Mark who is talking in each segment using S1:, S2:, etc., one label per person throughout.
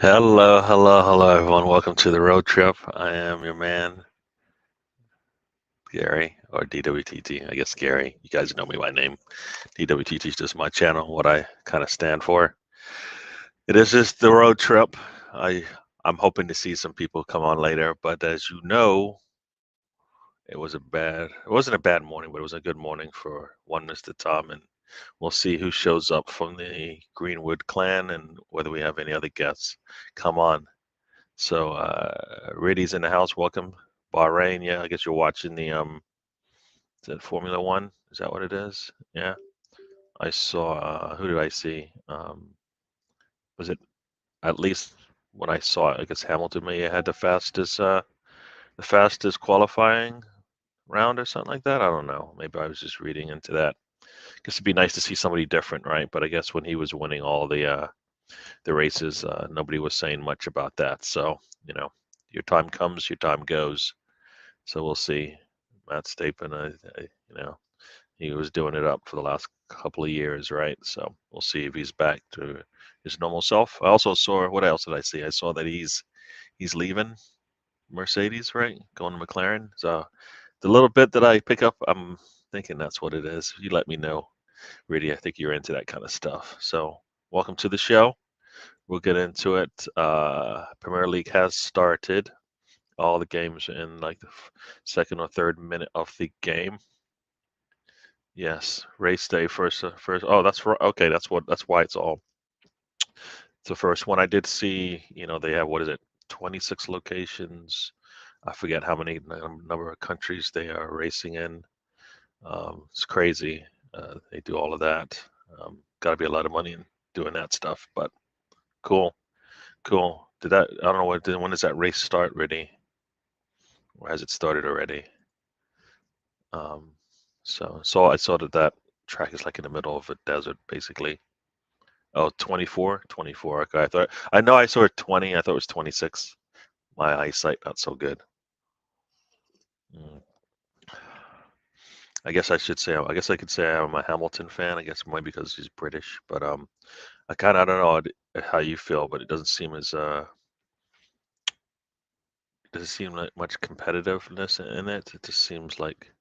S1: Hello, hello, hello, everyone. Welcome to the road trip. I am your man, Gary, or DWTT. I guess Gary. You guys know me by name. DWTT is just my channel, what I kind of stand for. It is just the road trip. I I'm hoping to see some people come on later, but as you know, it wasn't a bad morning, but it was a good morning for one Mr. Tom, and we'll see who shows up from the Greenwood clan and whether we have any other guests come on. So Riddy's in the house. Welcome, Bahrain. Yeah, I guess you're watching the is it Formula One? Is that what it is? Yeah. I saw who did I see? Was it at least when I saw it, I guess Hamilton may have had the fastest qualifying round or something like that. I don't know. Maybe I was just reading into that. Guess it'd be nice to see somebody different, right? But I guess when he was winning all the races, nobody was saying much about that. So, you know, your time comes, your time goes. So we'll see. Matt Stapen, he was doing it up for the last couple of years, right? So we'll see if he's back to his normal self. I also saw, what else did I see? I saw that he's leaving Mercedes, right? Going to McLaren. So the little bit that I pick up, I'm thinking that's what it is. You let me know. Really, I think you're into that kind of stuff. So welcome to the show. We'll get into it. Premier League has started. All the games in like the second or third minute of the game. Yes, race day first. Oh, that's right. Okay, that's why it's all. It's the first one I did see. They have what is it, 26 locations. I forget how many number of countries they are racing in. It's crazy. They do all of that. Got to be a lot of money in doing that stuff, but cool, cool. I don't know when does that race start, really? Or has it started already? Um, so I saw that track is like in the middle of a desert, basically. Oh, 24, 24. Okay, I know I saw it 20. I thought it was 26. My eyesight not so good. Mm. I guess I could say I'm a Hamilton fan. I guess maybe because he's British, but I don't know how you feel, but it doesn't seem doesn't seem like much competitiveness in it. It just seems like,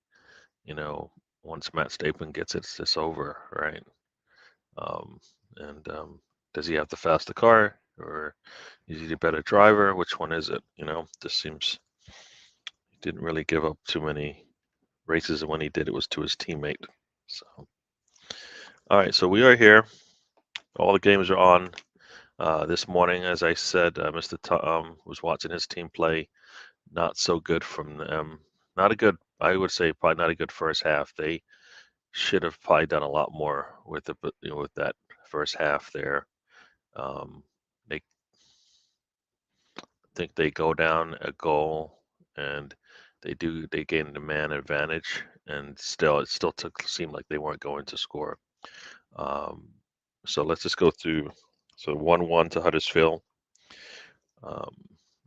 S1: you know, once Matt Stapleton gets it, it's just over, right? Um, and does he have the faster car, or is he the better driver? Which one is it? Just seems he didn't really give up too many races, and when he did, it was to his teammate. So, all right, so we are here. All the games are on. This morning, as I said, Mr. Tom was watching his team play. Not so good from them. Not a good, I would say, probably not a good first half. They should have probably done a lot more with that first half there. They think they go down a goal, and they gain the man advantage, and it still seemed like they weren't going to score. Um, so let's just go through. So 1-1 to Huddersfield. Um,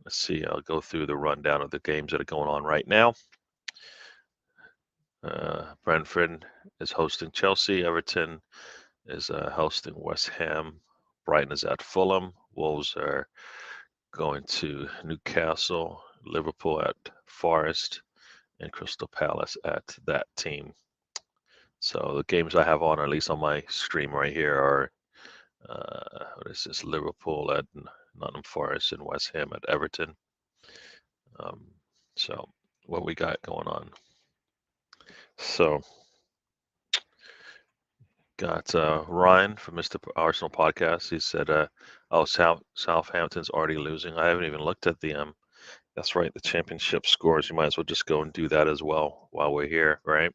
S1: let's see. I'll go through the rundown of the games that are going on right now. Brentford is hosting Chelsea. Everton is hosting West Ham. Brighton is at Fulham. Wolves are going to Newcastle. Liverpool at Forest, and Crystal Palace at that team. So the games I have on, or at least on my stream right here, are what is this? Liverpool at Nottingham Forest and West Ham at Everton. Um, so what we got going on? So got Ryan from Mr. Arsenal podcast. He said, "Oh, Southampton's already losing." I haven't even looked at the That's right, the championship scores. You might as well just go and do that as well while we're here, right?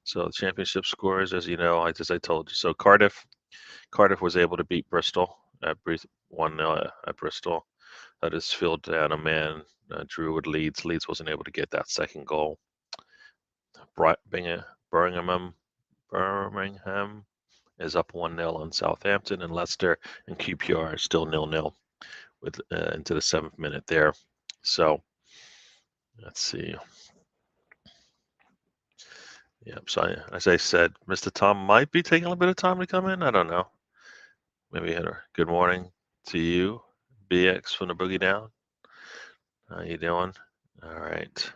S1: So the championship scores, as you know, I told you. So Cardiff was able to beat Bristol at 1-0 at Bristol. Huddersfield down a man, drew with Leeds. Leeds wasn't able to get that second goal. Birmingham, Birmingham is up 1-0 on Southampton, and Leicester and QPR are still 0-0 with into the 7th minute there. So let's see. Yep. So as I said, Mr. Tom might be taking a little bit of time to come in. I don't know. Maybe good morning to you. BX from the Boogie Down. How you doing? All right.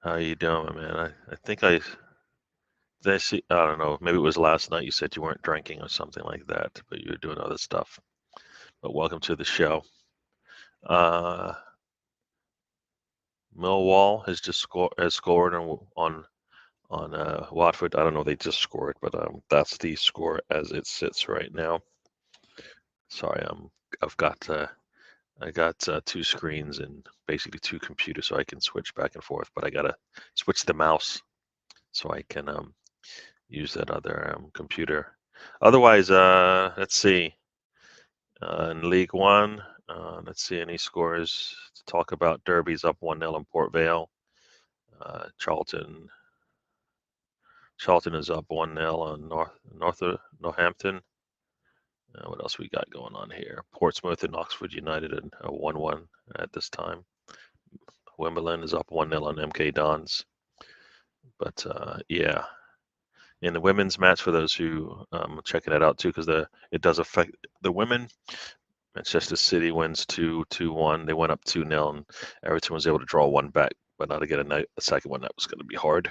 S1: How you doing, man? I think did I see, I don't know, maybe it was last night you said you weren't drinking or something like that, but you were doing other stuff. But welcome to the show. Millwall has scored on Watford. I don't know, they just scored, but that's the score as it sits right now. Sorry, I got two screens and basically two computers, so I can switch back and forth. But I gotta switch the mouse so I can use that other computer. Otherwise, let's see. In League One, let's see any scores to talk about. Derby's up 1-0 in Port Vale. Charlton is up 1-0 on Northampton. What else we got going on here? Portsmouth and Oxford United at 1-1 at this time. Wimbledon is up 1-0 on MK Dons. But yeah, in the women's match, for those who checking it out too, because it does affect the women. Manchester City wins 2-1. They went up 2-0, and Everton was able to draw one back, but not to get a second one. That was going to be hard.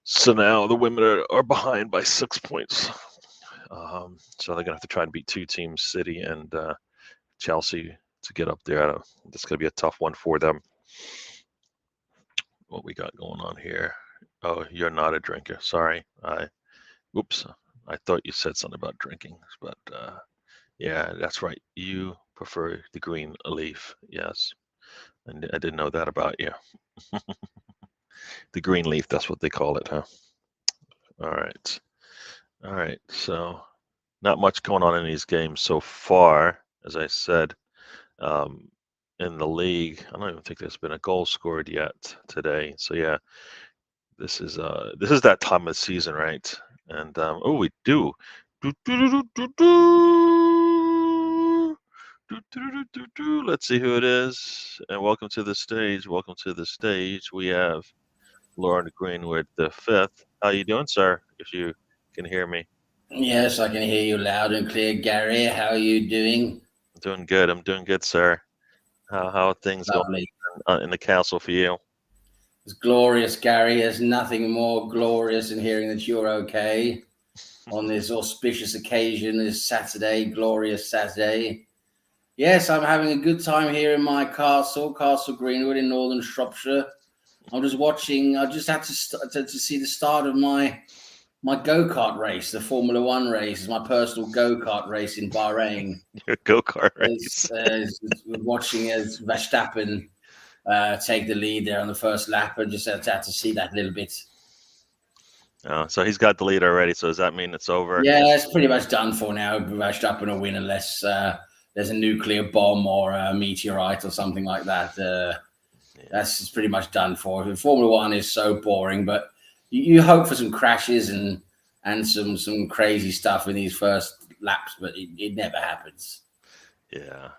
S1: So now the women are behind by 6 points. So they're going to have to try and beat two teams, City and Chelsea, to get up there. It's going to be a tough one for them. What we got going on here? Oh, you're not a drinker. Sorry. Oops. I thought you said something about drinking, but yeah, that's right. You prefer the green leaf. Yes. And I didn't know that about you. The green leaf, that's what they call it, huh? All right. All right. So not much going on in these games so far, as I said. In the league, I don't even think there's been a goal scored yet today. So yeah, this is that time of the season, right? And oh, we do. Let's see who it is. And welcome to the stage. Welcome to the stage. We have Lauren Greenwood the fifth. How you doing, sir? If you can hear me.
S2: Yes, I can hear you loud and clear, Gary. How are you doing?
S1: I'm doing good. I'm doing good, sir. How are things
S2: Lovely.
S1: going in the castle for you?
S2: It's glorious, Gary. There's nothing more glorious than hearing that you're okay on this auspicious occasion, this Saturday, glorious Saturday. Yes, I'm having a good time here in my castle, Castle Greenwood in northern Shropshire. I'm just watching. I just had to see the start of my go-kart race, the Formula One race, my personal go-kart race in Bahrain.
S1: Your go-kart race.
S2: Watching as Verstappen take the lead there on the first lap, and just had to see that a little bit.
S1: Oh, so he's got the lead already. So does that mean it's over?
S2: Yeah, it's pretty much done for now. Verstappen will win unless there's a nuclear bomb or a meteorite or something like that. That's pretty much done for. Formula One is so boring, but you hope for some crashes and some crazy stuff in these first laps, but it never happens.
S1: Yeah,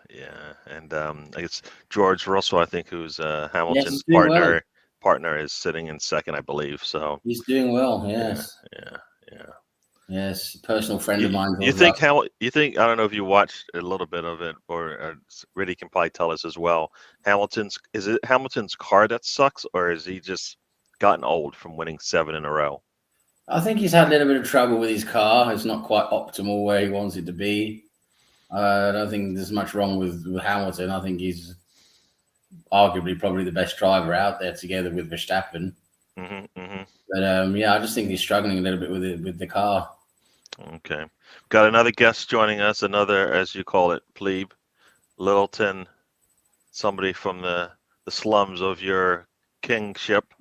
S1: and I guess George Russell, I think, who's Hamilton's partner, is sitting in second, I believe. So
S2: he's doing well. Yes.
S1: Yeah.
S2: Yes, a personal friend of mine.
S1: You think I don't know if you watched a little bit of it, or really can probably tell us as well. Is it Hamilton's car that sucks, or is he just gotten old from winning 7 in a row?
S2: I think he's had a little bit of trouble with his car. It's not quite optimal where he wants it to be. I don't think there's much wrong with Hamilton. I think he's arguably probably the best driver out there, together with Verstappen. But yeah, I just think he's struggling a little bit with the car.
S1: Okay, got another guest joining us. Another, as you call it, plebe, Littleton, somebody from the slums of your kingship.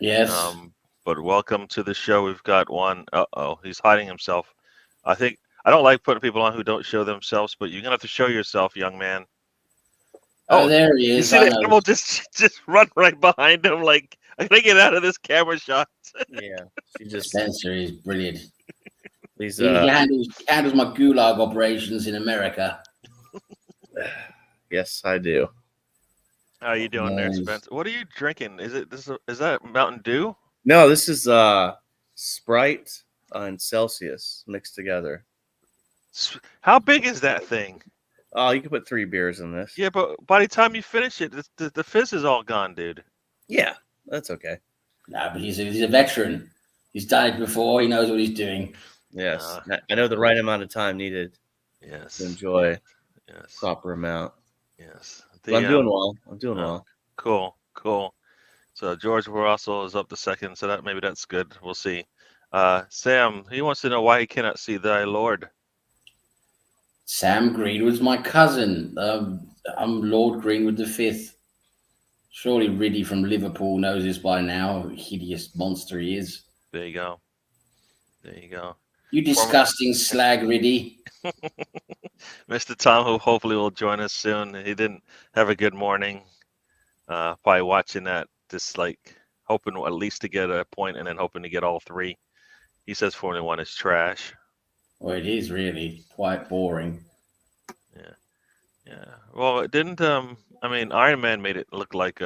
S2: Yes.
S1: But welcome to the show. We've got one. He's hiding himself. I don't like putting people on who don't show themselves, but you're gonna have to show yourself, young man.
S2: Oh, there he is.
S1: You see the animal just run right behind him, like, I'm gonna get out of this camera shot.
S3: Yeah, she just
S2: Spencer is brilliant.
S3: He's
S2: he handles my gulag operations in America.
S3: Yes, I do.
S1: How you doing there, Spencer? What are you drinking? Is that Mountain Dew?
S3: No, this is Sprite and Celsius mixed together.
S1: How big is that thing?
S3: Oh, you can put 3 beers in this.
S1: Yeah, but by the time you finish it, the fizz is all gone, dude.
S3: Yeah, that's okay.
S2: No, but he's a veteran. He's done it before. He knows what he's doing.
S3: Yes, I know the right amount of time needed
S1: Yes.
S3: to enjoy
S1: Yes.
S3: proper amount.
S1: Yes.
S3: But I'm doing well. I'm doing well.
S1: Cool. So George Russell is up to second, so maybe that's good. We'll see. Sam, he wants to know why he cannot see thy Lord.
S2: Sam Greenwood's my cousin. I'm Lord Greenwood V. Surely Riddy from Liverpool knows this by now. Hideous monster he is.
S1: There you go.
S2: You disgusting slag, Riddy.
S1: Mr. Tom, who hopefully will join us soon. He didn't have a good morning. Probably watching that, just like hoping at least to get a point and then hoping to get all 3. He says Formula 1 is trash.
S2: Well, it is really quite boring.
S1: Yeah. Well, it didn't. Iron Man made it look like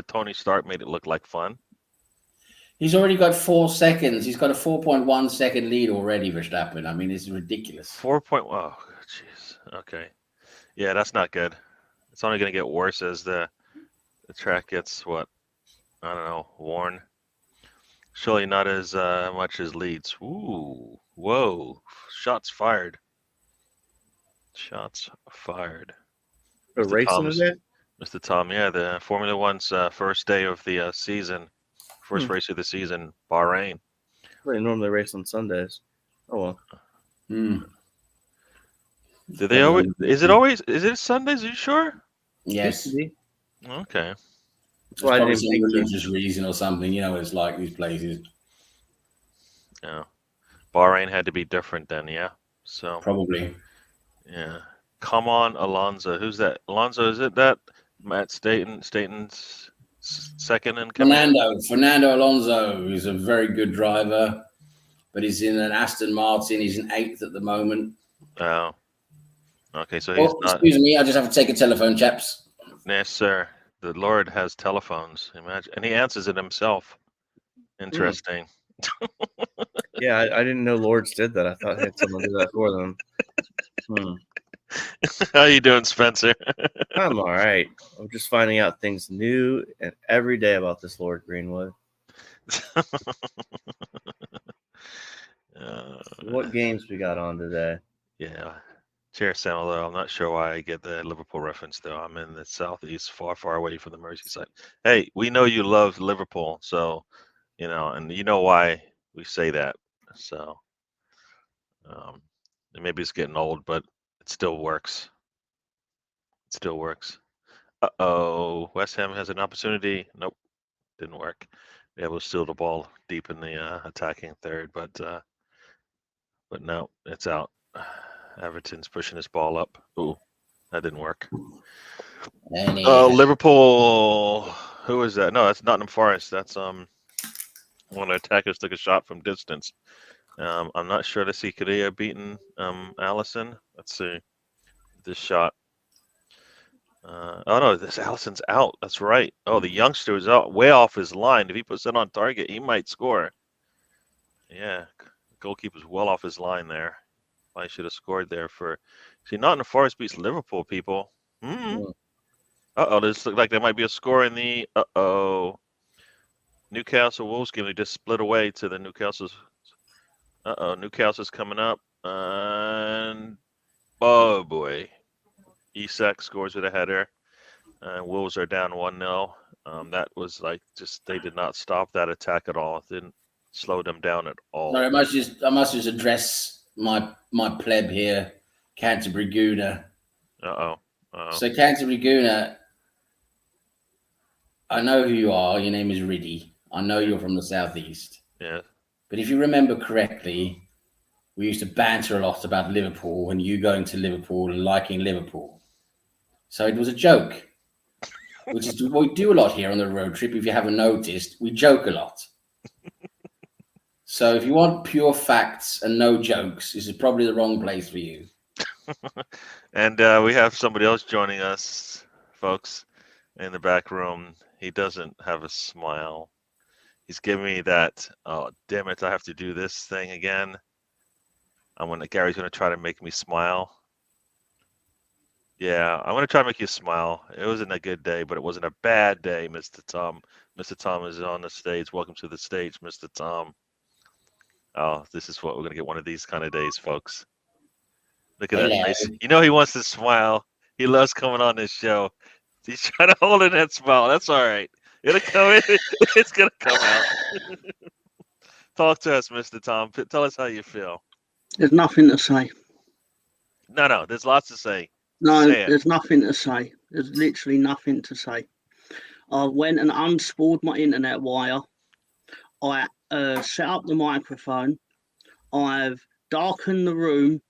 S1: Tony Stark made it look like fun.
S2: He's already got 4 seconds. He's got a 4.1 second lead already, Verstappen. I mean, it's ridiculous.
S1: 4 point. Oh, jeez. Okay. Yeah, that's not good. It's only going to get worse as the track gets worn. Surely not as much as leads. Ooh, whoa! Shots fired.
S3: The racing today?
S1: Mr. Tom, yeah, the Formula One's first day of the season, first race of the season, Bahrain.
S3: They normally race on Sundays. Oh well.
S1: Do they always? Is it Sundays? Are you sure?
S2: Yes.
S1: Okay.
S2: That's why probably some religious reason or something. You know what it's like, these places.
S1: Yeah. Bahrain had to be different then, yeah? So
S2: probably.
S1: Yeah. Come on, Alonso. Who's that? Alonso, is it that? Matt Staten's second in command?
S2: Fernando Alonso is a very good driver, but he's in an Aston Martin. He's in 8th at the moment.
S1: Oh. Okay, so he's not.
S2: Excuse me, I just have to take a telephone, chaps.
S1: Yes, sir. The Lord has telephones. Imagine, and he answers it himself. Interesting.
S3: Yeah, I didn't know Lords did that. I thought I had someone do that for them.
S1: How you doing, Spencer?
S3: I'm all right. I'm just finding out things new and every day about this Lord Greenwood. What games we got on today?
S1: Yeah. Chair Samuel, though, I'm not sure why I get the Liverpool reference, though. I'm in the southeast, far, far away from the Merseyside. Hey, we know you love Liverpool, so, and you know why we say that. So, maybe it's getting old, but it still works. Uh-oh. West Ham has an opportunity. Nope. Didn't work. Yeah, we'll steal the ball deep in the attacking third, but no, it's out. Everton's pushing his ball up. Ooh, that didn't work. Liverpool. Who is that? No, that's Nottingham Forest. That's one of the attackers took a shot from distance. I'm not sure to see could he have beaten Allison. Let's see this shot. Oh no, this Allison's out. That's right. Oh, the youngster is out, way off his line. If he puts it on target, he might score. Yeah, goalkeeper's well off his line there. I should have scored there for. See, Nottingham Forest beats Liverpool, people. Uh-oh, this looks like there might be a score in the. Uh-oh. Newcastle Wolves game. They just split away to the Newcastle's. Uh-oh, Newcastle's coming up. And. Oh, boy. Isak scores with a header. Wolves are down 1-0. That was they did not stop that attack at all. It didn't slow them down at all.
S2: Sorry, I must just address my pleb here, Canterbury Gooner. So Canterbury Gooner, I know who you are. Your name is Riddy. I know you're from the southeast.
S1: Yeah.
S2: But if you remember correctly, we used to banter a lot about Liverpool and you going to Liverpool and liking Liverpool. So it was a joke, which is what we do a lot here on the road trip. If you haven't noticed, we joke a lot. So if you want pure facts and no jokes, this is probably the wrong place for you.
S1: And we have somebody else joining us, folks, in the back room. He doesn't have a smile. He's giving me that, oh, damn it, I have to do this thing again. Gary's going to try to make me smile. Yeah, I want to try to make you smile. It wasn't a good day, but it wasn't a bad day, Mr. Tom. Mr. Tom is on the stage. Welcome to the stage, Mr. Tom. Oh, this is what we're gonna get one of these kind of days, folks. Look at that
S2: Hello.
S1: face. You know he wants to smile. He loves coming on this show. He's trying to hold in that smile. That's all right. It'll come. It's gonna come out. Talk to us, Mr. Tom. Tell us how you feel.
S4: There's nothing to say.
S1: No. There's lots to say.
S4: No,
S1: Say it.
S4: there's nothing to say. There's literally nothing to say. I went and unspooled my internet wire. I set up the microphone. I've darkened the room,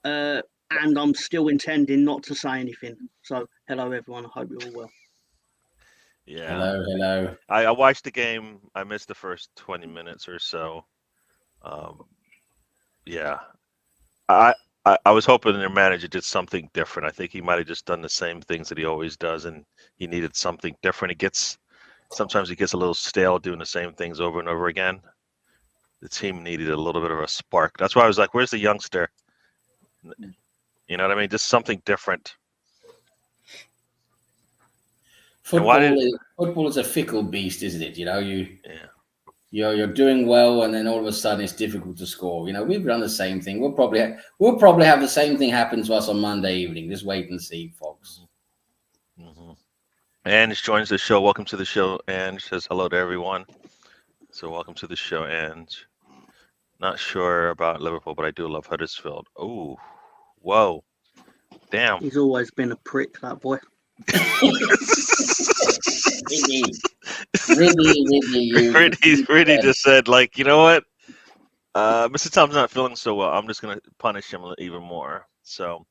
S4: and I'm still intending not to say anything. So, hello everyone. I hope you're all well.
S1: Yeah.
S2: Hello.
S1: I watched the game. I missed the first 20 minutes or so. Yeah. I was hoping their manager did something different. I think he might have just done the same things that he always does, and he needed something different. Sometimes he gets a little stale doing the same things over and over again. The team needed a little bit of a spark. That's why I was like, "Where's the youngster?" You know what I mean? Just something different.
S2: Football is a fickle beast, isn't it? You know, you're doing well, and then all of a sudden it's difficult to score. You know, we've done the same thing. We'll probably have the same thing happen to us on Monday evening. Just wait and see, folks.
S1: Mm-hmm. Ange joins the show. Welcome to the show. Ange says hello to everyone. So welcome to the show, Ange. Not sure about Liverpool, but I do love Huddersfield. Oh, whoa, damn.
S4: He's always been a prick, that boy.
S1: Really just said, like, you know what? Mr. Tom's not feeling so well. I'm just gonna punish him even more. So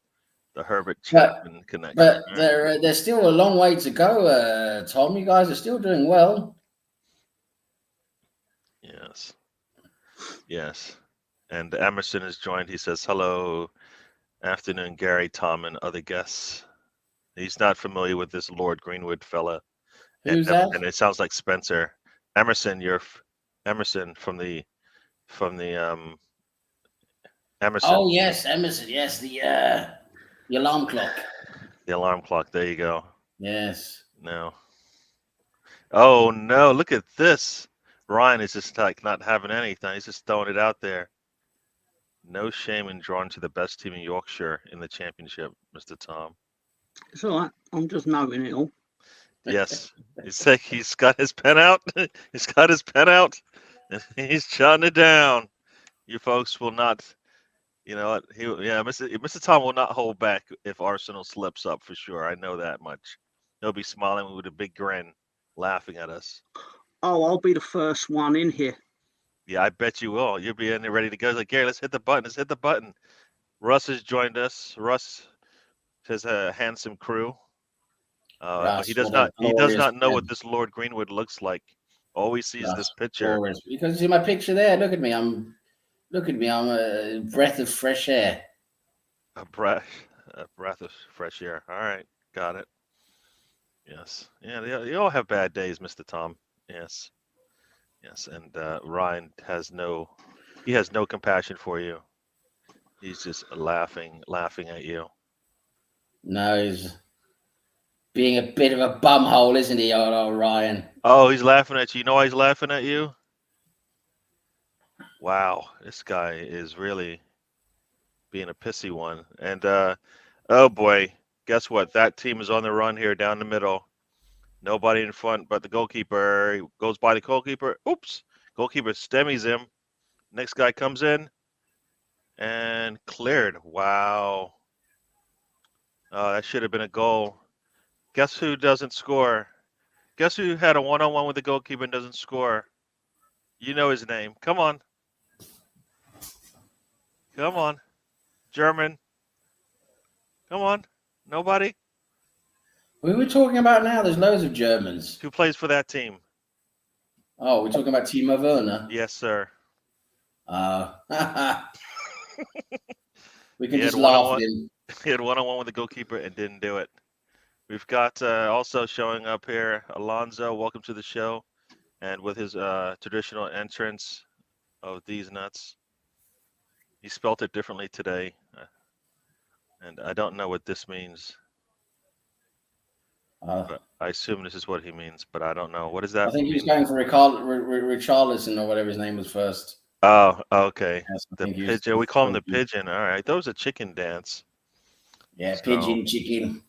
S1: the Herbert Chapman connection.
S2: But there's still a long way to go, Tom. You guys are still doing well.
S1: Yes. And Emerson has joined. He says, hello, afternoon, Gary, Tom, and other guests. He's not familiar with this Lord Greenwood fella.
S2: Who's that?
S1: And it sounds like Spencer. Emerson, you're Emerson from the Emerson.
S2: Oh yes, Emerson. Yes, the alarm clock.
S1: The alarm clock. There you go.
S2: Yes.
S1: No. Oh no! Look at this. Ryan is just like not having anything. He's just throwing it out there. No shame in drawing to the best team in Yorkshire in the championship, Mr. Tom.
S4: It's all right. I'm just noting it all.
S1: Yes. He's got his pen out. He's got his pen out. And he's jotting it down. You folks will not, you know what? Mr. Tom will not hold back if Arsenal slips up for sure. I know that much. He'll be smiling with a big grin, laughing at us.
S4: Oh, I'll be the first one in here.
S1: Yeah, I bet you will. You'll be in there ready to go. It's like, Gary, let's hit the button. Let's hit the button. Russ has joined us. Russ has a handsome crew. But he does not know what this Lord Greenwood looks like. All he sees is this picture.
S2: Glorious. Because you see my picture there. Look at me. I'm a breath of fresh air.
S1: A breath of fresh air. All right, got it. Yes. Yeah, they all have bad days, Mr. Tom. Yes. And Ryan has no compassion for you. He's just laughing at you.
S2: No, he's being a bit of a bumhole, isn't he, old Ryan?
S1: Oh, he's laughing at you. You know why he's laughing at you? Wow, this guy is really being a pissy one. And oh boy, guess what? That team is on the run here down the middle. Nobody in front but the goalkeeper. He goes by the goalkeeper. Oops. Goalkeeper stemmies him. Next guy comes in and cleared. Wow. Oh, that should have been a goal. Guess who doesn't score? Guess who had a one-on-one with the goalkeeper and doesn't score? You know his name. Come on. German. Come on. Nobody?
S2: Who are we talking about now? There's loads of Germans.
S1: Who plays for that team?
S2: Oh, we're talking about Timo Werner?
S1: Yes, sir.
S2: We can just laugh at him.
S1: He had one-on-one with the goalkeeper and didn't do it. We've got also showing up here, Alonso. Welcome to the show. And with his traditional entrance of these nuts. He spelt it differently today. And I don't know what this means. But I assume this is what he means, but I don't know. What does
S2: I
S1: that
S2: think he was
S1: mean?
S2: going for Richarlison or whatever his name was first.
S1: Oh, okay.
S2: Yes, I
S1: The
S2: think he was
S1: pigeon. We call him the
S2: thinking.
S1: pigeon. All right. That was a chicken dance.
S2: Yeah,
S1: So-
S2: pigeon chicken.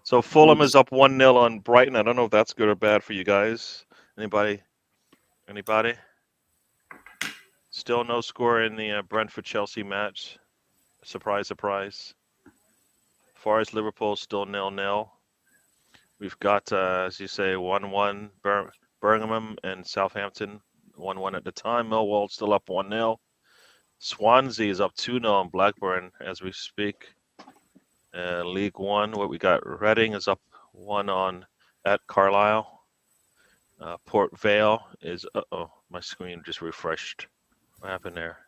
S1: So Fulham is up 1-0 on Brighton. I don't know if that's good or bad for you guys. Anybody? Still no score in the Brentford-Chelsea match. Surprise, surprise. Forest Liverpool still 0-0. We've got, as you say, 1-1 Birmingham and Southampton 1-1 at the time. Millwall still up 1-0. Swansea is up 2-0 on Blackburn as we speak. League One, what we got? Reading is up 1 on at Carlisle. Port Vale is my screen just refreshed. What happened there?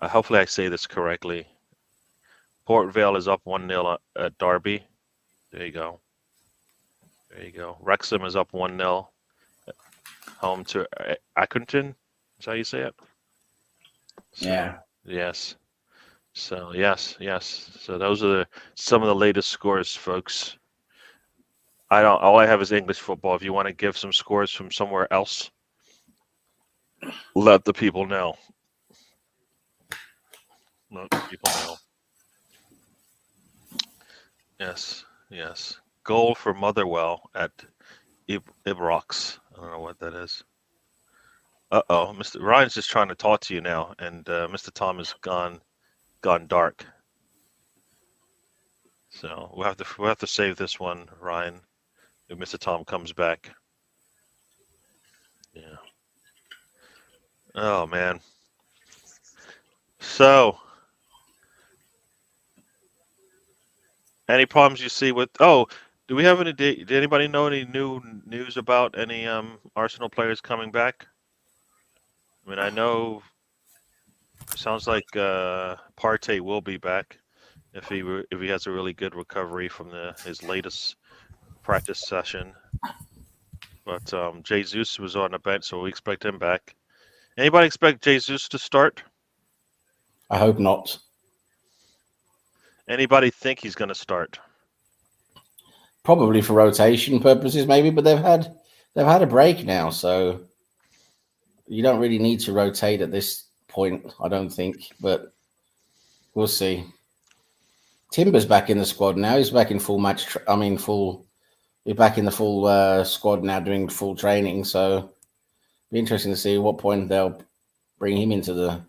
S1: Hopefully I say this correctly. Port Vale is up 1-0 at Derby. There you go. Wrexham is up 1-0 home to Accrington. Is that how you say it? So,
S2: Yeah.
S1: Yes. So yes. So those are some of the latest scores, folks. All I have is English football. If you want to give some scores from somewhere else, let the people know. Yes. Goal for Motherwell at Ibrox. I don't know what that is. Mr. Ryan's just trying to talk to you now, and Mr. Tom has gone dark. So we'll have to save this one, Ryan, if Mr. Tom comes back. Yeah. Oh man. So, any problems you see with? Oh, do we have any? Did anybody know any new news about any Arsenal players coming back? I mean, I know. Sounds like Partey will be back if he has a really good recovery from his latest practice session. But Jesus was on the bench, so we expect him back. Anybody expect Jesus to start?
S2: I hope not.
S1: Anybody think he's going to start?
S2: Probably for rotation purposes, maybe, but they've had a break now, so you don't really need to rotate at this point, I don't think. But we'll see. Timber's back in the squad now. He's back in full match. He's back in the full squad now, doing full training. So it'll be interesting to see at what point they'll bring him into the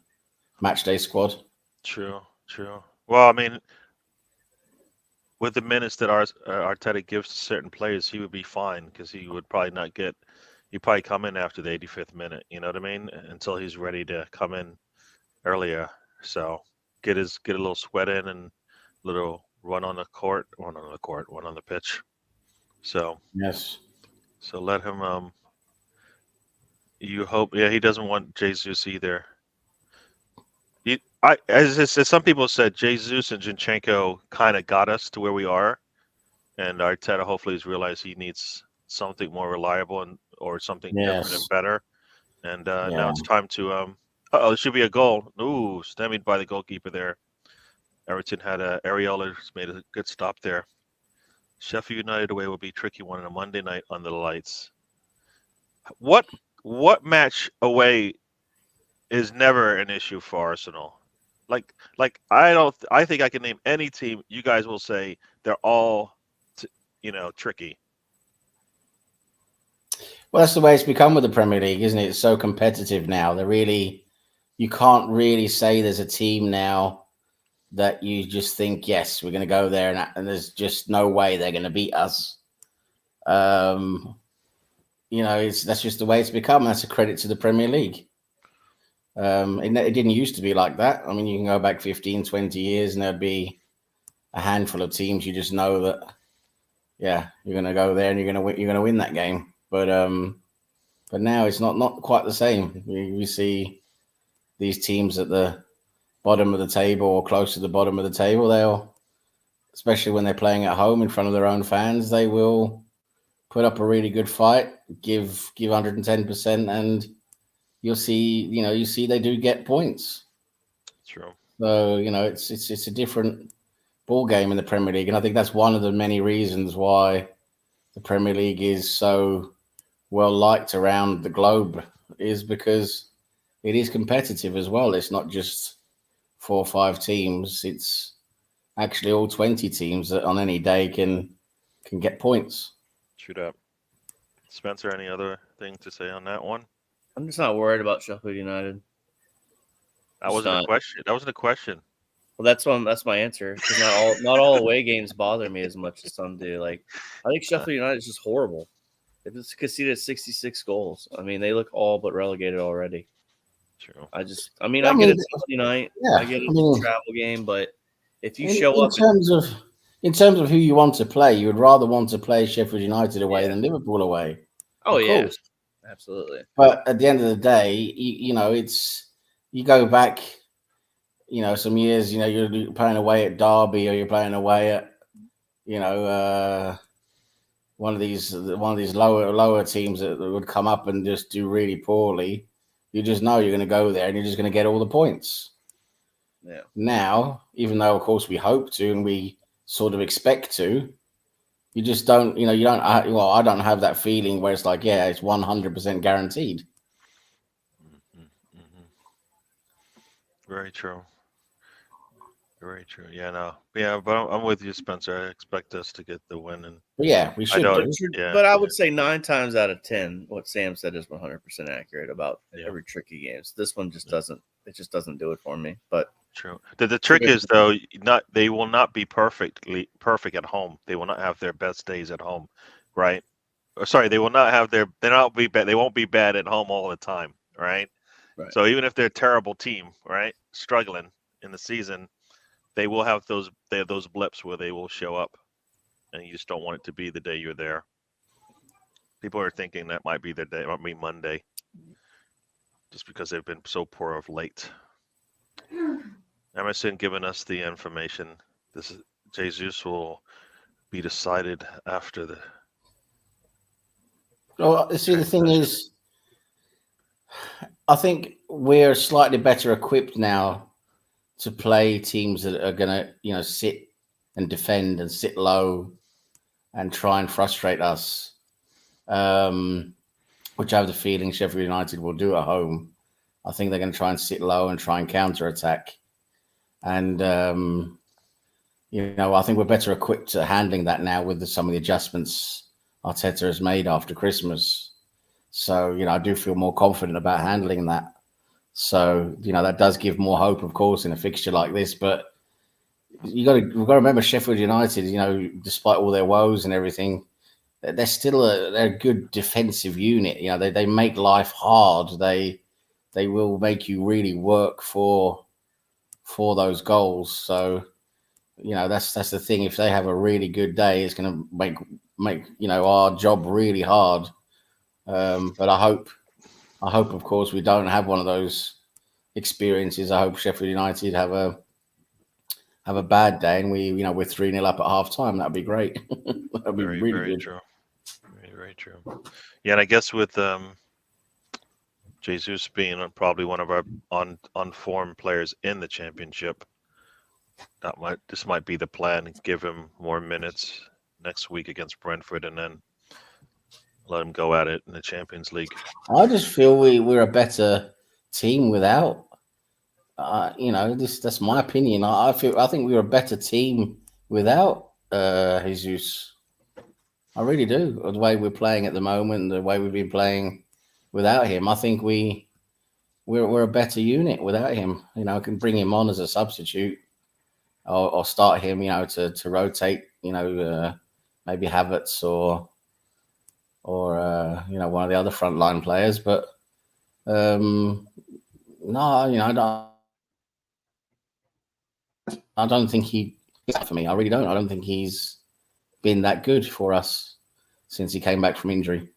S2: match day squad.
S1: True. Well, I mean, with the minutes that Arteta gives to certain players, he would be fine because he would probably not get. He'd probably come in after the 85th minute. You know what I mean? Until he's ready to come in earlier. So get a little sweat in and a little run on the pitch. So
S2: yes.
S1: So let him. You hope. Yeah, he doesn't want Jesus either. As some people said, Jesus and Zinchenko kind of got us to where we are, and Arteta hopefully has realized he needs something more reliable or something different and better. And now it's time to. There should be a goal. Ooh, stymied by the goalkeeper there. Everton had Areola made a good stop there. Sheffield United away will be a tricky one on a Monday night under the lights. What match is never an issue for Arsenal? I think I can name any team. You guys will say they're all, tricky.
S2: Well, that's the way it's become with the Premier League, isn't it? It's so competitive now. You can't really say there's a team now that you just think, yes, we're going to go there, and there's just no way they're going to beat us. That's just the way it's become. That's a credit to the Premier League. It didn't used to be like that. I mean, you can go back 15, 20 years and there'd be a handful of teams. You just know that, yeah, you're going to go there and you're going to win that game. But now it's not quite the same. We see these teams at the bottom of the table or close to the bottom of the table. Especially when they're playing at home in front of their own fans, they will put up a really good fight, give 110%, and you see they do get points.
S1: True.
S2: So, it's a different ball game in the Premier League. And I think that's one of the many reasons why the Premier League is so well liked around the globe is because it is competitive as well. It's not just 4 or 5 teams. It's actually all 20 teams that on any day can get points.
S1: Shoot up. Spencer, any other thing to say on that one?
S3: I'm just not worried about Sheffield United.
S1: That wasn't a question. That wasn't a question.
S3: Well, that's my answer. Because not all away games bother me as much as some do. Like, I think Sheffield United is just horrible. If it's conceded 66 goals, I mean, they look all but relegated already.
S1: True.
S3: I get it's Sunday night.
S2: Yeah,
S3: I get it's a travel game, but if you show up
S2: in terms of who you want to play, you would rather want to play Sheffield United away than Liverpool away.
S3: Oh,
S2: of course.
S3: Absolutely.
S2: But at the end of the day, you know, you go back, you know, some years, you know, you're playing away at Derby or you're playing away at, you know, one of these lower teams that would come up and just do really poorly. You just know you're going to go there and you're just going to get all the points.
S3: Yeah.
S2: Now, even though of course we hope to and we sort of expect to, you just don't. You know, you don't. Well, I don't have that feeling where it's like, yeah, it's 100% guaranteed.
S1: Very true. Very true. Yeah, no. Yeah, but I'm with you, Spencer. I expect us to get the win. And
S2: yeah, we should do.
S1: Yeah,
S3: but I would say 9 times out of 10, what Sam said is 100% accurate about every tricky game. So this one just doesn't. It just doesn't do it for me. But
S1: true. The trick is though, they will not be perfect at home. They will not have their best days at home, right? Or sorry, they will not have their. They not be bad. They won't be bad at home all the time, right?
S3: Right.
S1: So even if they're a terrible team, right, struggling in the season, they will have those blips where they will show up, and you just don't want it to be the day you're there. People are thinking that might be their day. It might be Monday, just because they've been so poor of late. Emerson giving us the information. This is Jesus will be decided after the.
S2: Well, see, the thing is, I think we're slightly better equipped now to play teams that are going to, you know, sit and defend and sit low and try and frustrate us, which I have the feeling Sheffield United will do at home. I think they're going to try and sit low and try and counter-attack. And, you know, I think we're better equipped at handling that now with some of the adjustments Arteta has made after Christmas. So, you know, I do feel more confident about handling that. So, you know, that does give more hope, of course, in a fixture like this. But we've got to remember Sheffield United, you know, despite all their woes and everything, they're still they're a good defensive unit. You know, they make life hard. They will make you really work for those goals. So, you know, that's the thing. If they have a really good day, it's going to make you know, our job really hard. But I hope, of course, we don't have one of those experiences. I hope Sheffield United have a bad day and we're 3-0 up at half time. That'd be great. That'd be really
S1: very
S2: good.
S1: True. Very true. Yeah, and I guess with Jesus being probably one of our on-form players in the championship, this might be the plan. Give him more minutes next week against Brentford, and then let him go at it in the Champions League.
S2: I just feel we're a better team without. You know, that's my opinion. I think we're a better team without Jesus. I really do. The way we're playing at the moment, the way we've been playing without him, I think we're a better unit without him. You know, I can bring him on as a substitute, or start him. You know, to rotate. You know, maybe Havertz or you know, one of the other frontline players. But no, you know, I don't think he's for me. I really don't. I don't think he's been that good for us since he came back from injury.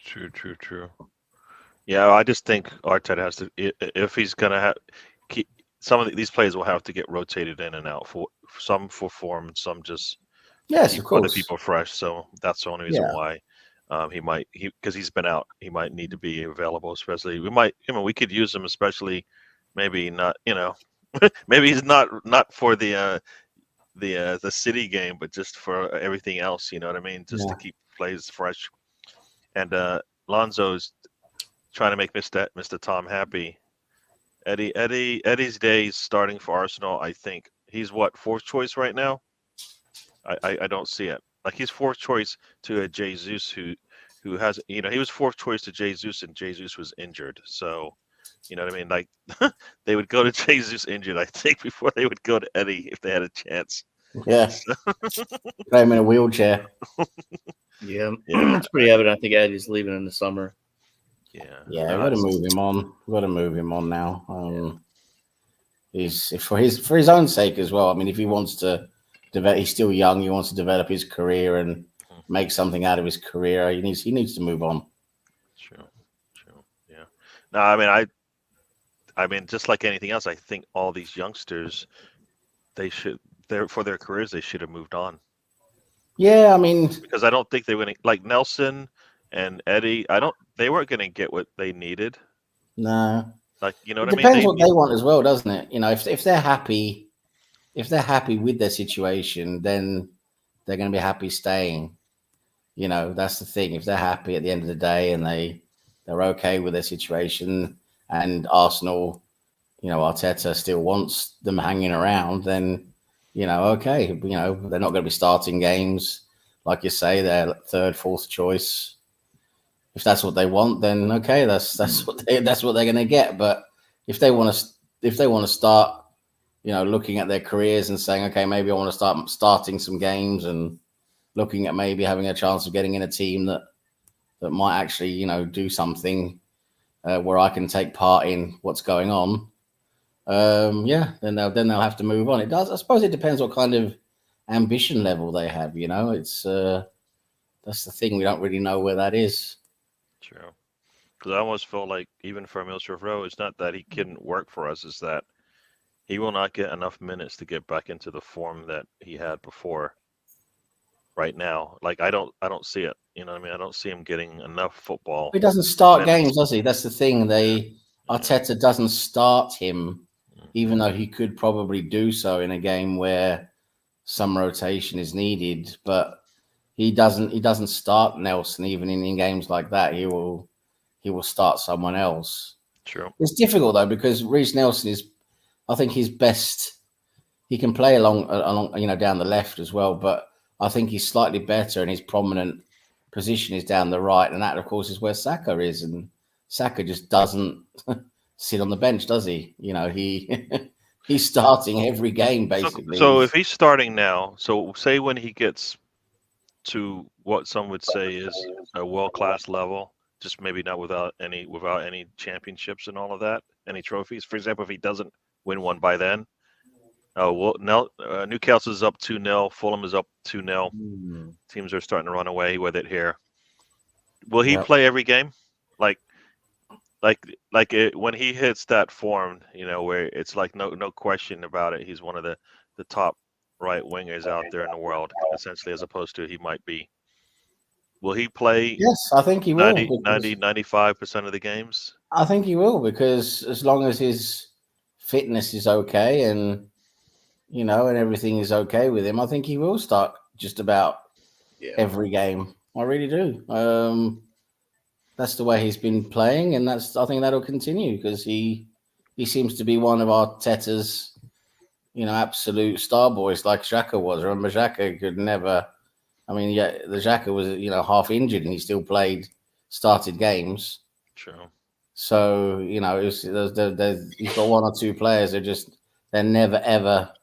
S1: True. Yeah, I just think Arteta has to, if he's going to keep some of these players will have to get rotated in and out, for some for form, some just
S2: of course,
S1: other people fresh. So that's the only reason why because he's been out, he might need to be available. Especially we could use him, especially maybe not, you know, maybe he's not for the the City game, but just for everything else. You know what I mean? Just to keep plays fresh. And Lonzo's trying to make Mr. Tom happy. Eddie's days starting for Arsenal. I think he's what, fourth choice right now. I don't see it. Like he's fourth choice to a Jesus who has, he was fourth choice to Jesus, and Jesus was injured. So, you know what I mean? Like they would go to Jesus injured, I think, before they would go to Eddie if they had a chance.
S2: Yeah. Put him in a wheelchair.
S3: Yeah, it's pretty evident. I think Eddie's leaving in the summer.
S2: Yeah, we've got to move him on. We've got to move him on now. He's for his own sake as well. I mean, if he wants to develop, he's still young. He wants to develop his career and make something out of his career. He needs to move on.
S1: True. Yeah. No, I mean, just like anything else, I think all these youngsters, for their careers, they should have moved on.
S2: Yeah, I mean,
S1: because I don't think they were going to, like Nelson and Eddie. They weren't going to get what they needed.
S2: No,
S1: like what I mean.
S2: Depends what they want as well, doesn't it? If they're happy, with their situation, then they're going to be happy staying. That's the thing. If they're happy at the end of the day and they're okay with their situation, and Arsenal, Arteta still wants them hanging around, then okay, they're not going to be starting games, like you say, they're third, fourth choice. If that's what they want, then okay, that's what they're going to get. But if they want to start, looking at their careers and saying, okay, maybe I want to starting some games and looking at maybe having a chance of getting in a team that might actually, do something where I can take part in what's going on. Then they'll have to move on. I suppose it depends what kind of ambition level they have. It's that's the thing. We don't really know where that is.
S1: True, because I almost feel like even for Milsrif Rowe, it's not that he couldn't work for us; it's that he will not get enough minutes to get back into the form that he had before. Right now, like I don't see it. You know what I mean? I don't see him getting enough football.
S2: He doesn't start games, does he? That's the thing. Arteta doesn't start him, even though he could probably do so in a game where some rotation is needed. But he doesn't start Nelson even in games like that. He will start someone else.
S1: True.
S2: It's difficult though, because Reece Nelson is, I think, his best. He can play along down the left as well, but I think he's slightly better, and his prominent position is down the right, and that of course is where Saka is, and Saka just doesn't sit on the bench, does he? He's starting every game basically.
S1: So if he's starting now, so say when he gets to what some would say is a world-class level, just maybe not without any championships and all of that, any trophies. For example, if he doesn't win one by then, Newcastle is up 2-0, Fulham is up 2-0. Teams are starting to run away with it here. Will he play every game? When he hits that form, where it's like no question about it, he's one of the top right wingers out there in the world, essentially, as opposed to he might be. Will he play?
S2: Yes, I think he will.
S1: 95% of the games?
S2: I think he will, because as long as his fitness is okay and and everything is okay with him, I think he will start just about every game. I really do. That's the way he's been playing, and I think that'll continue, because he seems to be one of Arteta's, absolute star boys, like Xhaka was. Remember, Xhaka could never. I mean, the Xhaka was, half injured, and he still started games.
S1: True.
S2: So he's got one or two players that they're never ever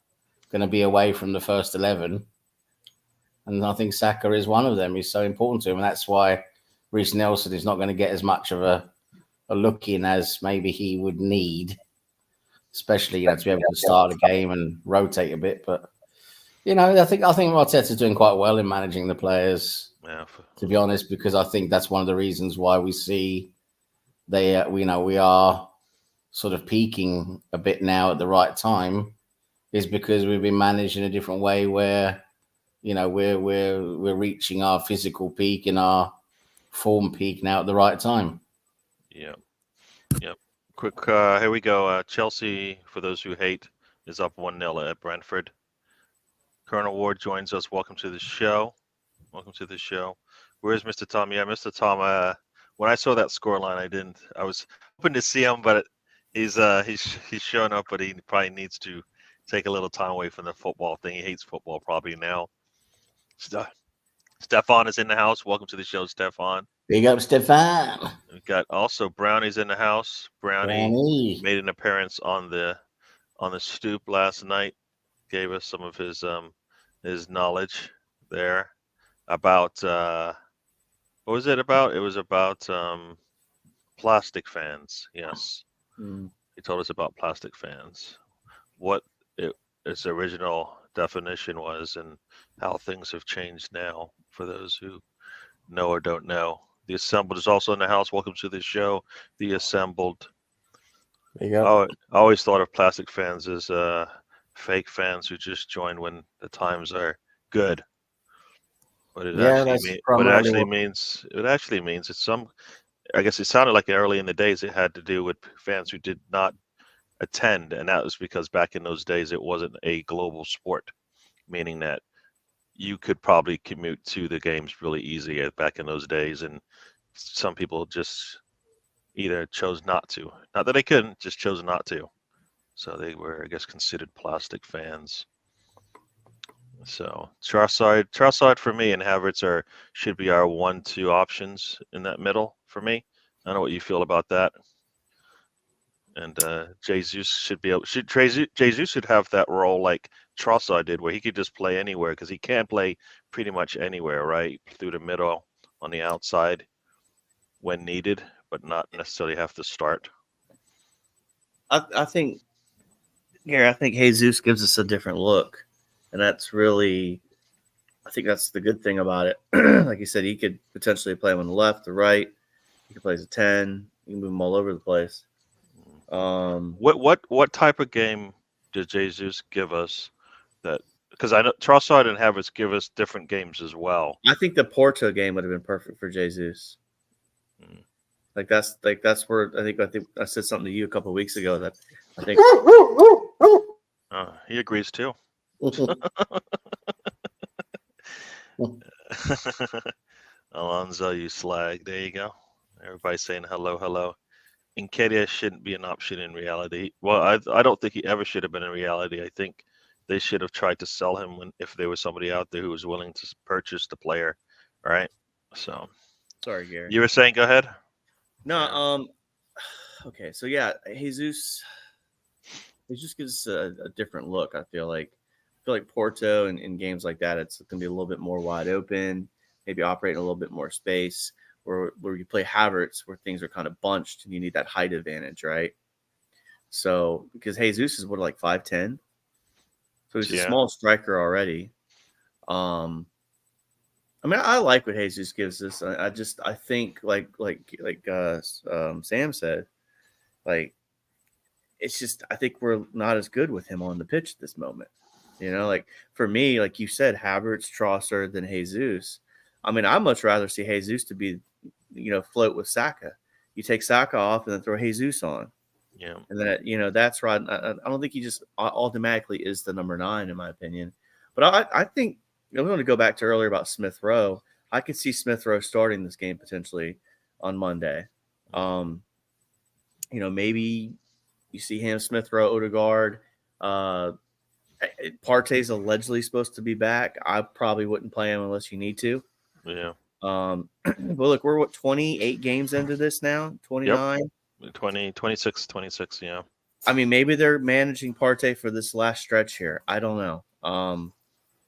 S2: going to be away from the first 11, and I think Saka is one of them. He's so important to him, and that's why Reece Nelson is not going to get as much of a look in as maybe he would need, especially to be able to start a game and rotate a bit. But I think Arteta's doing quite well in managing the players.
S1: Yeah.
S2: To be honest, because I think that's one of the reasons why we see we are sort of peaking a bit now at the right time, is because we've been managed in a different way where we're reaching our physical peak and our form peak now at the right time.
S1: Yep. Quick, here we go. Chelsea, for those who hate, is up 1-0 at Brentford. Colonel Ward joins us. Welcome to the show. Welcome to the show. Where's Mr. Tom? Yeah, Mr. Tom. When I saw that scoreline, I was hoping to see him, but he's showing up, but he probably needs to take a little time away from the football thing. He hates football probably now. Stefan is in the house. Welcome to the show, Stefan.
S2: Big up, Stefan.
S1: We've got also Brownie's in the house. Brownie made an appearance on the stoop last night. Gave us some of his knowledge there about what was it about? It was about plastic fans. Yes, he told us about plastic fans, what its original definition was, and how things have changed now. For those who know or don't know, the Assembled is also in the house. Welcome to the show, the Assembled. I always thought of plastic fans as fake fans who just join when the times are good. But it actually means it's some. I guess it sounded like early in the days it had to do with fans who did not attend, and that was because back in those days it wasn't a global sport, meaning that you could probably commute to the games really easy back in those days, and some people just either chose not to. Not that they couldn't, just chose not to. So they were, I guess, considered plastic fans. So Trossard for me and Havertz should be our 1-2 options in that middle for me. I don't know what you feel about that. And Jesus should have that role like Trossard did, where he could just play anywhere, because he can play pretty much anywhere, right? Through the middle, on the outside, when needed, but not necessarily have to start.
S3: I think, Gary, I think Jesus gives us a different look, and that's really, I think that's the good thing about it. Like you said, he could potentially play him on the left, the right. He could play as a 10. You can move him all over the place.
S1: What type of game does Jesus give us? That, because I know Trossard and Havertz give us different games as well.
S3: I think the Porto game would have been perfect for Jesus. That's where I think I said something to you a couple of weeks ago that I think
S1: he agrees too. Alonzo, you slag. There you go. Everybody saying hello. Nketiah shouldn't be an option in reality. Well, I don't think he ever should have been in reality. I think they should have tried to sell him if there was somebody out there who was willing to purchase the player, right? So,
S3: sorry, Gary.
S1: You were saying, go ahead.
S3: No, okay. So yeah, Jesus gives us a different look. I feel like Porto and in games like that, it's going to be a little bit more wide open, maybe operating a little bit more space. Where you play Havertz, where things are kind of bunched and you need that height advantage, right? So because Jesus is 5'10", so he's a small striker already. I mean, I like what Jesus gives us. I think like Sam said, it's just I think we're not as good with him on the pitch at this moment. For me, like you said, Havertz, Trossard than Jesus. I mean, I'd much rather see Jesus to be, float with Saka. You take Saka off and then throw Jesus on.
S1: Yeah.
S3: And then, that's right. I don't think he just automatically is the number 9, in my opinion. But I think, we want to go back to earlier about Smith Rowe. I could see Smith Rowe starting this game potentially on Monday. Maybe you see him, Smith Rowe, Odegaard. Partey's allegedly supposed to be back. I probably wouldn't play him unless you need to.
S1: Yeah.
S3: But look, we're 28 games into this now, 29,
S1: 26, yeah.
S3: I mean, maybe they're managing Partey for this last stretch here. I don't know.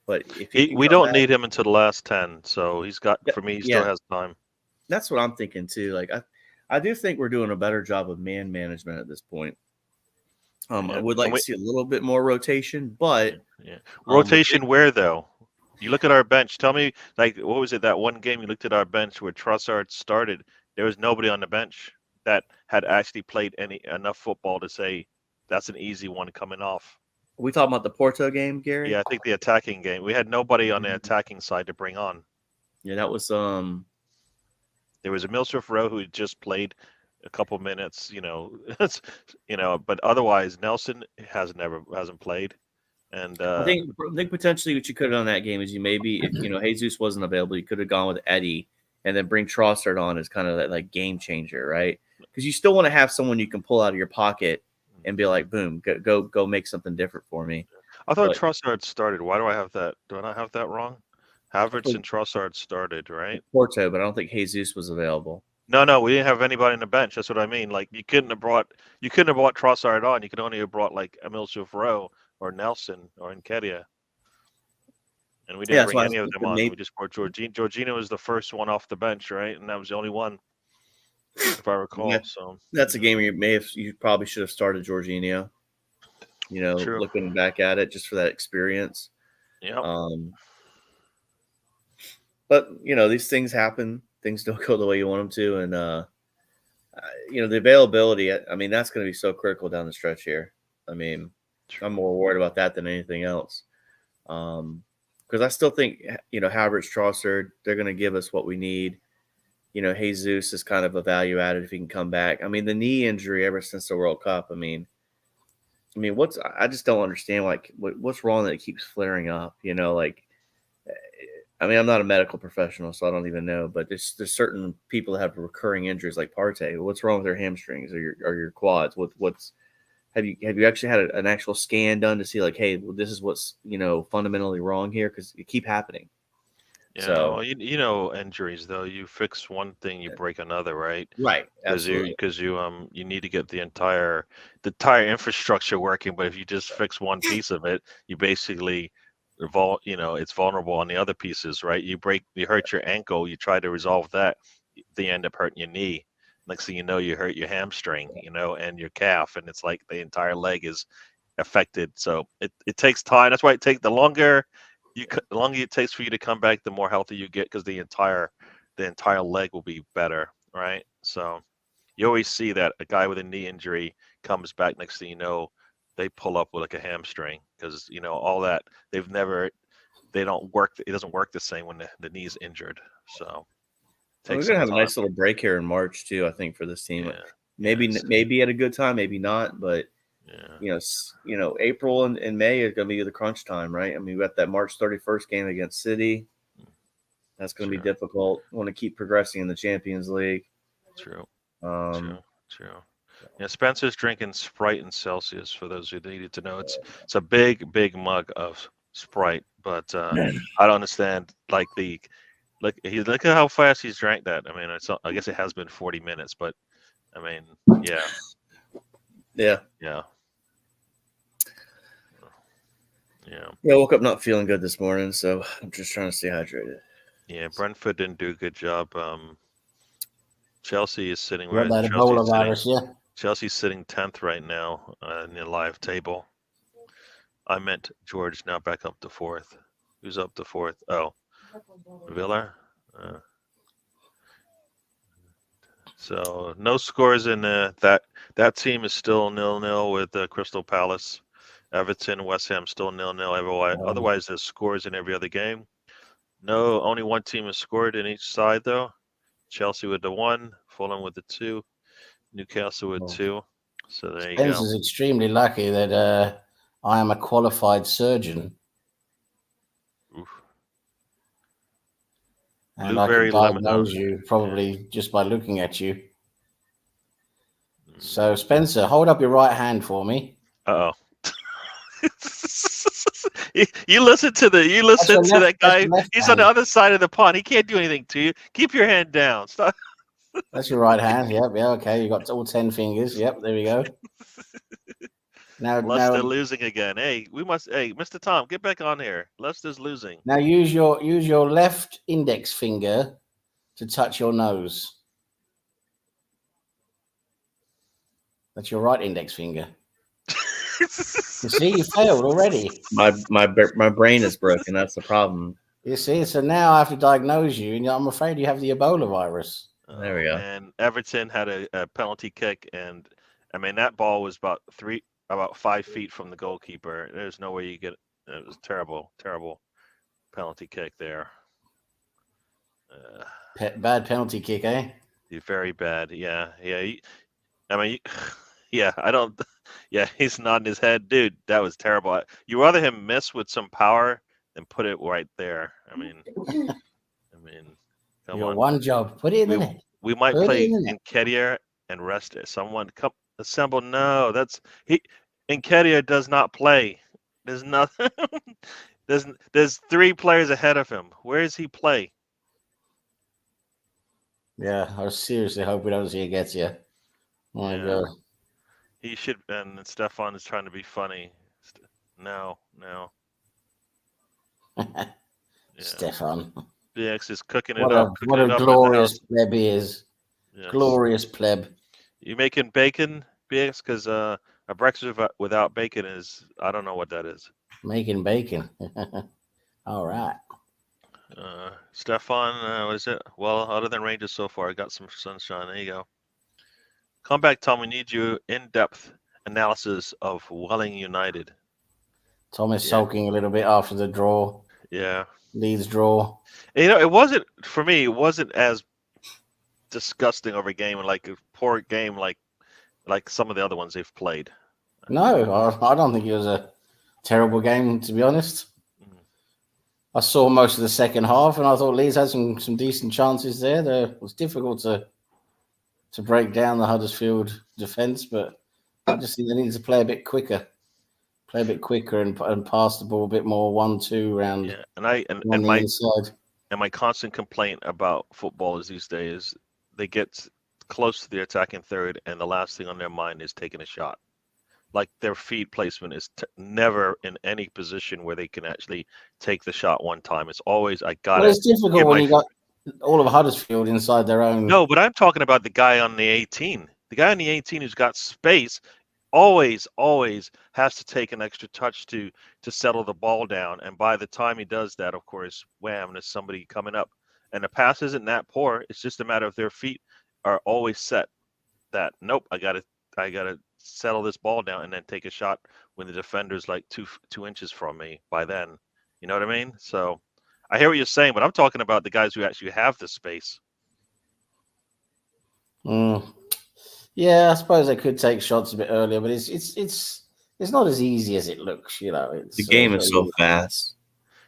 S3: But if
S1: we don't need him until the last 10, so he's got, for me, he still has time.
S3: That's what I'm thinking too. Like I do think we're doing a better job of man management at this point. I would like to see a little bit more rotation, but
S1: rotation where though? You look at our bench. Tell me, what was it that one game you looked at our bench where Trossard started? There was nobody on the bench that had actually played enough football to say that's an easy one coming off.
S3: Are we talking about the Porto game, Gary?
S1: Yeah, I think the attacking game. We had nobody on the attacking side to bring on.
S3: Yeah, that was
S1: There was a Milsrif Rowe who had just played a couple minutes, but otherwise Nelson hasn't played. And
S3: I think potentially what you could have done in that game is you maybe, if Jesus wasn't available, you could have gone with Eddie and then bring Trossard on as kind of that like game changer, right? Because you still want to have someone you can pull out of your pocket and be like, boom, go make something different for me.
S1: I thought
S3: But
S1: Trossard started. Why do I have that? Do I not have that wrong? Havertz and Trossard started, right?
S3: Porto, but I don't think Jesus was available.
S1: No, we didn't have anybody on the bench. That's what I mean. Like you couldn't have brought Trossard on. You could only have brought like Emil Sufro or Nelson or Nketiah. And we didn't bring any of them on. We just brought Jorginho. Jorginho was the first one off the bench, right? And that was the only one, if I recall.
S3: Yeah,
S1: so
S3: that's a game where you probably should have started Jorginho.
S1: True.
S3: Looking back at it just for that experience.
S1: Yeah.
S3: But these things happen. Things don't go the way you want them to, and the availability. I mean, that's going to be so critical down the stretch here. I mean, I'm more worried about that than anything else. Because I still think Havertz, Trossard, they're going to give us what we need. Jesus is kind of a value added if he can come back. I mean, the knee injury ever since the World Cup. I mean, I just don't understand what's wrong that it keeps flaring up. I mean, I'm not a medical professional, so I don't even know. But there's certain people that have recurring injuries like Partey. What's wrong with their hamstrings or your quads? Have you actually had an actual scan done to see like, hey, well, this is what's fundamentally wrong here, because it keep happening.
S1: Yeah,
S3: So
S1: well, injuries though. You fix one thing, you break another, right?
S3: right, absolutely.
S1: Because you need to get the entire infrastructure working. But if you just fix one piece of it, you basically it's vulnerable on the other pieces, right? You hurt your ankle, you try to resolve that, they end up hurting your knee. Next thing you know, you hurt your hamstring, and your calf, and it's like the entire leg is affected. So it takes time. That's why the longer it takes for you to come back, the more healthy you get, because the entire leg will be better, right? So you always see that a guy with a knee injury comes back, next thing you know, they pull up with like a hamstring, because all that they don't work. It doesn't work the same when the knee's injured. So
S3: we're gonna have a nice little break here in March too, I think, for this team.
S1: Yeah.
S3: Maybe at a good time, maybe not, but April and May are gonna be the crunch time, right? I mean, we got that March 31st game against City. That's gonna be difficult. Want to keep progressing in the Champions League.
S1: True. True. Yeah, Spencer's drinking Sprite and Celsius, for those who needed to know. It's a big mug of Sprite, but I don't understand look at how fast he's drank that. I mean, I guess it has been 40 minutes, but I mean, yeah.
S3: I woke up not feeling good this morning, so I'm just trying to stay hydrated.
S1: Yeah, Brentford didn't do a good job. Chelsea is sitting
S2: right.
S1: Chelsea's sitting 10th right now in the live table. I meant George, now back up to 4th. Who's up to 4th? Oh, Villa. So no scores in that team is still 0-0 with Crystal Palace. Everton, West Ham still 0-0. Otherwise, there's scores in every other game. No, only one team has scored in each side though. Chelsea with the 1, Fulham with the 2, Newcastle with 2. So there you go.
S2: Spencer's extremely lucky that I am a qualified surgeon.
S1: Oof.
S2: And
S1: Blueberry
S2: I can diagnose you probably just by looking at you. So, Spencer, hold up your right hand for me.
S1: Uh-oh. You listen to that guy. He's on the other side of the pond. He can't do anything to you. Keep your hand down. Stop.
S2: That's your right hand. Yep. Yeah. Okay. You got all 10 fingers. Yep. There we go. Now,
S1: Leicester losing again. Hey, Mr. Tom, get back on here. Leicester's losing.
S2: Now use your left index finger to touch your nose. That's your right index finger. You see, you failed already.
S3: My brain is broken. That's the problem.
S2: You see, so now I have to diagnose you, and I'm afraid you have the Ebola virus.
S3: There we go.
S1: And Everton had a penalty kick, and I mean that ball was about 5 feet from the goalkeeper. There's no way you get it. It was terrible penalty kick there.
S2: Bad penalty kick, eh?
S1: Very bad. Yeah. I mean, Yeah, I don't. Yeah, he's nodding his head, dude. That was terrible. You rather him miss with some power than put it right there. I mean, come
S2: Your
S1: on.
S2: one job, put it in the net.
S1: We might
S2: Put it
S1: play
S2: in the net.
S1: Nketiah and rest it. Someone come assemble. No, that's he. Nketiah does not play. There's nothing. there's 3 players ahead of him. Where does he play?
S2: Yeah, I seriously hope we don't see it gets you. My
S1: Yeah. He should. And Stefan is trying to be funny. No.
S2: God. Stefan.
S1: BX is cooking it
S2: What
S1: up.
S2: a
S1: In the
S2: glorious
S1: house.
S2: pleb he is.
S1: Yes.
S2: Glorious pleb.
S1: You making bacon, BX? Because a breakfast without bacon is, I don't know what that is.
S2: Making bacon. All right.
S1: Stefan, what is it? Well, other than Rangers so far, I got some sunshine. There you go. Come back, Tom. We need you in-depth analysis of Welling United.
S2: Tom is sulking a little bit after the draw.
S1: Yeah.
S2: Leeds draw.
S1: You know, it wasn't, for me, it wasn't as disgusting of a game, like a poor game like some of the other ones they've played.
S2: No, I don't think it was a terrible game, to be honest. I saw most of the second half, and I thought Leeds had some decent chances there. It was difficult to break down the Huddersfield defence, but I just think they need to play a bit quicker. And pass the ball a bit more 1-2 round.
S1: Yeah, and my inside. And my constant complaint about footballers these days, they get close to the attacking third, and the last thing on their mind is taking a shot. Like their feet placement is never in any position where they can actually take the shot one time. It's always
S2: it's difficult when you got all of Huddersfield inside their own.
S1: No, but I'm talking about the guy on the 18. The guy on the 18 who's got space always has to take an extra touch to settle the ball down. And by the time he does that, of course, wham, there's somebody coming up. And the pass isn't that poor. It's just a matter of their feet are always set that, nope, I gotta settle this ball down and then take a shot when the defender's like two inches from me by then. You know what I mean? So I hear what you're saying, but I'm talking about the guys who actually have the space.
S2: Yeah, I suppose they could take shots a bit earlier, but it's not as easy as it looks. You know,
S3: the game is so fast.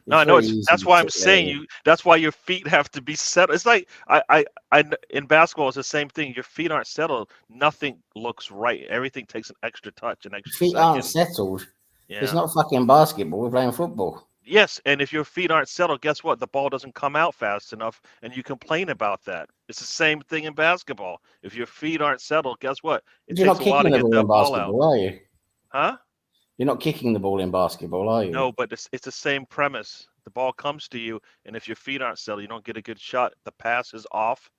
S1: No, I know. That's why I'm saying that's why your feet have to be settled. It's like I in basketball, it's the same thing. Your feet aren't settled. Nothing looks right. Everything takes an extra touch, an extra
S2: feet
S1: second.
S2: Aren't settled.
S1: Yeah.
S2: It's not fucking basketball. We're playing football.
S1: Yes, and if your feet aren't settled, guess what? The ball doesn't come out fast enough, and you complain about that. It's the same thing in basketball. If your feet aren't settled, guess what?
S2: You're not kicking the ball in basketball, are you?
S1: Huh?
S2: You're not kicking the ball in basketball, are you?
S1: No, but it's the same premise. The ball comes to you, and if your feet aren't settled, you don't get a good shot. The pass is off.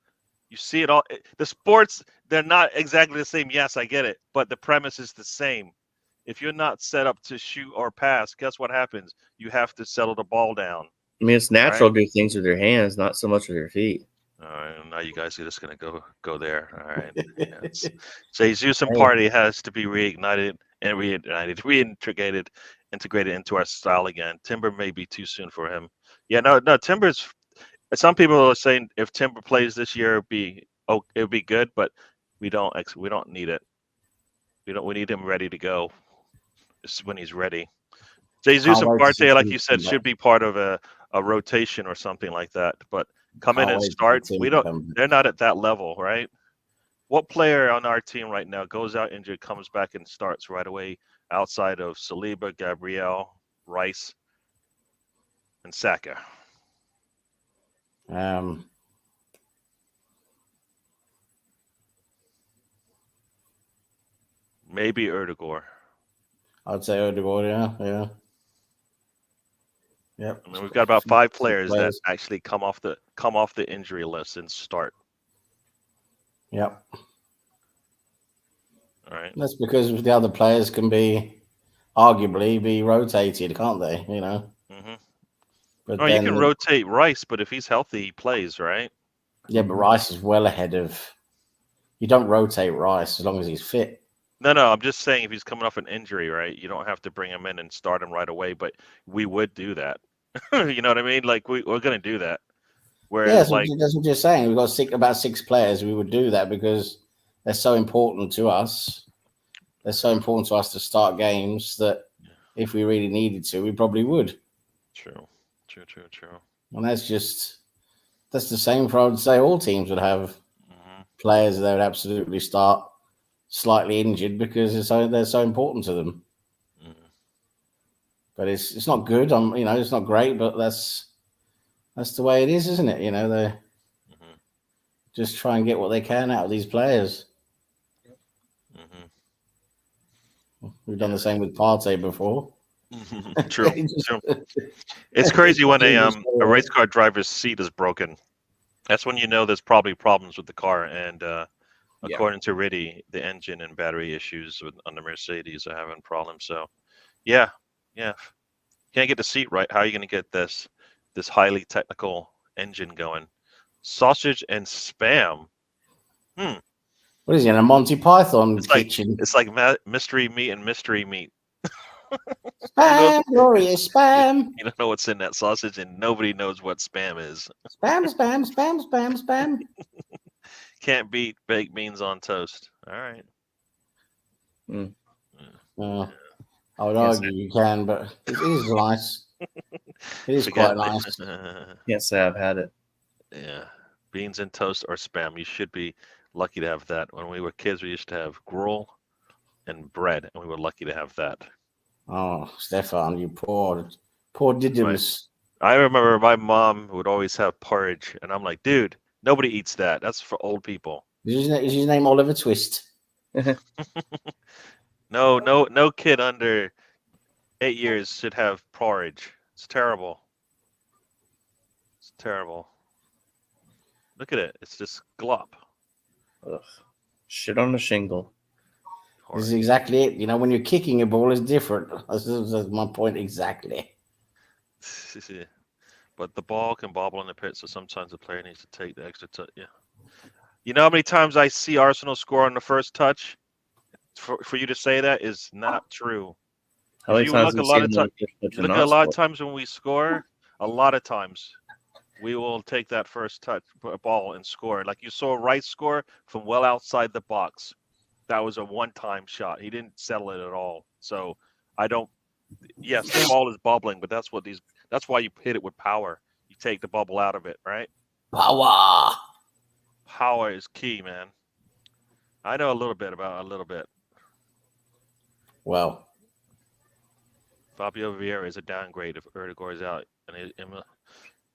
S1: You see it all. The sports, they're not exactly the same. Yes, I get it, but the premise is the same. If you're not set up to shoot or pass, guess what happens? You have to settle the ball down.
S3: I mean, it's natural to do things with your hands, not so much with your feet.
S1: All right, now you guys are just going to go there. All right. Yes. So Jesus and Party has to be reignited and integrated into our style again. Timber may be too soon for him. Yeah, no, Timber's. Some people are saying if Timber plays this year, it'll be good, but we don't need it. We need him ready to go. This is when he's ready. Jesus and Partey, like you said, should be part of a rotation or something like that. But come in and start. They're not at that level, right? What player on our team right now goes out injured, comes back and starts right away outside of Saliba, Gabriel, Rice, and Saka? Maybe Erdegaard.
S2: I'd say Erdegaard, yeah. Yep.
S1: I mean, we've got about 5 players that actually come off the injury list and start.
S2: Yep.
S1: All right.
S2: That's because the other players can arguably be rotated, can't they? You know.
S1: Mm-hmm. But you can rotate Rice, but if he's healthy, he plays, right?
S2: Yeah, but Rice is well ahead of. You don't rotate Rice as long as he's fit.
S1: No, I'm just saying if he's coming off an injury, right? You don't have to bring him in and start him right away, but we would do that. You know what I mean? Like we're going to do that. Whereas,
S2: that's what you're saying. We've got about 6 players. We would do that because they're so important to us. they're so important to us to start games that if we really needed to, we probably would.
S1: True.
S2: And that's the same for, I would say, all teams would have players that would absolutely start slightly injured because they're so important to them. But it's not good. It's not great, but that's the way it is, isn't it? They just try and get what they can out of these players. We've done the same with Partey before.
S1: True. It's crazy when a race car driver's seat is broken. That's when you know there's probably problems with the car. And according to Riddy, the engine and battery issues on the Mercedes are having problems. So, yeah. Can't get the seat right. How are you going to get this highly technical engine going? Sausage and Spam.
S2: What is it, a Monty Python kitchen?
S1: It's like mystery meat and mystery meat.
S2: Spam, glorious spam.
S1: You don't know what's in that sausage, and nobody knows what spam is.
S2: Spam.
S1: Can't beat baked beans on toast. All right.
S2: I would argue you can, but it is nice. It is quite nice.
S3: Yes, I've had it.
S1: Yeah. Beans and toast or spam. You should be lucky to have that. When we were kids, we used to have gruel and bread, and we were lucky to have that.
S2: Oh, Stefan, you poor Didymus.
S1: I remember my mom would always have porridge, and I'm like, dude, nobody eats that. That's for old people.
S2: Is his name Oliver Twist?
S1: No kid under 8 years should have porridge. It's terrible. Look at it. It's just glop.
S3: Ugh. Shit on a shingle.
S2: This is exactly it. When you're kicking a ball, it's different. That's my point exactly.
S1: But the ball can bobble in the pit, so sometimes the player needs to take the extra touch. Yeah. You know how many times I see Arsenal score on the first touch? For you to say that is not true.
S3: How many times
S1: look a lot of times when we score, a lot of times we will take that first touch ball and score. Like you saw Rice score from well outside the box. That was a one-time shot. He didn't settle it at all. So yes, the ball is bubbling, but that's why you hit it with power. You take the bubble out of it, right? Power is key, man. I know a little bit.
S2: Well,
S1: Fabio Vieira is a downgrade if Erdegaard is out and Emma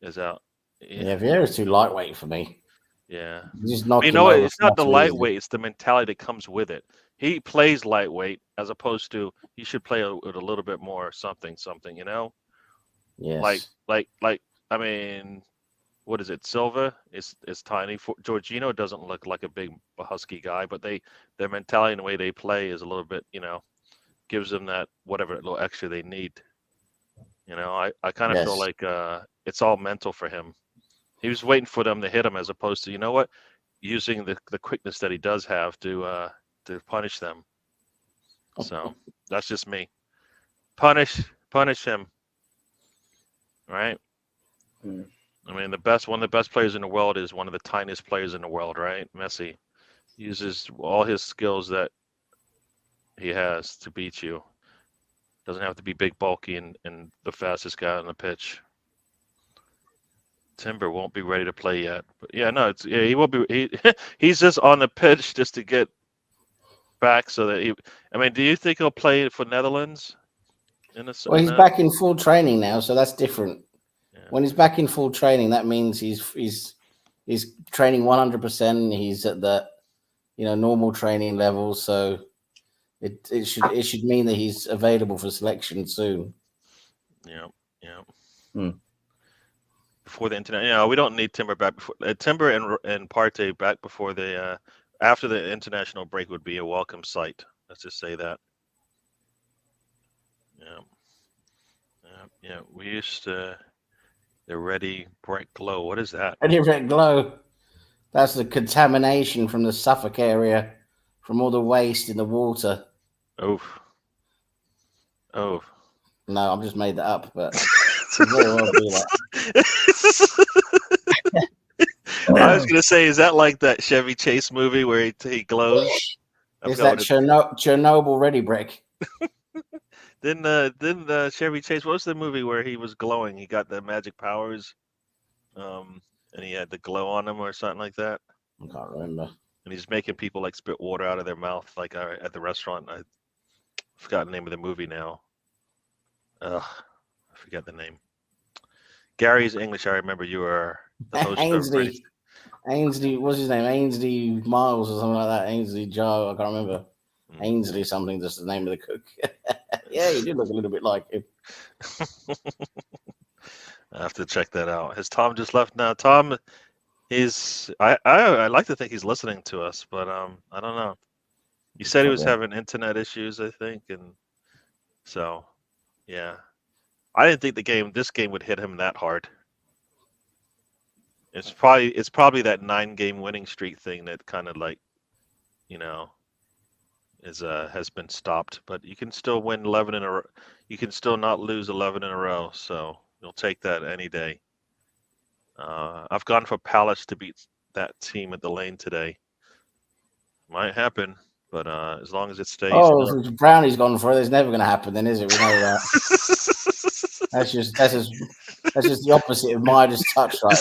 S1: is out.
S2: Yeah, Vieira's too lightweight for me.
S1: Yeah.
S2: It's
S1: not the lightweight, it's the mentality that comes with it. He plays lightweight as opposed to he should play with a little bit more something,
S2: Yes.
S1: Like I mean, what is it? Silva is tiny. Jorginho doesn't look like a big husky guy, but their mentality and the way they play is a little bit, gives them that whatever little extra they need. I kind of feel like it's all mental for him. He was waiting for them to hit him as opposed to, using the quickness that he does have to punish them. So that's just me. Punish him. Right? I mean, one of the best players in the world is one of the tiniest players in the world, right? Messi uses all his skills that he has to beat you. Doesn't have to be big, bulky, and the fastest guy on the pitch. Timber won't be ready to play yet, but he will be. He's just on the pitch just to get back so that do you think he'll play for Netherlands?
S2: Well, he's back in full training now, so that's different. Yeah. When he's back in full training, that means he's training 100%. He's at the normal training level, so it should mean that he's available for selection soon.
S1: Yeah. Before the internet, we don't need Timber back. Timber and Partey back before after the international break would be a welcome sight. Let's just say that. Yeah. We used to the Ready Bright Glow. What is that?
S2: Ready Bright Glow. That's the contamination from the Suffolk area, from all the waste in the water.
S1: Oh.
S2: No, I've just made that up, but it very well be that.
S1: I was gonna say, is that like that Chevy Chase movie where he glows? I
S2: Is
S1: forgot
S2: that
S1: what it,
S2: Chernobyl ready brick?
S1: didn't Chevy Chase? What was the movie where he was glowing? He got the magic powers, and he had the glow on him or something like that.
S2: I can't remember.
S1: And he's making people like spit water out of their mouth, like at the restaurant. I forgot the name of the movie now. Ugh, I forget the name. Gary's English. I remember you were the host of Ready.
S2: Ainsley, what's his name? Ainsley Miles or something like that. Ainsley Joe, I can't remember. Ainsley something, just the name of the cook. Yeah, he did look a little bit like him.
S1: I have to check that out. Has Tom just left now? Tom, I like to think he's listening to us, but I don't know. He said he was having internet issues, I think, and so yeah. I didn't think this game would hit him that hard. It's probably that 9-game winning streak thing that kind of like, has been stopped. But you can still win 11 in a row. You can still not lose 11 in a row. So you'll take that any day. I've gone for Palace to beat that team at the lane today. Might happen, but as long as it stays.
S2: Oh, if Brownie's gone for it, it's never going to happen, then, is it? We know that. That's just the opposite of Midas touch, right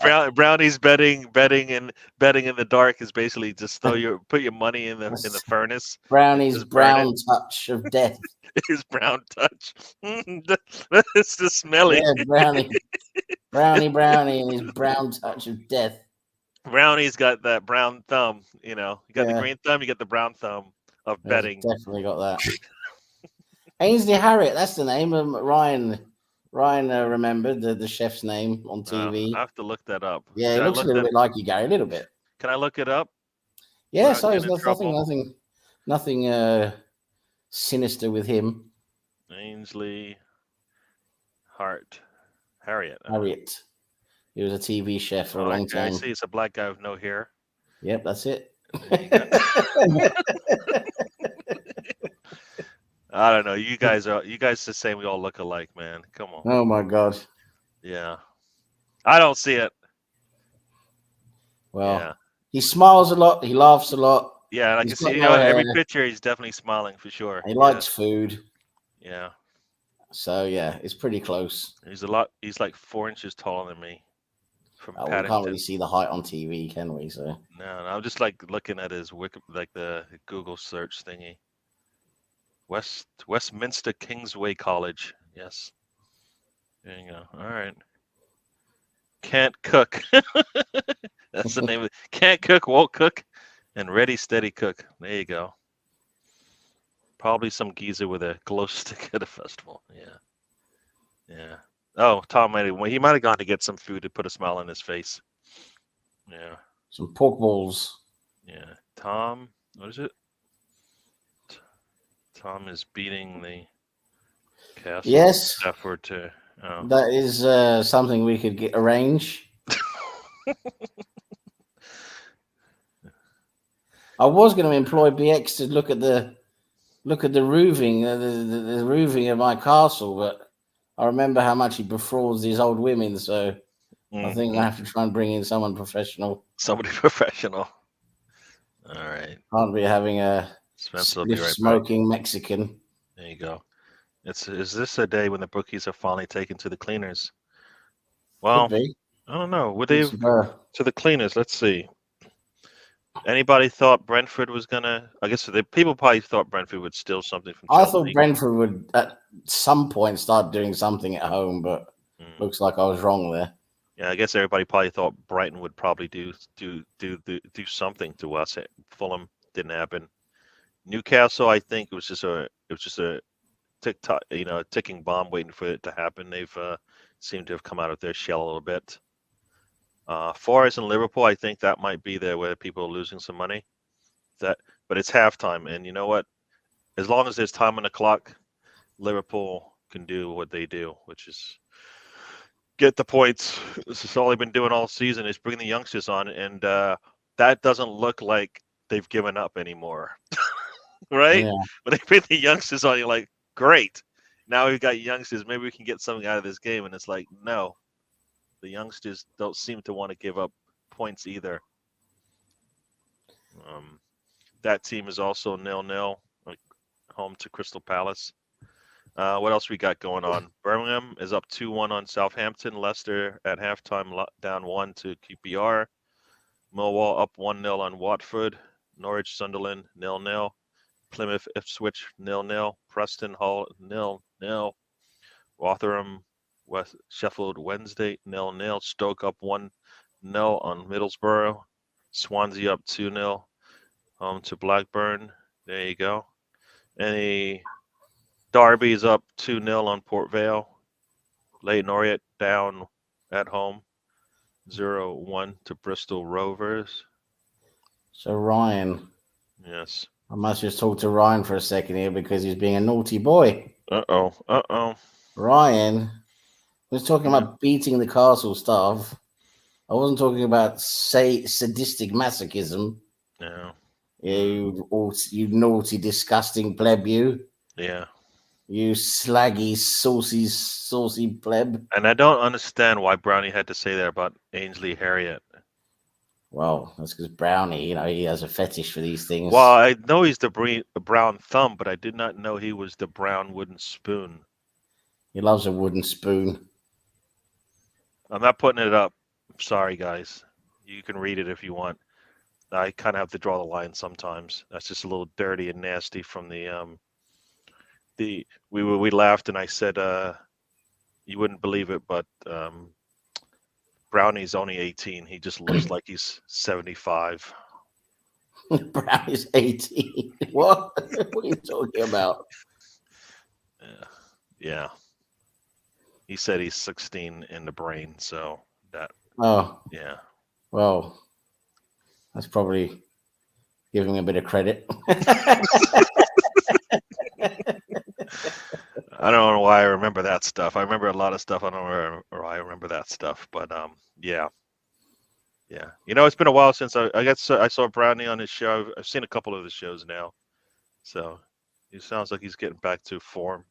S2: there.
S1: Brownie's betting in the dark is basically just put your money in the furnace.
S2: Brownie's brown touch of death.
S1: His brown touch. It's just smelly.
S2: Yeah, Brownie, and his brown touch of death.
S1: Brownie's got that brown thumb. You got the green thumb. You got the brown thumb of betting.
S2: Definitely got that. Ainsley Harriott, that's the name. Ryan remembered the chef's name on TV.
S1: I have to look that up.
S2: Yeah, it looks a little bit like you, Gary. A little bit.
S1: Can I look it up?
S2: Yeah, so there's nothing sinister with him.
S1: Ainsley Harriott.
S2: Harriott. He was a TV chef for a long time.
S1: I see. It's a black guy with no hair.
S2: Yep, that's it.
S1: I don't know. You guys just saying we all look alike, man. Come on.
S2: Oh my God.
S1: Yeah. I don't see it.
S2: Well, he smiles a lot. He laughs a lot.
S1: Yeah, I can see. Every picture, he's definitely smiling for sure.
S2: He likes food.
S1: Yeah.
S2: So yeah, it's pretty close.
S1: He's like 4 inches taller than me.
S2: We can't really see the height on TV, can we? So
S1: no, I'm just like looking at his the Google search thingy. Westminster Kingsway College. Yes. There you go. All right. Can't cook. That's the name of it. Can't cook, won't cook, and ready, steady cook. There you go. Probably some geezer with a glow stick at a festival. Yeah. Oh, Tom might have gone to get some food to put a smile on his face. Yeah.
S2: Some pork balls.
S1: Yeah. Tom, what is it? Tom is beating the castle.
S2: Yes.
S1: Effort to. Oh.
S2: That is something we could arrange. I was going to employ BX to look at the roofing, the roofing of my castle, but I remember how much he befrauds these old women, so I think I have to try and bring in someone professional.
S1: Somebody professional. All right.
S2: Can't be having a smoking Mexican.
S1: There you go. Is this a day when the bookies are finally taken to the cleaners? Well, I don't know. Would they to the cleaners? Let's see. Anybody thought Brentford was gonna? I guess people probably thought Brentford would steal something from Chelsea.
S2: I thought Brentford would at some point start doing something at home, but looks like I was wrong there.
S1: Yeah, I guess everybody probably thought Brighton would probably do something to us. Fulham didn't happen. Newcastle, I think it was just a ticking bomb waiting for it to happen. They've seemed to have come out of their shell a little bit. Forest and Liverpool, I think that might be there where people are losing some money. But it's halftime, and you know what? As long as there's time on the clock, Liverpool can do what they do, which is get the points. This is all they've been doing all season is bring the youngsters on, and that doesn't look like they've given up anymore, right? Yeah. But they bring the youngsters on, you're like, great. Now we've got youngsters. Maybe we can get something out of this game, and it's like, no. The youngsters don't seem to want to give up points either. that team is also 0-0, like home to Crystal Palace. What else we got going on? Birmingham is up 2-1 on Southampton. Leicester at halftime down 1 to QPR. Millwall up 1-0 on Watford. Norwich Sunderland 0-0. Plymouth Ipswich 0-0. Preston Hull 0-0. Rotherham Sheffield Wednesday 0-0. Stoke up 1-0 on Middlesbrough. Swansea up 2-0 home to Blackburn. There you go. Any Derby's up 2-0 on Port Vale. Leyton Orient down at home 0-1 to Bristol Rovers.
S2: So Ryan,
S1: Yes.
S2: I must just talk to Ryan for a second here because he's being a naughty boy.
S1: Uh-oh.
S2: Ryan was talking about beating the castle staff. I wasn't talking about sadistic masochism.
S1: Yeah.
S2: You naughty, disgusting pleb, you.
S1: Yeah.
S2: You slaggy, saucy pleb.
S1: And I don't understand why Brownie had to say that about Ainsley Harriott.
S2: Well, that's because Brownie, he has a fetish for these things.
S1: Well, I know he's the brown thumb, but I did not know he was the brown wooden spoon.
S2: He loves a wooden spoon.
S1: I'm not putting it up. Sorry, guys. You can read it if you want. I kind of have to draw the line sometimes. That's just a little dirty and nasty from we laughed and I said you wouldn't believe it, but Brownie's only 18. He just looks like he's 75.
S2: Brownie's 18. What? What are you talking about?
S1: Yeah. He said he's 16 in the brain, so that.
S2: Oh.
S1: Yeah.
S2: Well, that's probably giving him a bit of credit.
S1: I don't know why I remember that stuff. I remember a lot of stuff. I don't know why I remember that stuff, but yeah. It's been a while since I saw Brownie on his show. I've seen a couple of his shows now, so he sounds like he's getting back to form,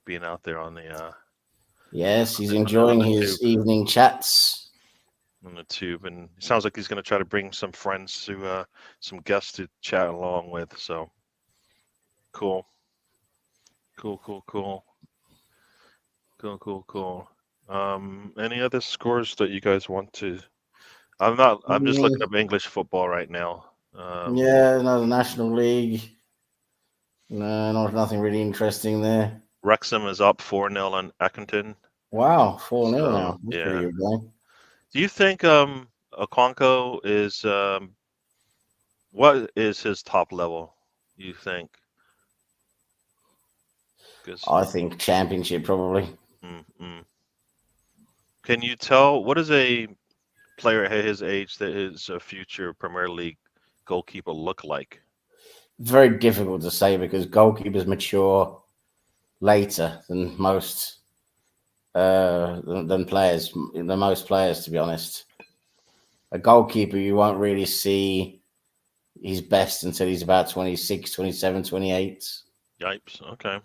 S1: being out there on the.
S2: Yes, he's enjoying his evening chats
S1: on the tube, and it sounds like he's going to try to bring some friends to some guests to chat along with. So cool. Any other scores that you guys want to? I'm just looking up English football right now.
S2: Yeah, the National League. No, nothing really interesting there.
S1: Wrexham is up 4-0 on Accrington.
S2: Wow, 4-0 now. That's
S1: yeah.
S2: pretty good game.
S1: Do you think Okonkwo is what is his top level? You think?
S2: I think championship probably.
S1: Can you tell what is a player at his age that is a future Premier League goalkeeper look like?
S2: Very difficult to say because goalkeepers mature later than most than players, than most players, to be honest. A goalkeeper, you won't really see his best until he's about 26, 27, 28.
S1: Yipes. Okay.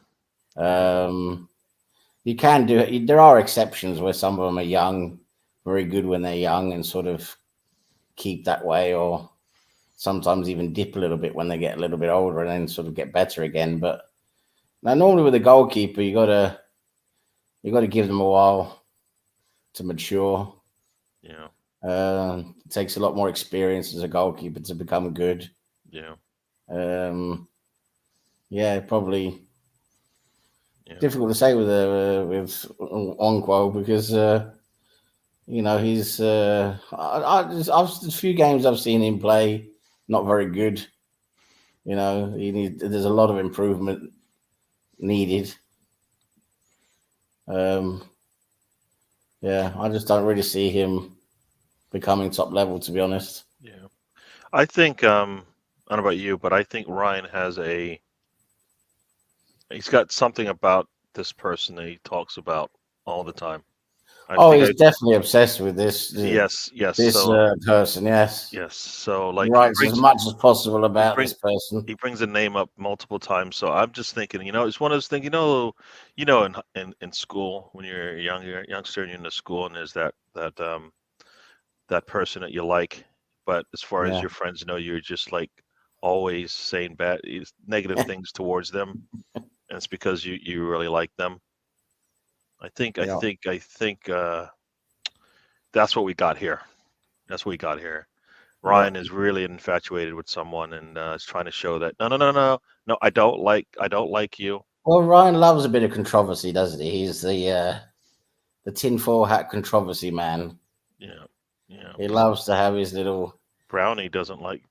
S2: You can do it. There are exceptions where some of them are young, very good when they're young and sort of keep that way, or sometimes even dip a little bit when they get a little bit older and then sort of get better again. But now normally with a goalkeeper, you got to give them a while to mature.
S1: Yeah.
S2: It takes a lot more experience as a goalkeeper to become good.
S1: Yeah.
S2: Probably difficult to say with Okonkwo because he's a few games I've seen him play, not very good. There's a lot of improvement needed. I just don't really see him becoming top level, to be honest.
S1: Yeah, I think I don't know about you, but I think Ryan he's got something about this person that he talks about all the time.
S2: He's definitely obsessed with this.
S1: Yes.
S2: This person, yes.
S1: Yes. So like,
S2: he writes as much as possible about this person.
S1: He brings the name up multiple times. So I'm just thinking, it's one of those things. In school when you're a youngster and you're in the school, and there's that person that you like, but as far as your friends know, you're just like always saying negative things towards them, and it's because you really like them. I think that's what we got here. That's what we got here. Ryan is really infatuated with someone and is trying to show that no, I don't like you.
S2: Well, Ryan loves a bit of controversy, doesn't he? He's the tinfoil hat controversy man.
S1: Yeah.
S2: He loves to have his little.
S1: Brownie doesn't like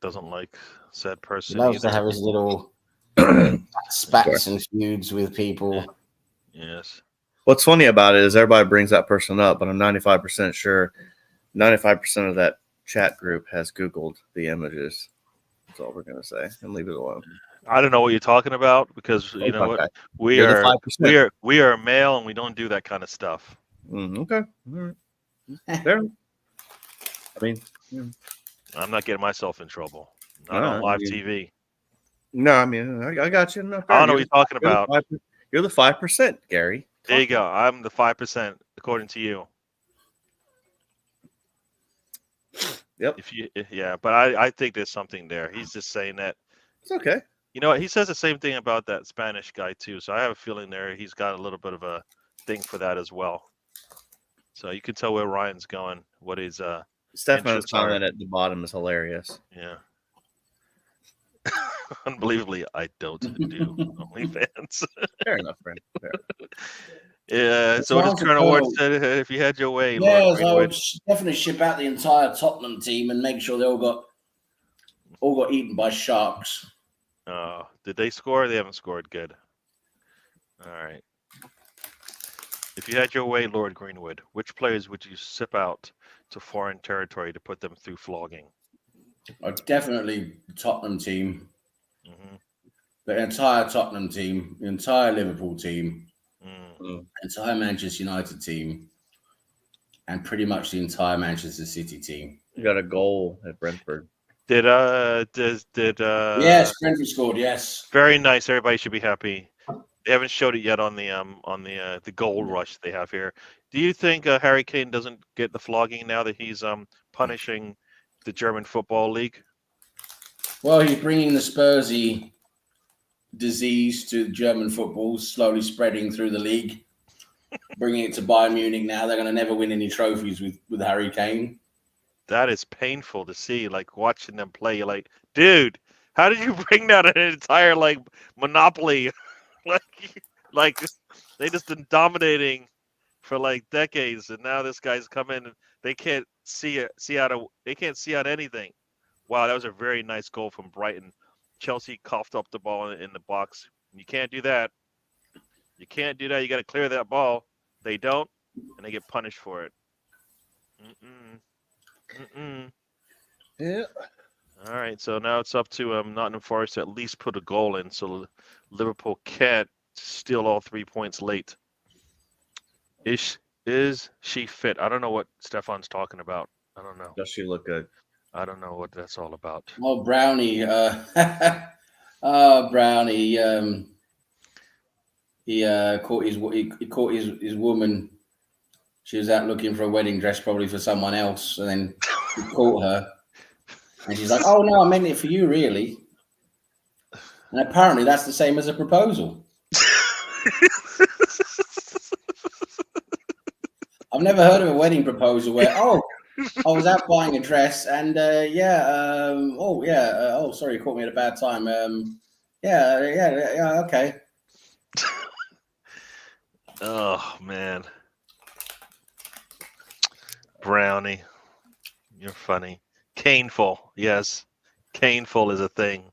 S1: said person.
S2: He loves
S1: either.
S2: to have his little spats and feuds with people.
S1: Yes.
S3: What's funny about it is everybody brings that person up, but I'm 95% sure 95% of that chat group has Googled the images. That's all we're gonna say, and leave it alone.
S1: I don't know what you're talking about because you know what we
S3: You're
S1: are.
S3: the 5%.
S1: We are male and we don't do that kind of stuff.
S3: Okay. All right. Fair. I mean,
S1: I'm not getting myself in trouble. Not on live TV.
S3: No, I mean, I got you. No,
S1: I don't know what you're talking about.
S3: You're the 5%, Gary.
S1: There you go. I'm the 5%, according to you.
S3: Yep.
S1: But I think there's something there. He's just saying that.
S3: It's okay.
S1: You know what? He says the same thing about that Spanish guy too. So I have a feeling there he's got a little bit of a thing for that as well. So you can tell where Ryan's going. What his
S3: Stefan's comment at the bottom is hilarious.
S1: Yeah. Unbelievably, I don't do OnlyFans.
S3: Fair enough, friend. Fair.
S1: Yeah, so what Colonel Ward said, if you had your way,
S2: yes, I would definitely ship out the entire Tottenham team and make sure they all got eaten by sharks.
S1: Did they score? They haven't scored. Good. All right. If you had your way, Lord Greenwood, which players would you ship out to foreign territory to put them through flogging?
S2: Definitely the Tottenham team. The entire Tottenham team, the entire Liverpool team, entire Manchester United team, and pretty much the entire Manchester City team.
S3: You got a goal at Brentford.
S1: Did
S2: yes, Brentford scored, yes.
S1: Very nice. Everybody should be happy. They haven't showed it yet on the goal rush they have here. Do you think Harry Kane doesn't get the flogging now that he's punishing the German Football League?
S2: Well, he's bringing the Spursy disease to German football, slowly spreading through the league, bringing it to Bayern Munich now. They're going to never win any trophies with Harry Kane.
S1: That is painful to see, like watching them play. You're like, dude, how did you bring that an entire like monopoly? like they just been dominating for like decades, and now this guy's come in and they can't see out anything. Wow, that was a very nice goal from Brighton. Chelsea coughed up the ball in the box. You can't do that. You can't do that. You got to clear that ball. They don't, and they get punished for it.
S3: Yeah.
S1: All right, so now it's up to Nottingham Forest to at least put a goal in, so Liverpool can't steal all 3 points late. Is she fit? I don't know what Stefan's talking about. I don't know.
S3: Does she look good?
S1: I don't know what that's all about.
S2: Oh, Brownie. Brownie. He caught his woman. She was out looking for a wedding dress, probably for someone else, and then he caught her. And she's like, "Oh no, I meant it for you, really." And apparently, that's the same as a proposal. I've never heard of a wedding proposal where, I was out buying a dress, and sorry, you caught me at a bad time. Okay.
S1: Oh man, Brownie, you're funny. Caneful, yes, caneful is a thing.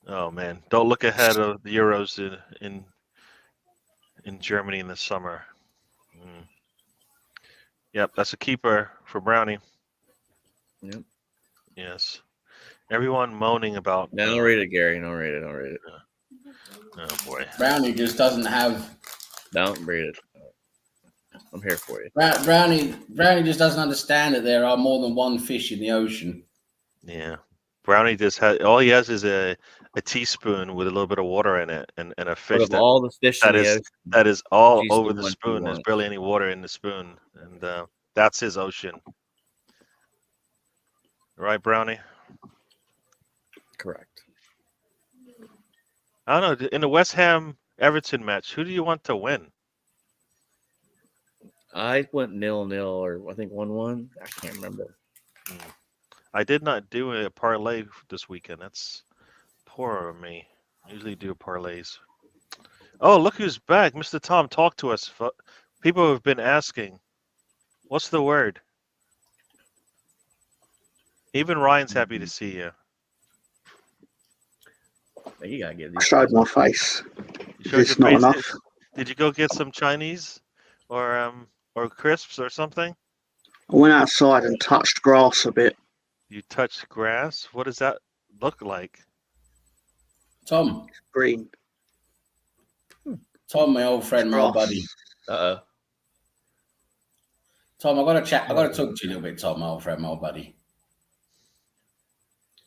S1: Oh man, don't look ahead of the Euros in Germany in the summer. Yep, that's a keeper for Brownie.
S3: Yep.
S1: Yes. Everyone moaning about.
S3: No, don't read it, Gary. Don't read it.
S1: Oh boy.
S2: Brownie just doesn't have.
S3: Don't read it. I'm here for you.
S2: Brownie just doesn't understand that there are more than one fish in the ocean.
S1: Yeah. Brownie just has all he has is a teaspoon with a little bit of water in it and a fish
S3: all the fish
S1: that is all
S3: He's
S1: over
S3: the
S1: the
S3: one
S1: spoon.
S3: who
S1: There's
S3: won.
S1: barely any water in the spoon, and that's his ocean. Right, Brownie?
S3: Correct.
S1: I don't know. In the West Ham Everton match, who do you want to win?
S3: I went 0-0 or I think 1-1. I can't remember.
S1: I did not do a parlay this weekend. That's poor of me. I usually do parlays. Oh, look who's back. Mr. Tom, talk to us. People have been asking. What's the word? Even Ryan's happy to see you.
S3: You gotta get
S4: I
S3: these.
S4: showed my face.
S1: You showed
S4: It's
S1: your
S4: not
S1: face.
S4: enough.
S1: Did you go get some Chinese or crisps or something?
S4: I went outside and touched grass a bit.
S1: You touched grass? What does that look like?
S2: Tom,
S4: Green.
S2: Tom, my old friend, my old
S4: Grass.
S2: buddy.
S3: Uh-oh.
S2: Tom, I got to talk to you a little bit, Tom, my old friend, my old buddy.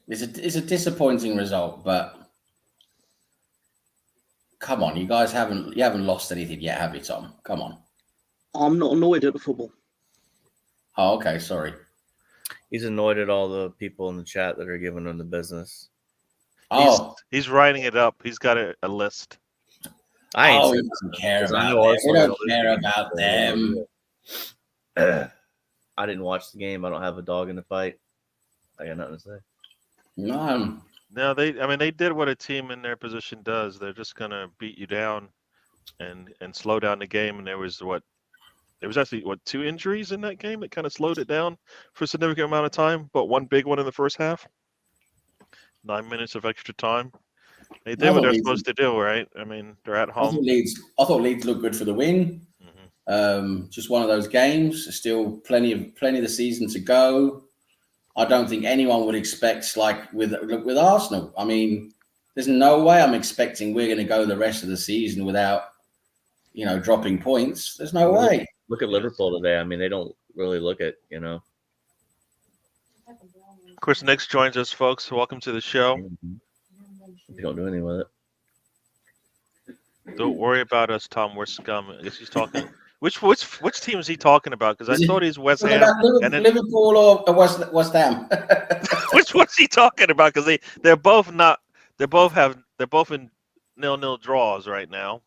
S2: It's a disappointing result, but come on, you guys haven't lost anything yet, have you, Tom? Come on.
S4: I'm not annoyed at the football.
S2: Oh, okay, sorry.
S3: He's annoyed at all the people in the chat that are giving him the business.
S2: Oh,
S1: He's writing it up. He's got a list.
S3: I ain't
S2: he
S3: saying
S2: doesn't care
S3: because I
S2: about
S3: know
S2: them.
S3: Arsenal
S2: We
S3: are
S2: don't
S3: gonna
S2: care
S3: lose the
S2: about
S3: game.
S2: them.
S3: I didn't watch the game. I don't have a dog in the fight. I got nothing to say.
S2: No.
S1: No, they did what a team in their position does. They're just gonna beat you down and slow down the game. And there was actually 2 injuries in that game that kind of slowed it down for a significant amount of time, but one big one in the first half. 9 minutes of extra time. They did what they're supposed to do, right? I mean, they're at
S2: I
S1: home.
S2: thought Leeds looked good for the win. Just one of those games. Still plenty of the season to go. I don't think anyone would expect with Arsenal. I mean, there's no way I'm expecting we're going to go the rest of the season without, dropping points. There's no way.
S3: Look at Liverpool today. I mean, they don't really look at,
S1: Chris Nix joins us, folks. Welcome to the show.
S3: They don't do anything with it.
S1: Don't worry about us, Tom. We're scum. I guess he's talking. Which team is he talking about? Because I thought he's West Ham.
S2: Liverpool or West Ham.
S1: Which one's he talking about? Because they're both not. They're both in 0-0 draws right now.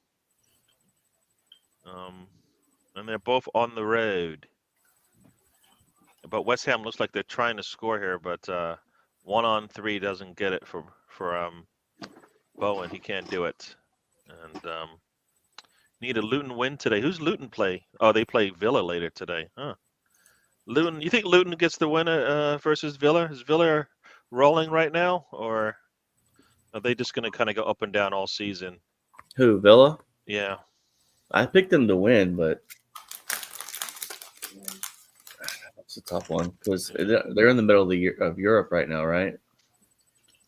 S1: And they're both on the road. But West Ham looks like they're trying to score here, but 1-on-3 doesn't get it for Bowen. He can't do it. And need a Luton win today. Who's Luton play? Oh, they play Villa later today. Huh. Luton. You think Luton gets the win versus Villa? Is Villa rolling right now, or are they just going to kind of go up and down all season?
S3: Who, Villa?
S1: Yeah.
S3: I picked them to win, but it's a tough one because they're in the middle of Europe right now, right?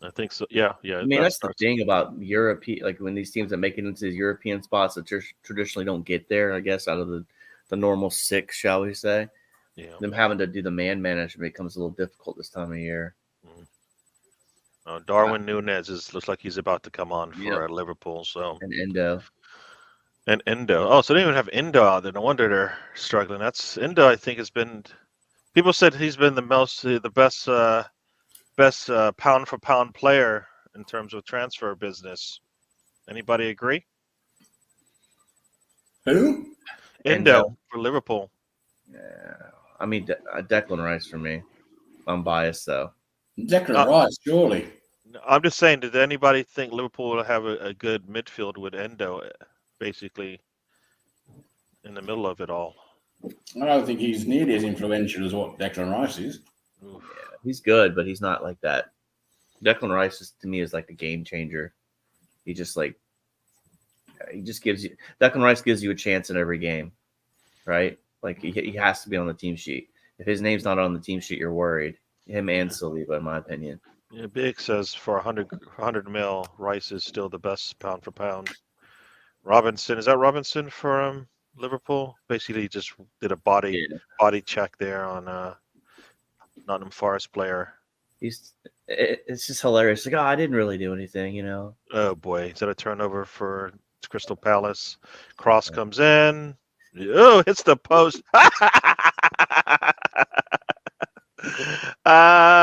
S1: I think so. Yeah.
S3: I mean, that's the thing about Europe. Like when these teams that make it into the European spots that traditionally don't get there, I guess, out of the normal 6, shall we say?
S1: Yeah.
S3: Them having to do the man management becomes a little difficult this time of year.
S1: Darwin Núñez looks like he's about to come on for Liverpool. So
S3: and Endo.
S1: Oh, so they don't even have Endo out there. No wonder they're struggling. That's Endo. I think has been. People said he's been the best pound for pound player in terms of transfer business. Anybody agree?
S2: Who?
S1: Endo for Liverpool.
S3: Yeah, I mean Declan Rice for me. I'm biased though.
S2: Declan Rice, surely.
S1: I'm just saying, did anybody think Liverpool will have a good midfield with Endo basically in the middle of it all?
S2: I don't think he's nearly as influential as what Declan Rice is.
S3: Yeah, he's good, but he's not like that. Declan Rice, to me, is like the game changer. He just gives you – Declan Rice gives you a chance in every game, right? Like he has to be on the team sheet. If his name's not on the team sheet, you're worried. Him and Saliba, in my opinion.
S1: Yeah, Big says for 100 mil, Rice is still the best pound for pound. Robinson, is that Robinson for Liverpool? Basically, just did a body check there on Nottingham Forest player.
S3: It's just hilarious. Like, I didn't really do anything,
S1: Oh boy, is that a turnover for Crystal Palace? Cross comes in. Oh, hits the post.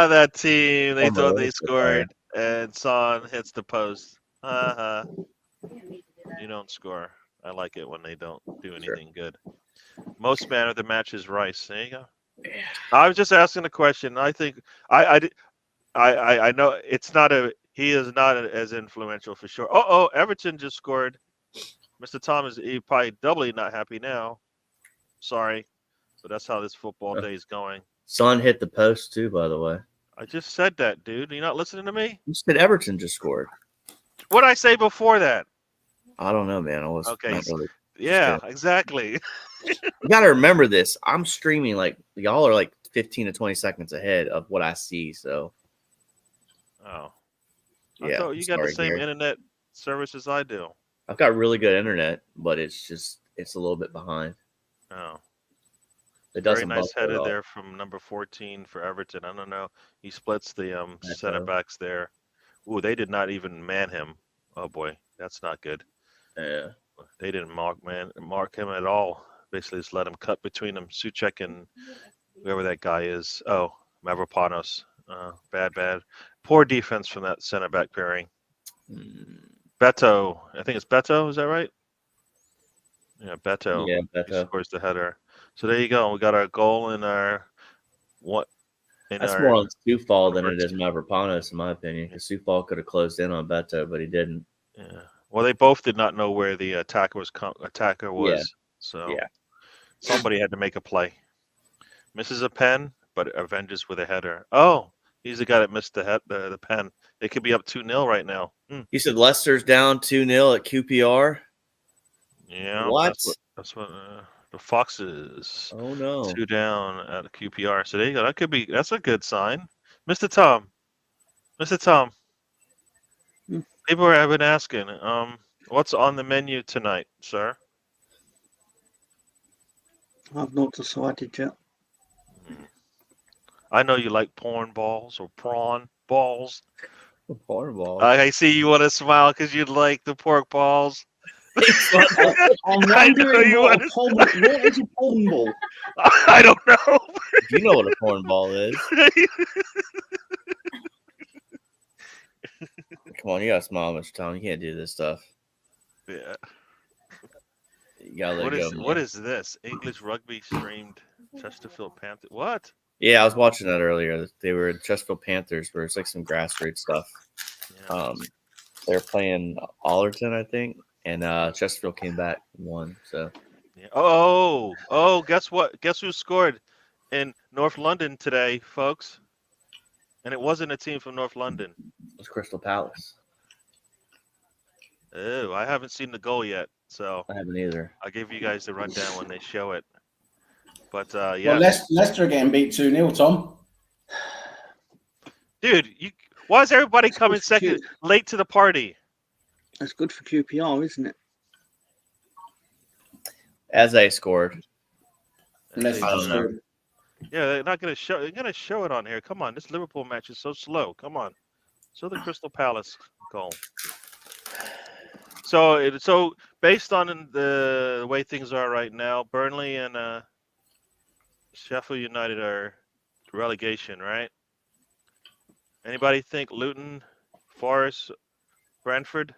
S1: That team. They
S3: Former
S1: thought they
S3: Liverpool player.
S1: scored, and Son hits the post. You don't score. I like it when they don't do anything good. Most man of the match is Rice. There you go. I was just asking a question. I think I know it's not a. He is not as influential for sure. Oh, Everton just scored. Mr. Thomas, he probably doubly not happy now. Sorry, but that's how this football day is going.
S3: Son hit the post too, by the way.
S1: I just said that, dude. You not listening to me?
S3: You said Everton just scored.
S1: What did I say before that?
S3: I don't know, man. I was
S1: Okay.
S3: not really.
S1: Yeah, exactly.
S3: You got to remember this. I'm streaming like y'all are like 15 to 20 seconds ahead of what I see. So,
S1: Oh,
S3: yeah.
S1: I thought you got the
S3: sorry,
S1: same
S3: Gary.
S1: internet service as I do.
S3: I've got really good internet, but it's a little bit behind.
S1: Oh,
S3: It
S1: very
S3: doesn't
S1: nice
S3: buffer at
S1: header
S3: all.
S1: there from number 14 for Everton. I don't know. He splits the
S3: That's
S1: center backs there. Ooh, they did not even man him. Oh boy, that's not good.
S3: Yeah.
S1: They didn't mark him at all. Basically, just let him cut between them. Suchek and whoever that guy is. Oh, Mavropanos. Bad. Poor defense from that center back pairing. Beto. I think it's Beto. Is that right? Yeah, Beto.
S3: Yeah,
S1: He
S3: Beto.
S1: scores the header. So there you go. We got our goal in our what?
S3: That's more on Sufal than it is Mavropanos, in my opinion, because Sufal could have closed in on Beto, but he didn't.
S1: Yeah. Well, they both did not know where the attacker was.
S3: Yeah.
S1: So
S3: Yeah.
S1: somebody had to make a play. Misses a pen, but avenges with a header. Oh, he's the guy that missed the pen. They could be up 2-0 right now.
S3: You said Leicester's down 2-0 at QPR.
S1: Yeah,
S3: What?
S1: That's what the Foxes.
S3: Oh no!
S1: 2 down at QPR. So there you go. That's a good sign, Mr. Tom. People have been asking, what's on the menu tonight, sir?
S4: I've not decided yet.
S1: I know you like porn balls or prawn balls.
S3: Porn balls.
S1: I see you want to smile because you like the pork balls.
S4: I'm wondering what is a porn ball?
S1: I don't know.
S3: You know what a porn ball is. Come on, you gotta smile, Mr. Tom. You can't do this stuff.
S1: Yeah.
S3: You gotta let it go.
S1: What is this? English rugby streamed Chesterfield Panthers. What?
S3: Yeah, I was watching that earlier. They were Chesterfield Panthers, where it's like some grassroots stuff.
S1: Yeah.
S3: They're playing Allerton, I think, and Chesterfield came back and won. So.
S1: Yeah. Oh! Guess what? Guess who scored in North London today, folks? And it wasn't a team from North London.
S3: It was Crystal Palace.
S1: Oh, I haven't seen the goal yet, so
S3: I haven't either.
S1: I'll give you guys the rundown when they show it. But
S2: Well, Leicester getting beat 2-0, Tom.
S1: Dude, why is everybody coming second late to the party?
S4: That's good for QPR, isn't it?
S3: As they scored.
S2: Leicester
S3: I don't know.
S2: scored.
S1: Yeah, they're not gonna show. They're gonna show it on here. Come on, this Liverpool match is so slow. Come on, show the Crystal Palace goal. So based on the way things are right now, Burnley and Sheffield United are relegation, right? Anybody think Luton, Forest, Brentford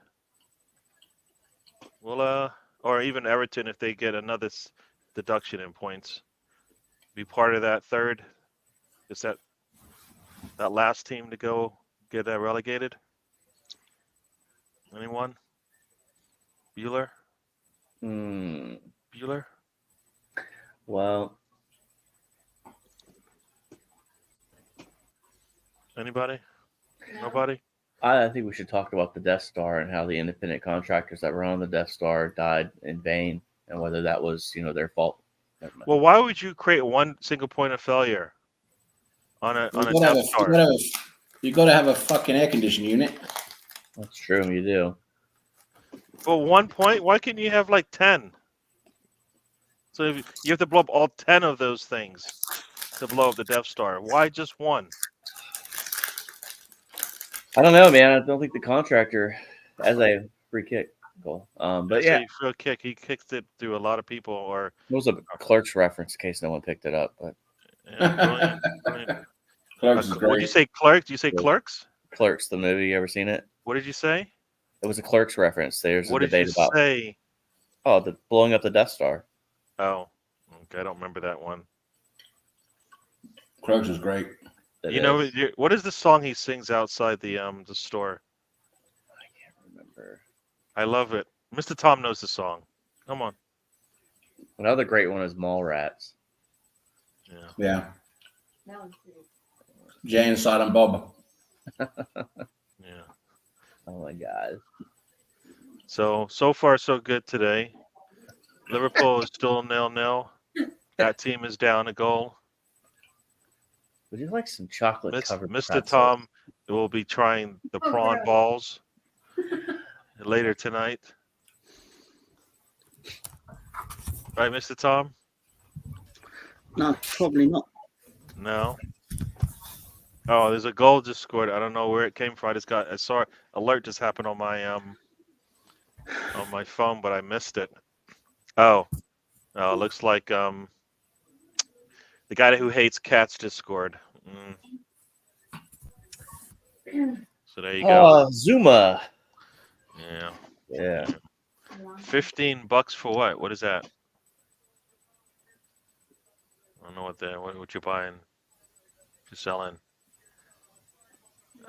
S1: will or even Everton, if they get another deduction in points, be part of that third? Is that last team to go get relegated? Anyone? Bueller? Bueller?
S3: Well,
S1: Anybody? Nobody?
S3: I think we should talk about the Death Star and how the independent contractors that were on the Death Star died in vain, and whether that was, their fault.
S1: Well, why would you create one single point of failure on a Death Star?
S2: You got to have a fucking air conditioning unit.
S3: That's true, you do.
S1: For 1 point, why can't you have like 10? So you have to blow up all 10 of those things to blow up the Death Star. Why just one?
S3: I don't know, man. I don't think the contractor has a free kick goal. But yeah,
S1: for a kick, he kicked it through a lot of people. Or
S3: it was a Clerks reference in case no one picked it up. But
S1: yeah, brilliant.
S2: Clerks is
S1: What did you
S2: great.
S1: say, Clerks? Did you say
S3: Yeah.
S1: Clerks?
S3: Clerks, the movie. You ever seen it?
S1: What did you say?
S3: It was a Clerks reference. There's a
S1: What did you
S3: debate about
S1: say?
S3: the blowing up the Death Star.
S1: Oh, okay. I don't remember that one.
S2: Clerks is great.
S3: It
S1: You know,
S3: is.
S1: what is the song he sings outside the store?
S3: I can't remember.
S1: I love it. Mr. Tom knows the song. Come on.
S3: Another great one is Mallrats.
S1: Yeah.
S2: Yeah. Jay and Silent Bob.
S1: Yeah.
S3: Oh my god.
S1: So far so good today. Liverpool is still 0-0. That team is down a goal.
S3: Would you like some chocolate covered
S1: Mr. Tom will be trying the prawn balls later tonight. Right, Mr. Tom?
S4: No, probably not.
S1: No. Oh, there's a goal just scored. I don't know where it came from. I saw alert just happened on my phone, but I missed it. Oh, looks like the guy who hates cats just scored. So there you go.
S3: Zuma.
S1: Yeah.
S3: Yeah.
S1: $15 for what? What is that? I don't know what you're buying. You're selling.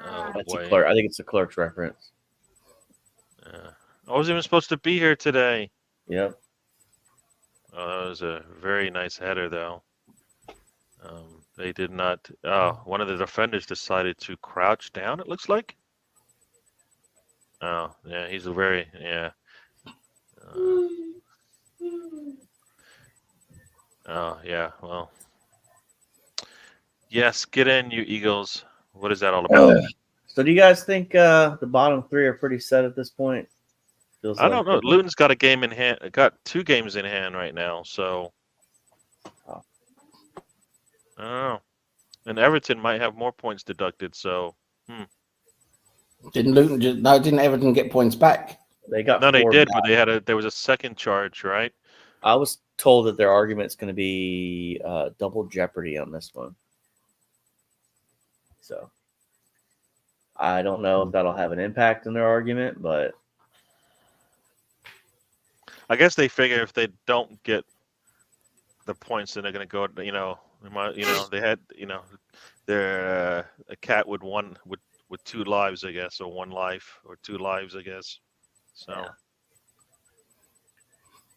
S1: Oh
S3: That's
S1: boy.
S3: a Clerk. I think it's a Clerks reference.
S1: Yeah. I wasn't even supposed to be here today.
S3: Yep.
S1: Oh, that was a very nice header, though. They did not. Oh, one of the defenders decided to crouch down. It looks like. Oh, yeah, he's a very oh, yeah. Well, yes, get in, you Eagles. What is that all about?
S3: So, do you guys think the bottom three are pretty set at this point? Feels
S1: I don't know. Luton's got a game in hand. Got 2 games in hand right now. So
S3: Oh.
S1: I don't know. And Everton might have more points deducted. So
S2: Didn't Everton get points back?
S3: They got
S1: no, they
S3: 4
S1: did,
S3: back.
S1: but there was a second charge, right?
S3: I was told that their argument's going to be double jeopardy on this one. So I don't know if that'll have an impact on their argument, but
S1: I guess they figure if they don't get the points, then they're going to go. They had they're a cat with 2 lives, I guess, or 1 life or 2 lives, I guess. So
S3: Yeah.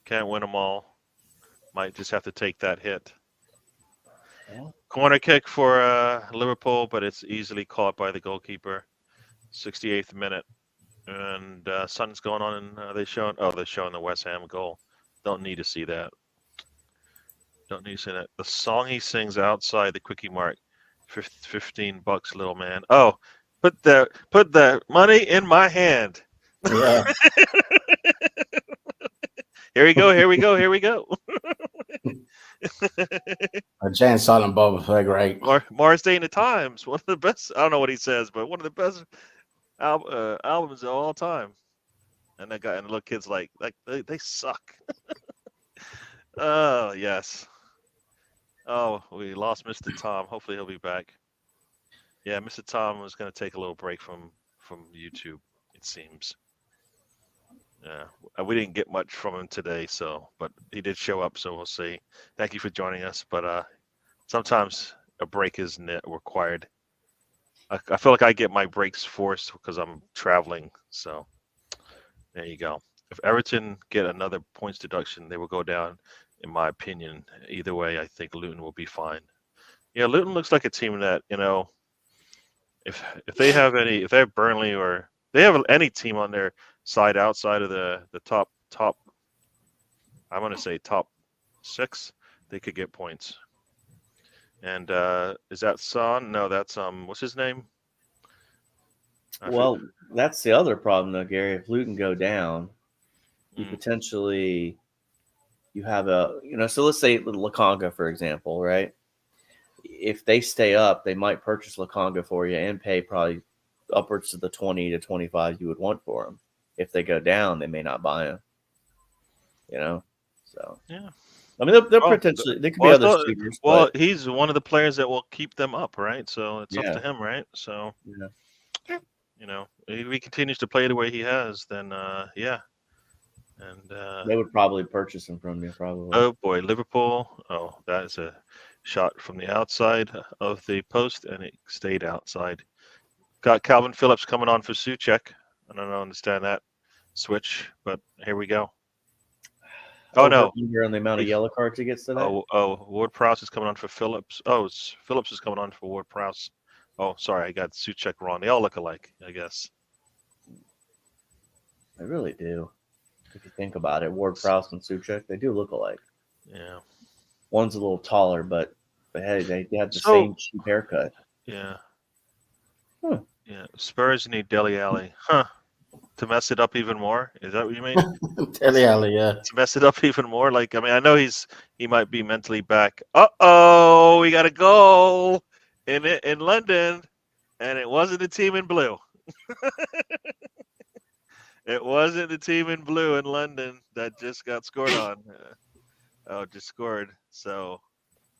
S1: can't win them all. Might just have to take that hit.
S3: Yeah.
S1: Corner kick for Liverpool, but it's easily caught by the goalkeeper. 68th minute, and something's going on. And they're showing the West Ham goal. Don't need to see that. Don't need to see that. The song he sings outside the quickie mark, $15, little man. Oh, put the money in my hand.
S2: Yeah.
S1: Here we go. Here we go. Here we go.
S2: Jay and Silent Bob, they're great.
S1: Morris Day in the Times, one of the best. I don't know what he says, but one of the best albums of all time. And that guy and the little kids like they suck. Oh yes. Oh, we lost Mr. Tom. Hopefully he'll be back. Yeah, Mr. Tom was going to take a little break from YouTube, it seems. Yeah, we didn't get much from him today, but he did show up, so we'll see. Thank you for joining us. But sometimes a break is required. I feel like I get my breaks forced because I'm traveling. So there you go. If Everton get another points deduction, they will go down, in my opinion. Either way, I think Luton will be fine. Yeah, Luton looks like a team that, if they have Burnley or they have any team on their side outside of the top, I'm going to say top 6, they could get points. And is that Son? No, that's what's his name?
S3: well, that's the other problem though, Gary. If Luton go down, you potentially have so let's say Lukonga, for example, right? If they stay up, they might purchase Lukonga for you and pay probably upwards to the 20 to 25 you would want for him. If they go down, they may not buy him. So So
S1: Yeah.
S3: I mean, they're
S1: Well,
S3: potentially they could be other shooters.
S1: Well,
S3: But
S1: he's one of the players that will keep them up, right? So it's up
S3: yeah,
S1: to him, right? So
S3: yeah.
S1: if he continues to play the way he has, then yeah. And
S3: They would probably purchase him from you, probably.
S1: oh boy, Liverpool. Oh, that is a shot from the outside of the post, and it stayed outside. Got Calvin Phillips coming on for Suchek. I don't understand that switch, but here we go. Oh no!
S3: Under on the amount of yellow cards he gets today.
S1: Oh, Ward Prowse is coming on for Phillips. Oh, Phillips is coming on for Ward Prowse. Oh, sorry, I got Suchek wrong. They all look alike, I guess.
S3: They really do. If you think about it, Ward Prowse and Suchek, they do look alike.
S1: Yeah.
S3: One's a little taller, but hey, they have the
S1: So-
S3: same cheap haircut.
S1: Yeah.
S3: Huh.
S1: Yeah. Spurs need Dele Alli. Huh. To mess it up even more? Is that what you mean?
S2: Dele Alli, yeah.
S1: To mess it up even more? Like, I mean, I know he might be mentally back. Uh-oh, we got a goal in London, and it wasn't the team in blue. It wasn't the team in blue in London that just got scored on. Just scored. So,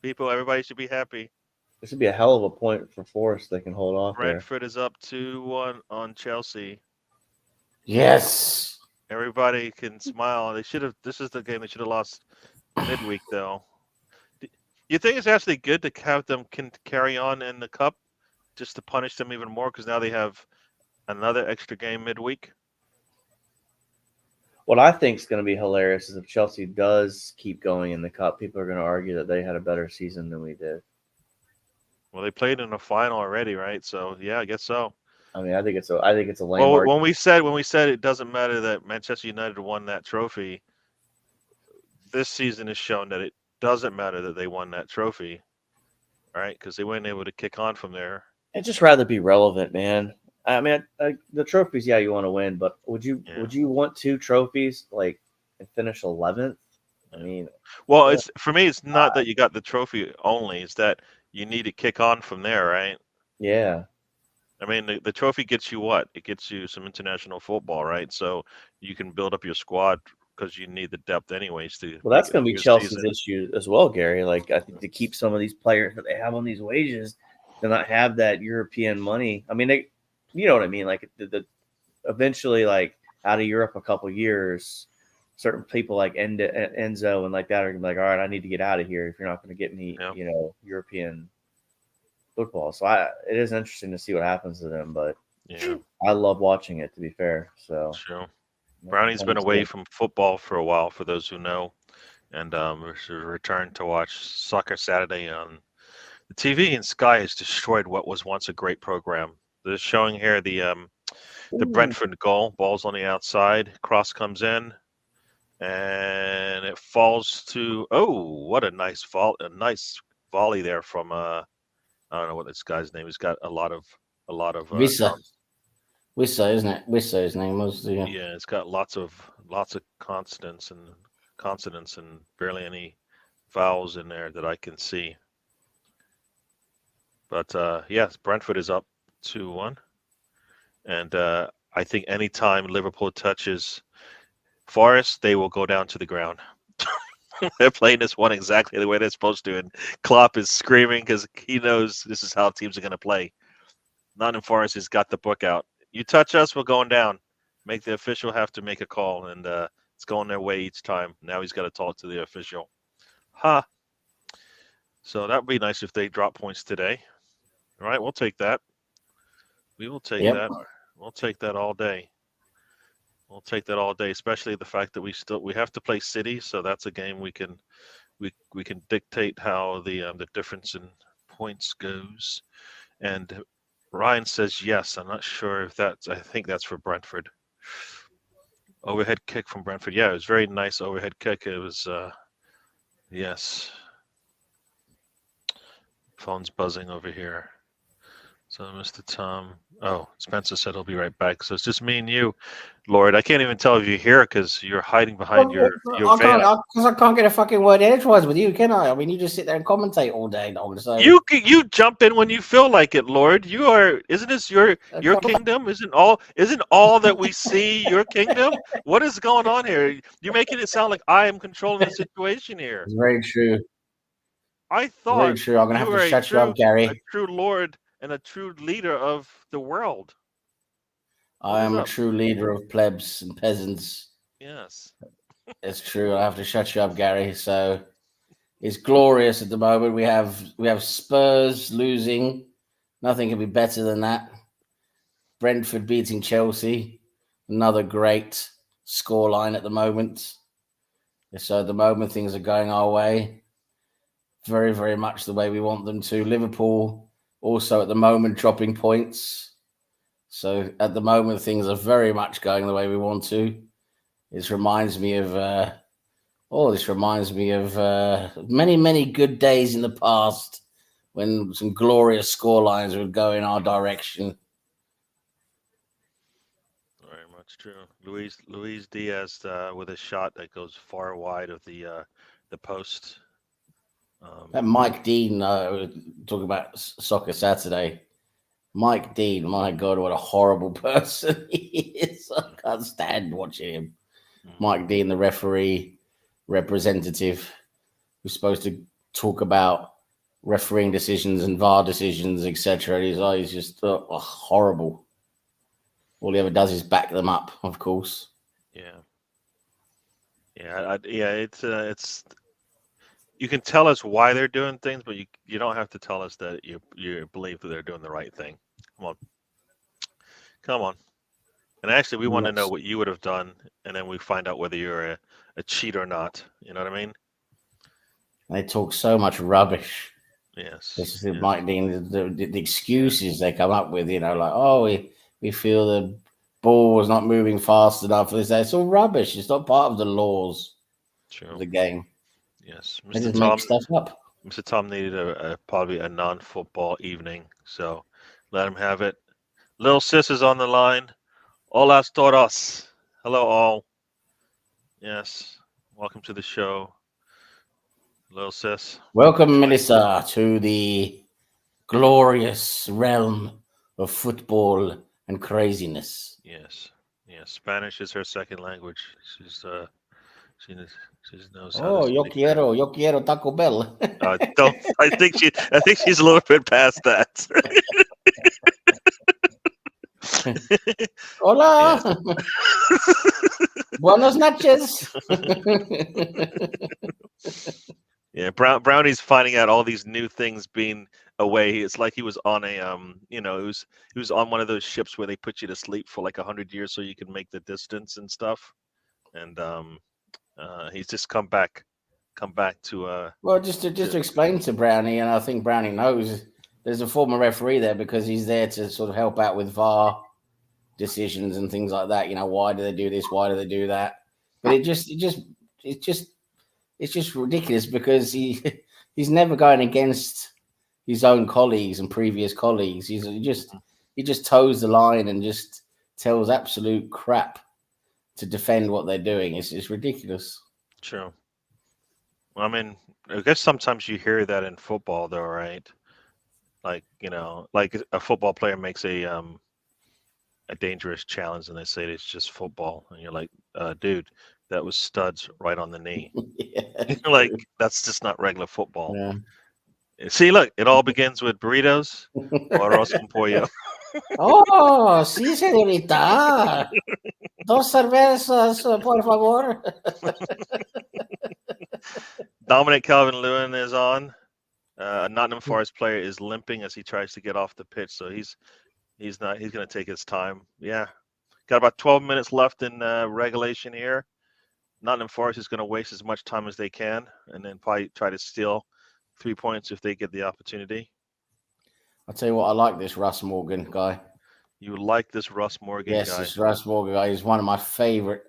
S1: everybody should be happy.
S3: This would be a hell of a point for Forest they can hold off there.
S1: Brentford is up 2-1 on Chelsea.
S2: Yes.
S1: Everybody can smile. They should have. This is the game they should have lost midweek, though. You think it's actually good to have them can carry on in the cup, just to punish them even more because now they have another extra game midweek?
S3: What I think is going to be hilarious is if Chelsea does keep going in the cup, people are going to argue that they had a better season than we did.
S1: Well, they played in the final already, right? So yeah, I guess so.
S3: I mean, I think it's a lame
S1: Well,
S3: argument.
S1: when we said it doesn't matter that Manchester United won that trophy, this season has shown that it doesn't matter that they won that trophy, right? Because they weren't able to kick on from there.
S3: I'd just rather be relevant, man. I mean, the trophies, yeah, you want to win, but would you want 2 trophies like and finish 11th? I mean,
S1: well, it's for me. It's not that you got the trophy only; it's that you need to kick on from there, right?
S3: yeah.
S1: I mean, the trophy gets you what? It gets you some international football, right? So you can build up your squad because you need the depth anyways.
S3: Well, that's going to be Chelsea's issue as well, Gary. Like, I think to keep some of these players that they have on these wages, to not have that European money. I mean, you know what I mean? Like, eventually, like, out of Europe a couple years, certain people like Enzo and like that are going to be like, all right, I need to get out of here if you're not going to get me, European football. So it is interesting to see what happens to them, but I love watching it, to be fair. So
S1: sure. Brownie's been away from football for a while, for those who know, and returned to watch Soccer Saturday on the TV. And Sky has destroyed what was once a great program. They're showing here the Brentford goal. Ball's on the outside. Cross comes in, and it falls to. Oh, what a nice volley there from I don't know what this guy's name. He's got a lot of.
S2: Wissa, isn't it? Wissa, his name was.
S1: Yeah, it's got lots of consonants and barely any vowels in there that I can see. But yes, Brentford is up 2-1, and I think anytime Liverpool touches Forest, they will go down to the ground. They're playing this one exactly the way they're supposed to, and Klopp is screaming because he knows this is how teams are going to play. Nottingham Forest has got the book out. You touch us, we're going down. Make the official have to make a call, and it's going their way each time. Now he's got to talk to the official. So that would be nice if they drop points today. All right, we'll take that. We will take that. We'll take that all day. We'll take that all day, especially the fact that we have to play City, so that's a game we can dictate how the difference in points goes. And Ryan says yes. I'm not sure if I think that's for Brentford. Overhead kick from Brentford. Yeah, it was very nice overhead kick. It was yes. Phone's buzzing over here. So Mr. Tom. Oh, Spencer said he'll be right back. So it's just me and you, Lord. I can't even tell if you're here because you're hiding behind your
S2: I
S1: veil.
S2: can't, because I can't get a fucking word edgewise with you, can I? I mean, you just sit there and commentate all day long. So
S1: You jump in when you feel like it, Lord. You are. Isn't this your kingdom? Isn't all that we see your kingdom? What is going on here? You're making it sound like I am controlling the situation here.
S2: It's very true.
S1: I thought
S2: Very true. I'm gonna have
S1: you
S2: to
S1: were
S2: shut you up, Gary.
S1: a true Lord and a true leader of the world.
S2: I am a true leader of plebs and peasants.
S1: Yes.
S2: It's true. I have to shut you up, Gary. So it's glorious at the moment. We have Spurs losing. Nothing can be better than that. Brentford beating Chelsea. Another great scoreline at the moment. So at the moment things are going our way. Very, very much the way we want them to. Liverpool also at the moment dropping points. So at the moment things are very much going the way we want to. This reminds me of many, many good days in the past when some glorious scorelines would go in our direction.
S1: Very much true. Luis Diaz with a shot that goes far wide of the post.
S2: That Mike Dean, talking about Soccer Saturday. Mike Dean, my God, what a horrible person he is. I can't stand watching him. Mike Dean, the referee representative, who's supposed to talk about refereeing decisions and VAR decisions, etc. He's just horrible. All he ever does is back them up, of course.
S1: Yeah. It's. You can tell us why they're doing things, but you don't have to tell us that you believe that they're doing the right thing. Come on. And actually, we want to know what you would have done, and then we find out whether you're a cheat or not. You know what I mean?
S2: They talk so much rubbish.
S1: Yes.
S2: This is Mike Dean, the excuses they come up with, like, we feel the ball was not moving fast enough. It's all rubbish. It's not part of the laws of the game.
S1: Yes.
S2: They just make stuff up.
S1: Mr. Tom needed probably a non-football evening, so let him have it. Little sis is on the line. Hola todos. Hello all. Yes. Welcome to the show. Little sis.
S2: Welcome, Melissa, to the glorious realm of football and craziness.
S1: Yes. Spanish is her second language. She knows how
S2: Oh,
S1: to
S2: yo quiero Taco Bell.
S1: I think she's a little bit past that.
S2: Hola. Buenos noches.
S1: Yeah, Brownie's finding out all these new things being away. It's like he was on a he was on one of those ships where they put you to sleep for like 100 years so you can make the distance and stuff. And he's just come back to
S2: well, just to explain to Brownie, and I think Brownie knows there's a former referee there because he's there to sort of help out with VAR decisions and things like that. Why do they do this? Why do they do that? But it's just ridiculous because he's never going against his own colleagues and previous colleagues. He just toes the line and just tells absolute crap to defend what they're doing. It's ridiculous.
S1: True. Well, I mean, I guess sometimes you hear that in football, though, right? Like like a football player makes a dangerous challenge, and they say it's just football, and you're like, dude, that was studs right on the knee.
S2: Yeah.
S1: Like that's just not regular football.
S2: Yeah.
S1: See, look, it all begins with burritos or arroz con pollo.
S2: Oh, sí, señorita. Dos cervezas, por favor.
S1: Dominic Calvin-Lewin is on. A Nottingham Forest player is limping as he tries to get off the pitch, so he's going to take his time. Yeah, got about 12 minutes left in regulation here. Nottingham Forest is going to waste as much time as they can, and then probably try to steal 3 points if they get the opportunity.
S2: I'll tell you what, I like this Russ Morgan guy.
S1: You like this Russ Morgan guy?
S2: Yes, this Russ Morgan guy is one of my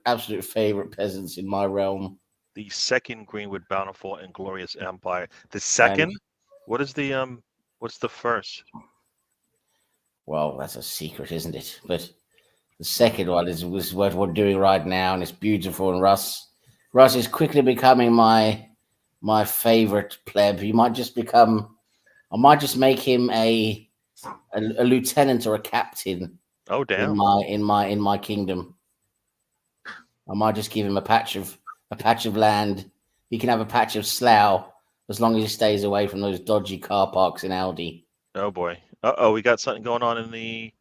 S2: absolute favorite peasants in my realm.
S1: The second Greenwood Bountiful and Glorious Empire. The second? What is the what's the first?
S2: Well, that's a secret, isn't it? But the second one is what we're doing right now, and it's beautiful. And Russ is quickly becoming my favorite pleb. I might just make him a lieutenant or a captain.
S1: Oh damn!
S2: In my kingdom. I might just give him a patch of land. He can have a patch of Slough as long as he stays away from those dodgy car parks in Aldi.
S1: Oh boy. Uh-oh, we got something going on in the.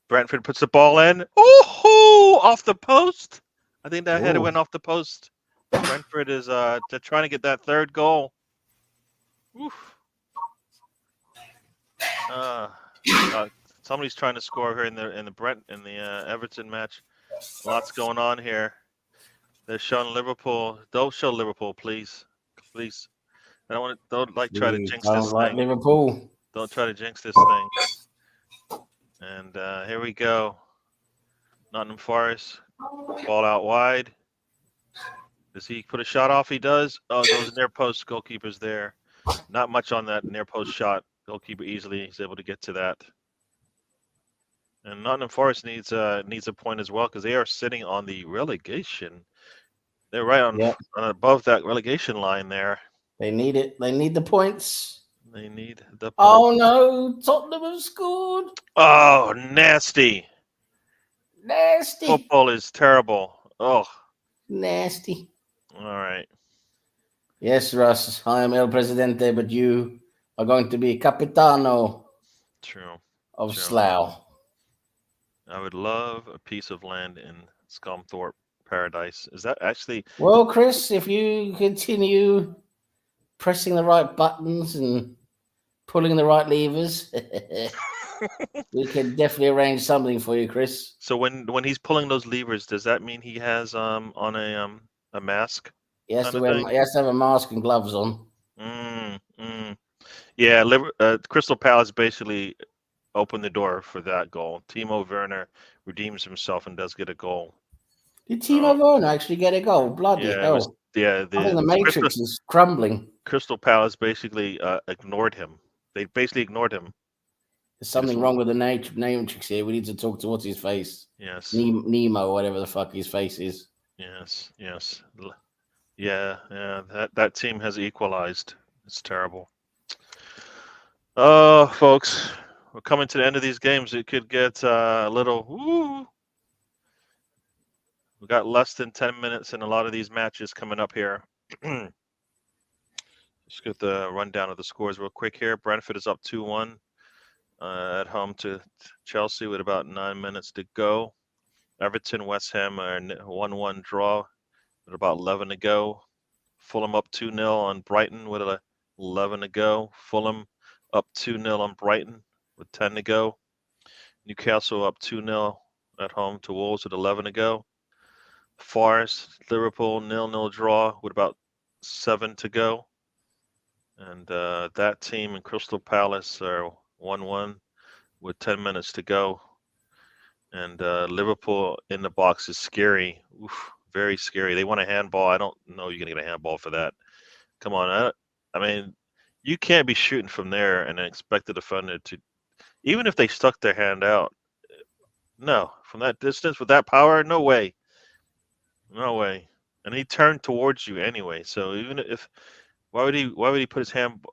S1: Brentford puts the ball in. Oh, off the post. I think that header went off the post. Brentford is they're trying to get that third goal. Oof. Somebody's trying to score here in the Everton match. Lots going on here. They're showing Liverpool. Don't show Liverpool, please. Please. Don't try to jinx this thing.
S2: Liverpool.
S1: Don't try to jinx this thing. And here we go. Nottingham Forest. Ball out wide. Does he put a shot off? He does. Oh, it goes near post. Goalkeeper's there. Not much on that near post shot. Goalkeeper easily is able to get to that. And Nottingham Forest needs a point as well because they are sitting on the relegation. They're right on above that relegation line there.
S2: They need it. They need the points.
S1: They need the points.
S2: Oh no! Tottenham have scored.
S1: Oh, nasty!
S2: Nasty.
S1: Football is terrible. Oh,
S2: nasty.
S1: All right.
S2: Yes, Russ. I am El Presidente, but you are going to be Capitano.
S1: True.
S2: Of Slough.
S1: I would love a piece of land in Scunthorpe Paradise. Is that actually?
S2: Well, Chris, if you continue pressing the right buttons and pulling the right levers, we can definitely arrange something for you, Chris.
S1: So when he's pulling those levers, does that mean he has on a mask?
S2: He has to have a mask and gloves on.
S1: Yeah, Crystal Palace basically opened the door for that goal. Timo Werner redeems himself and does get a goal.
S2: Did Timo Werner actually get a goal? Bloody hell. I think the Matrix is crumbling.
S1: Crystal Palace basically ignored him. They basically ignored him.
S2: There's something wrong with the Matrix here. We need to talk to what's his face.
S1: Yes.
S2: Nemo, whatever the fuck his face is.
S1: Yes. Yeah. That team has equalized. It's terrible. Oh, folks, we're coming to the end of these games. It could get a little. Woo. We got less than 10 minutes in a lot of these matches coming up here. Let's get the rundown of the scores real quick here. Brentford is up 2-1 at home to Chelsea with about 9 minutes to go. Everton, West Ham are 1-1 draw with about 11 to go. Fulham up 2-0 on Brighton with 11 to go. Fulham up 2-0 on Brighton with 10 to go. Newcastle up 2-0 at home to Wolves with 11 to go. Forest, Liverpool 0-0 draw with about 7 to go. And that team in Crystal Palace are 1-1 with 10 minutes to go. And Liverpool in the box is scary. Oof, very scary. They want a handball. I don't know you're going to get a handball for that. Come on. I mean, you can't be shooting from there and expect the defender to, even if they stuck their hand out. No, from that distance with that power, no way. No way. And he turned towards you anyway. So even if, why would he put his hand?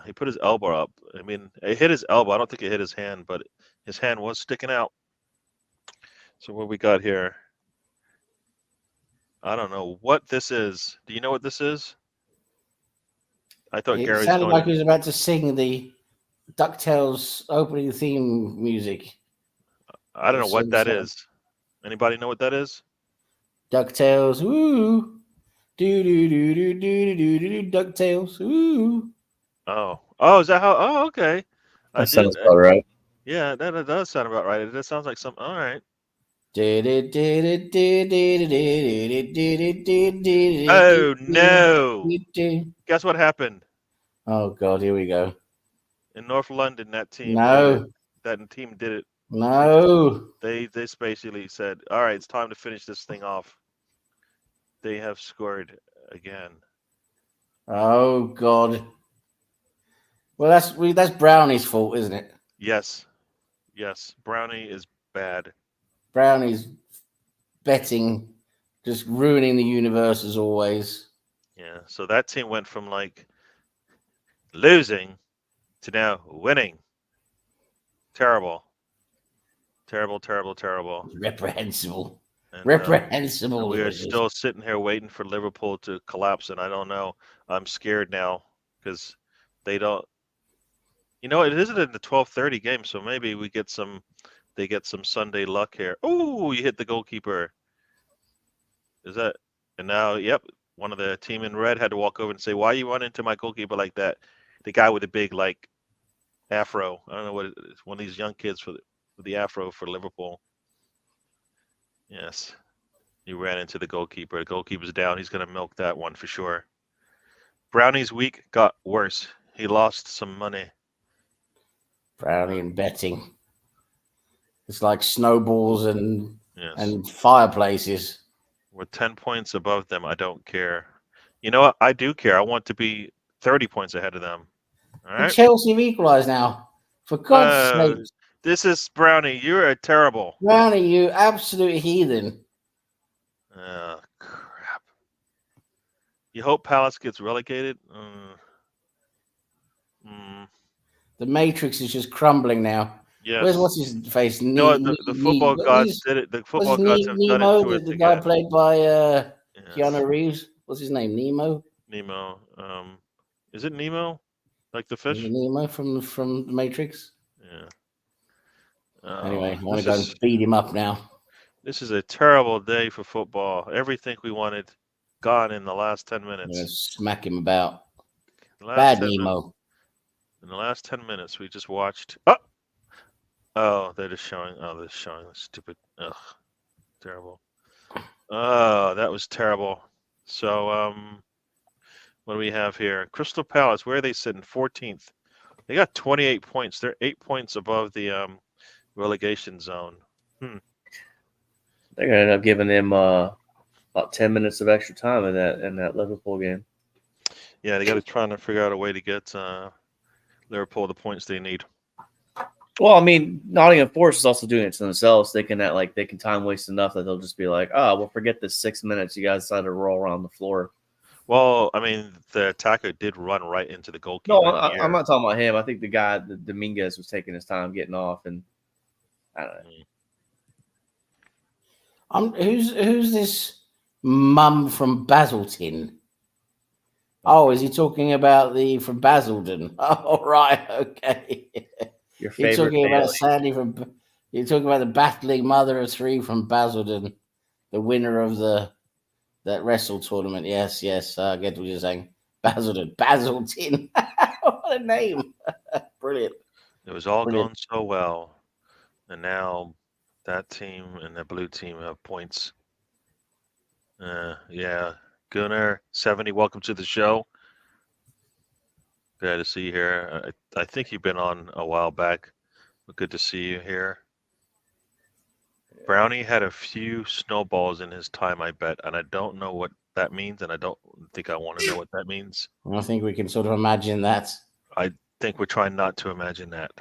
S1: He put his elbow up. I mean, it hit his elbow. I don't think it hit his hand, but his hand was sticking out. So what we got here? I don't know what this is. Do you know what this is? I thought Gary's
S2: sounded like he was about to sing the DuckTales opening theme music.
S1: I don't know what that is. Anybody know what that is?
S2: DuckTales, ooh. Do DuckTales, ooh.
S1: Oh, is that how? Oh, okay.
S3: That sounds about right.
S1: Yeah, that does sound about right. It sounds like some. All right. Oh no! Guess what happened?
S2: Oh God, here we go.
S1: In North London, that team. That team did it.
S2: No.
S1: They basically said, "All right, it's time to finish this thing off." They have scored again.
S2: Oh God. Well, that's Brownie's fault, isn't it?
S1: Yes. Yes, Brownie is bad.
S2: Brownie's betting, just ruining the universe as always.
S1: Yeah, so that team went from like losing to now winning. Terrible. Terrible, terrible, terrible.
S2: Reprehensible.
S1: And
S2: Reprehensible.
S1: we
S2: it
S1: are
S2: was.
S1: still sitting here waiting for Liverpool to collapse, and I don't know. I'm scared now because they don't. You know, it isn't in the 12:30 game, so maybe we get some. They get some Sunday luck here. Oh, you hit the goalkeeper. Is that? And now, yep, one of the team in red had to walk over and say, "Why you run into my goalkeeper like that?" The guy with the big like afro. I don't know what it is. One of these young kids with the afro for Liverpool. Yes, he ran into the goalkeeper. The goalkeeper's down. He's going to milk that one for sure. Brownie's week got worse. He lost some money.
S2: Brownie and betting. It's like snowballs and
S1: Yes.
S2: fireplaces.
S1: We're 10 points above them. I don't care. You know what? I do care. I want to be 30 points ahead of them. All
S2: And
S1: right.
S2: Chelsea have equalised now. For God's sake.
S1: This is Brownie. You are terrible.
S2: Brownie, you absolute heathen.
S1: Oh, crap. You hope Palace gets relegated?
S2: The Matrix is just crumbling now.
S1: Yes.
S2: What's his face?
S1: No, the football gods did it. The football gods have done it to us
S2: the guy
S1: again.
S2: played by
S1: Yes.
S2: Keanu Reeves. What's his name? Nemo?
S1: Nemo. Is it Nemo? Like the fish?
S2: Nemo from the Matrix?
S1: Yeah.
S2: Anyway, I want to go and beat him up now.
S1: This is a terrible day for football. Everything we wanted gone in the last 10 minutes.
S2: I'm going to smack him about.
S1: Bad
S2: Nemo.
S1: In the last 10 minutes, we just watched. Oh, they're just showing. Oh, they're showing the stupid. Ugh, terrible. Oh, that was terrible. So, what do we have here? Crystal Palace. Where are they sitting? 14th. They got 28 points. They're 8 points above the relegation zone.
S3: They're gonna end up giving them about 10 minutes of extra time in that Liverpool game.
S1: Yeah, they got to try to figure out a way to get Liverpool the points they need.
S3: Well, I mean, Nottingham Forest is also doing it to themselves. They can time waste enough that they'll just be like, "Oh, well, forget this 6 minutes. You guys decided to roll around the floor."
S1: Well, I mean, the attacker did run right into the goalkeeper.
S3: No, I'm not talking about him. I think the guy, the Dominguez, was taking his time getting off, and I don't know.
S2: Who's this mum from Basilton? Oh, is he talking about the from Basildon? Oh, right, okay.
S3: Your favorite.
S2: You're talking about Sandy from. You're talking about the battling mother of three from Basildon, the winner of that wrestle tournament. Yes, I get what you're saying. Basildon. What a name! Brilliant.
S1: It was all going so well, and now that team and the blue team have points. Yeah, Gunnar 70. Welcome to the show. Glad to see you here. I think you've been on a while back, but good to see you here. Brownie had a few snowballs in his time, I bet, and I don't know what that means, and I don't think I want to know what that means.
S2: I think we can sort of imagine that.
S1: I think we're trying not to imagine that.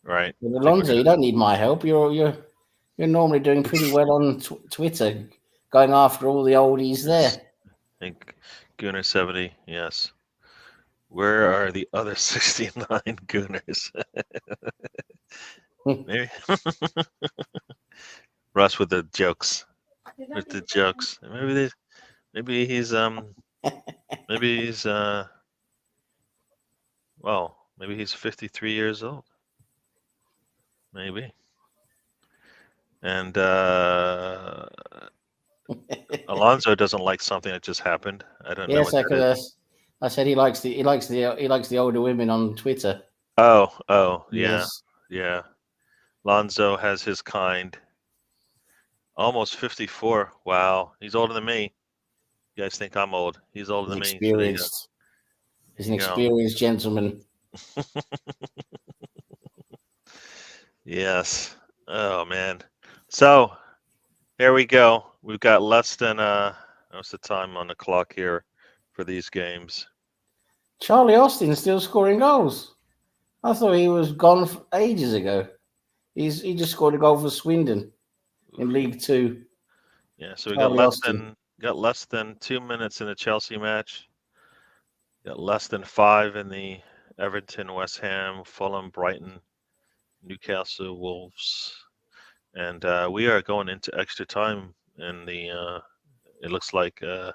S1: Right.
S2: But Alonso, you don't need my help. You're normally doing pretty well on Twitter, going after all the oldies there.
S1: I think Gunnar 70, yes. Where are the other 69 Gunners? Maybe Russ with the jokes. With the jokes. Maybe he's well, maybe he's 53 years old. Maybe. And Alonso doesn't like something that just happened. I don't know.
S2: Yes, I said he likes the older women on Twitter.
S1: Oh, yeah.
S2: Yes.
S1: Yeah. Lonzo has his kind. Almost 54. Wow. He's older than me. You guys think I'm old. He's older than me.
S2: Experienced. He's an experienced gentleman.
S1: Yes. Oh, man. So, here we go. We've got less than what's the time on the clock here for these games?
S2: Charlie Austin's still scoring goals. I thought he was gone ages ago. He just scored a goal for Swindon in League Two.
S1: Yeah, so we
S2: Charlie Austin.
S1: got less than 2 minutes in the Chelsea match. Got less than 5 in the Everton, West Ham, Fulham, Brighton, Newcastle, Wolves, and we are going into extra time in the. It looks like in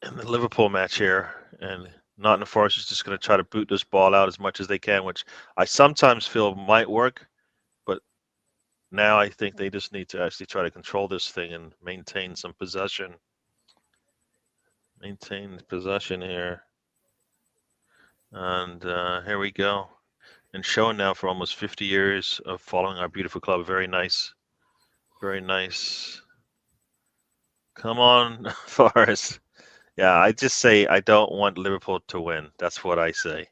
S1: the Liverpool match here, and Nottingham Forest is just going to try to boot this ball out as much as they can, which I sometimes feel might work, but now I think they just need to actually try to control this thing and maintain some possession. Maintain possession here. And here we go. And shown now for almost 50 years of following our beautiful club. Very nice. Very nice. Come on, Forest. Yeah, I just say I don't want Liverpool to win. That's what I say.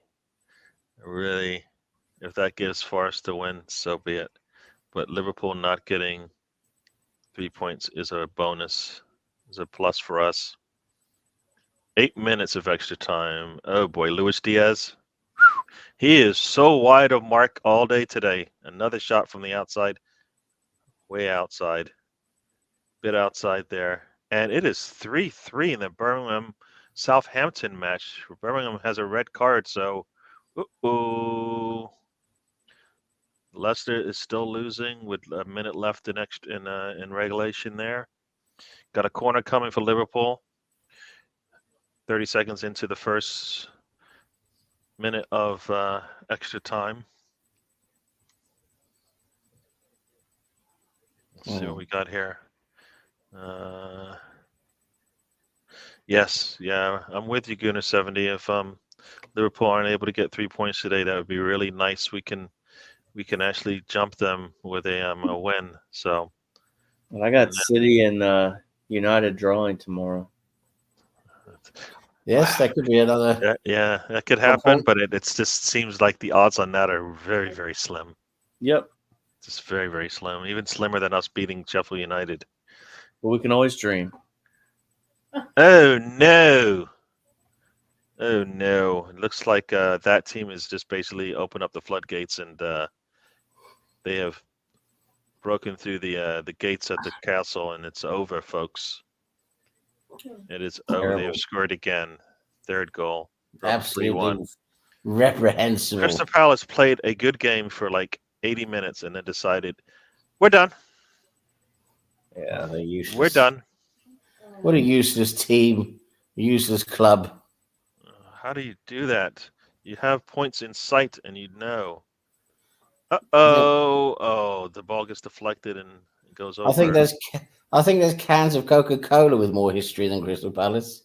S1: Really, if that gives Forest to win, so be it. But Liverpool not getting 3 points is a bonus, is a plus for us. 8 minutes of extra time. Oh boy, Luis Diaz. He is so wide of mark all day today. Another shot from the outside. Way outside. Bit outside there. And it is 3-3 in the Birmingham Southampton match. Birmingham has a red card, so ooh. Leicester is still losing with a minute left in regulation there. Got a corner coming for Liverpool. 30 seconds into the first minute of extra time. Let's see what we got here. Yes, yeah, I'm with you, Gunnar 70. If Liverpool aren't able to get 3 points today, that would be really nice. We can actually jump them with a win. So.
S3: I got City and United drawing tomorrow.
S2: Yes, that could be another.
S1: Yeah, that could happen, but it just seems like the odds on that are very, very slim.
S3: Yep.
S1: Just very, very slim. Even slimmer than us beating Sheffield United.
S3: But we can always dream.
S1: Oh no! Oh no! It looks like that team is just basically opened up the floodgates, and they have broken through the gates at the castle, and it's over, folks. It is over. They have scored again. Third goal.
S2: Absolutely reprehensible.
S1: Crystal Palace played a good game for like 80 minutes and then decided, we're done.
S2: Yeah, they're useless.
S1: We're done.
S2: What a useless team. Useless club.
S1: How do you do that? You have points in sight and you know. Oh, the ball gets deflected and it goes over.
S2: I think there's cans of Coca-Cola with more history than Crystal Palace.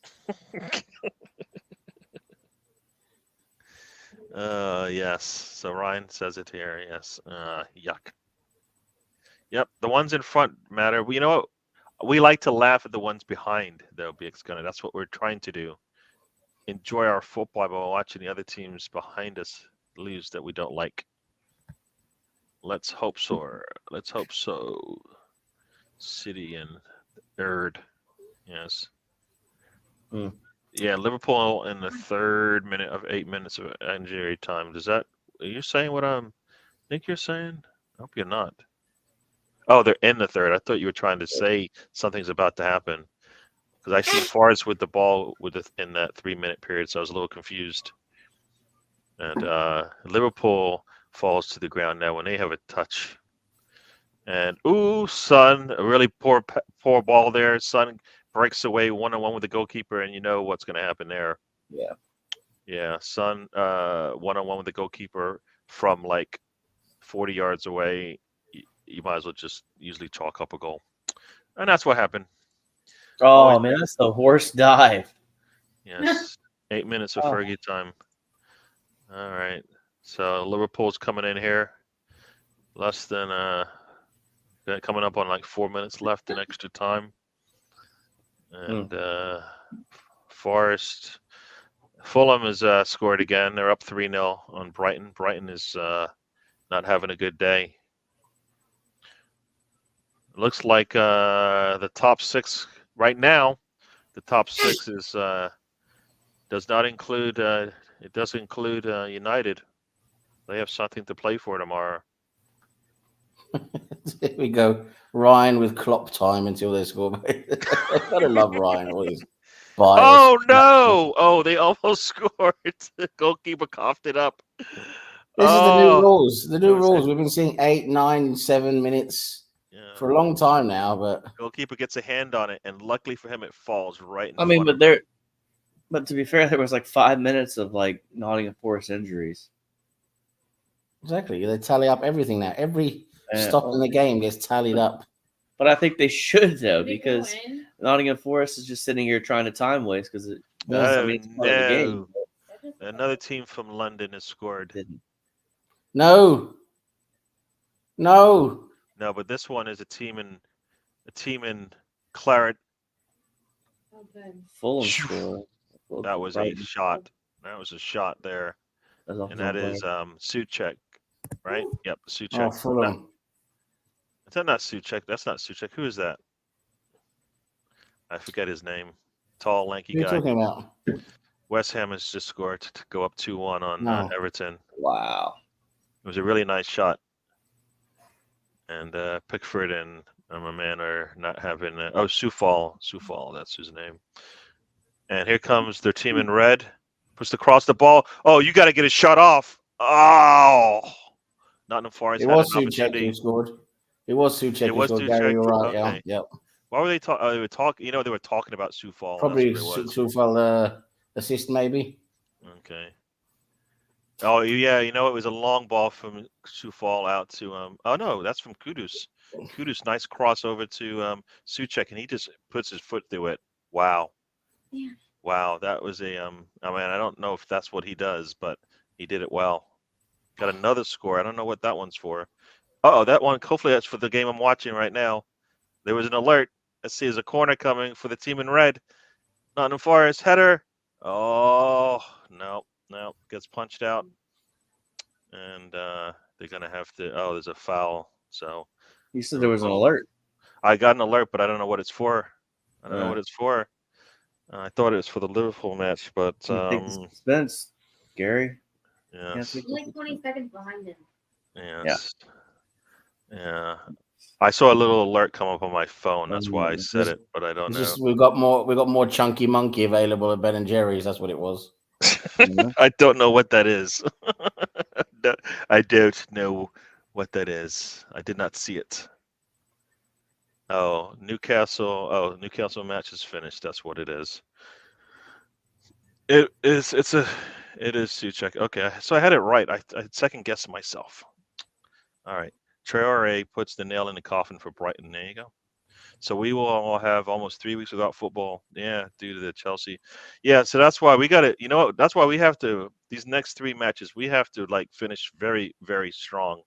S1: Yes. So Ryan says it here. Yes. Yuck. Yep. The ones in front matter. You know what? We like to laugh at the ones behind, though, BX That's what we're trying to do. Enjoy our football while watching the other teams behind us lose that we don't like. Let's hope so. Let's hope so. City and third. Yes. Yeah, Liverpool in the third minute of 8 minutes of injury time. Are you saying what I think you're saying? I hope you're not. Oh, they're in the third. I thought you were trying to say something's about to happen. Because I see Forrest with the ball in that 3 minute period, so I was a little confused. And Liverpool falls to the ground now when they have a touch. And Son, a really poor ball there. Son breaks away 1-on-1 with the goalkeeper, and you know what's going to happen there.
S3: Yeah.
S1: Yeah, Son 1-on-1 with the goalkeeper from like 40 yards away. You might as well just usually chalk up a goal. And that's what happened.
S3: Oh, man, that's the worst dive.
S1: Yes. 8 minutes of Fergie time. All right. So Liverpool's coming in here. Less than coming up on like 4 minutes left in extra time. And Forest. Fulham has scored again. They're up 3-0 on Brighton. Brighton is not having a good day. Looks like the top six right now. The top six is does not include It does include United. They have something to play for tomorrow.
S2: Here we go. Ryan with clock time until they score. I've got to love Ryan. All his bias.
S1: Oh no! Oh, they almost scored. The goalkeeper coughed it up.
S2: This is the new rules. The new
S1: what is
S2: rules.
S1: it?
S2: We've been seeing 8, 9, 7 minutes
S1: Yeah.
S2: for a long time now, but
S1: Goalkeeper gets a hand on it, and luckily for him, it falls right in
S3: I mean,
S1: front of him.
S3: but to be fair, there was like 5 minutes of like Nottingham Forest injuries.
S2: exactly. They tally up everything now. Every stop in the game gets tallied up.
S3: But I think they should though, because Nottingham Forest is just sitting here trying to time waste because it's part of the game.
S1: Another team from London has scored.
S2: No.
S1: No, but this one is a team in Claret.
S3: Fulham score.
S1: That was a shot. That was a shot there. And that is Souček, right? Yep, Souček.
S2: Oh, Fulham.
S1: Is that not Souček? That's not Souček. Who is that? I forget his name. Tall, lanky
S2: What are you
S1: guy.
S2: talking about?
S1: West Ham has just scored to go up 2-1 on Everton.
S3: Wow.
S1: It was a really nice shot. And Pickford and my man are not having Soufal, that's his name. And here comes their team in red. Puts across the ball. Oh, you got to get a shot off. Oh, Nottingham Forest had an opportunity.
S2: Who scored. It was Souček.
S1: It was
S2: who scored. Gary,
S1: Souček.
S2: you're right.
S1: Okay.
S2: Yeah. Yep.
S1: Why were they talking? They were talking. They were talking about Soufal.
S2: Probably Soufal assist, maybe.
S1: Okay. Oh yeah, it was a long ball from Soufal out to Oh no, that's from Kudus. Kudus, nice crossover to Souček, and he just puts his foot through it. Wow.
S5: Yeah.
S1: Wow, that was a I don't know if that's what he does, but he did it well. Got another score. I don't know what that one's for. Oh, that one. Hopefully that's for the game I'm watching right now. There was an alert. Let's see, there's a corner coming for the team in red. Nottingham Forest header. Oh no, gets punched out, and they're gonna have to. Oh, there's a foul. So
S3: you said there was an alert.
S1: I got an alert, but I don't know what it's for. I don't know what it's for. I thought it was for the Liverpool match, but
S3: take the suspense, Gary.
S1: Yes.
S5: Like 20 seconds behind him.
S1: Yes. Yeah. I saw a little alert come up on my phone. That's why I said it, but I don't know.
S2: We've got more Chunky Monkey available at Ben and Jerry's. That's what it was.
S1: I don't know what that is. No, I don't know what that is. I did not see it. Oh, Newcastle match is finished. That's what it is. It is Souček. Okay, so I had it right. I second guessed myself. All right. Traore puts the nail in the coffin for Brighton. There you go. So we will all have almost 3 weeks without football. Yeah, due to the Chelsea. Yeah, so that's why we got it. That's why we have to, these next 3 matches, we have to finish very, very strong.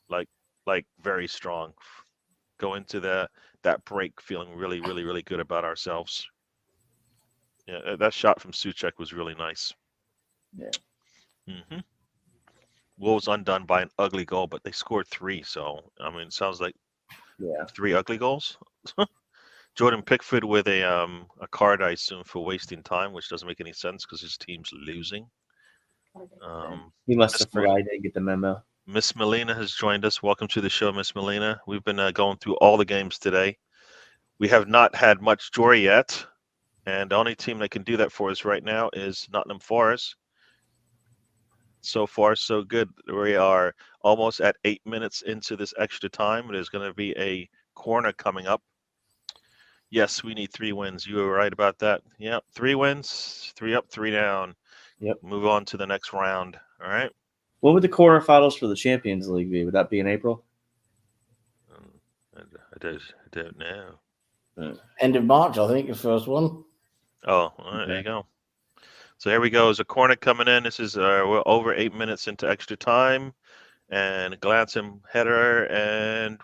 S1: Like very strong. Go into that break feeling really, really, really good about ourselves. Yeah, that shot from Souček was really nice.
S3: Yeah.
S1: Mm-hmm. Wolves undone by an ugly goal, but they scored 3. So it sounds like 3 ugly goals. Jordan Pickford with a card, I assume, for wasting time, which doesn't make any sense because his team's losing.
S3: He must have forgot he didn't get the memo.
S1: Miss Melina has joined us. Welcome to the show, Miss Melina. We've been going through all the games today. We have not had much joy yet, and the only team that can do that for us right now is Nottingham Forest. So far, so good. We are almost at 8 minutes into this extra time. There's going to be a corner coming up. Yes, we need 3 wins. You were right about that. Yeah, 3 wins, 3 up, 3 down.
S3: Yep.
S1: Move on to the next round. All right.
S3: What would the quarterfinals for the Champions League be? Would that be in April?
S1: I don't know.
S2: End of March, I think, the first one.
S1: Oh, all right, there you go. So here we go. There's a corner coming in. This is we're over 8 minutes into extra time, and glancing header and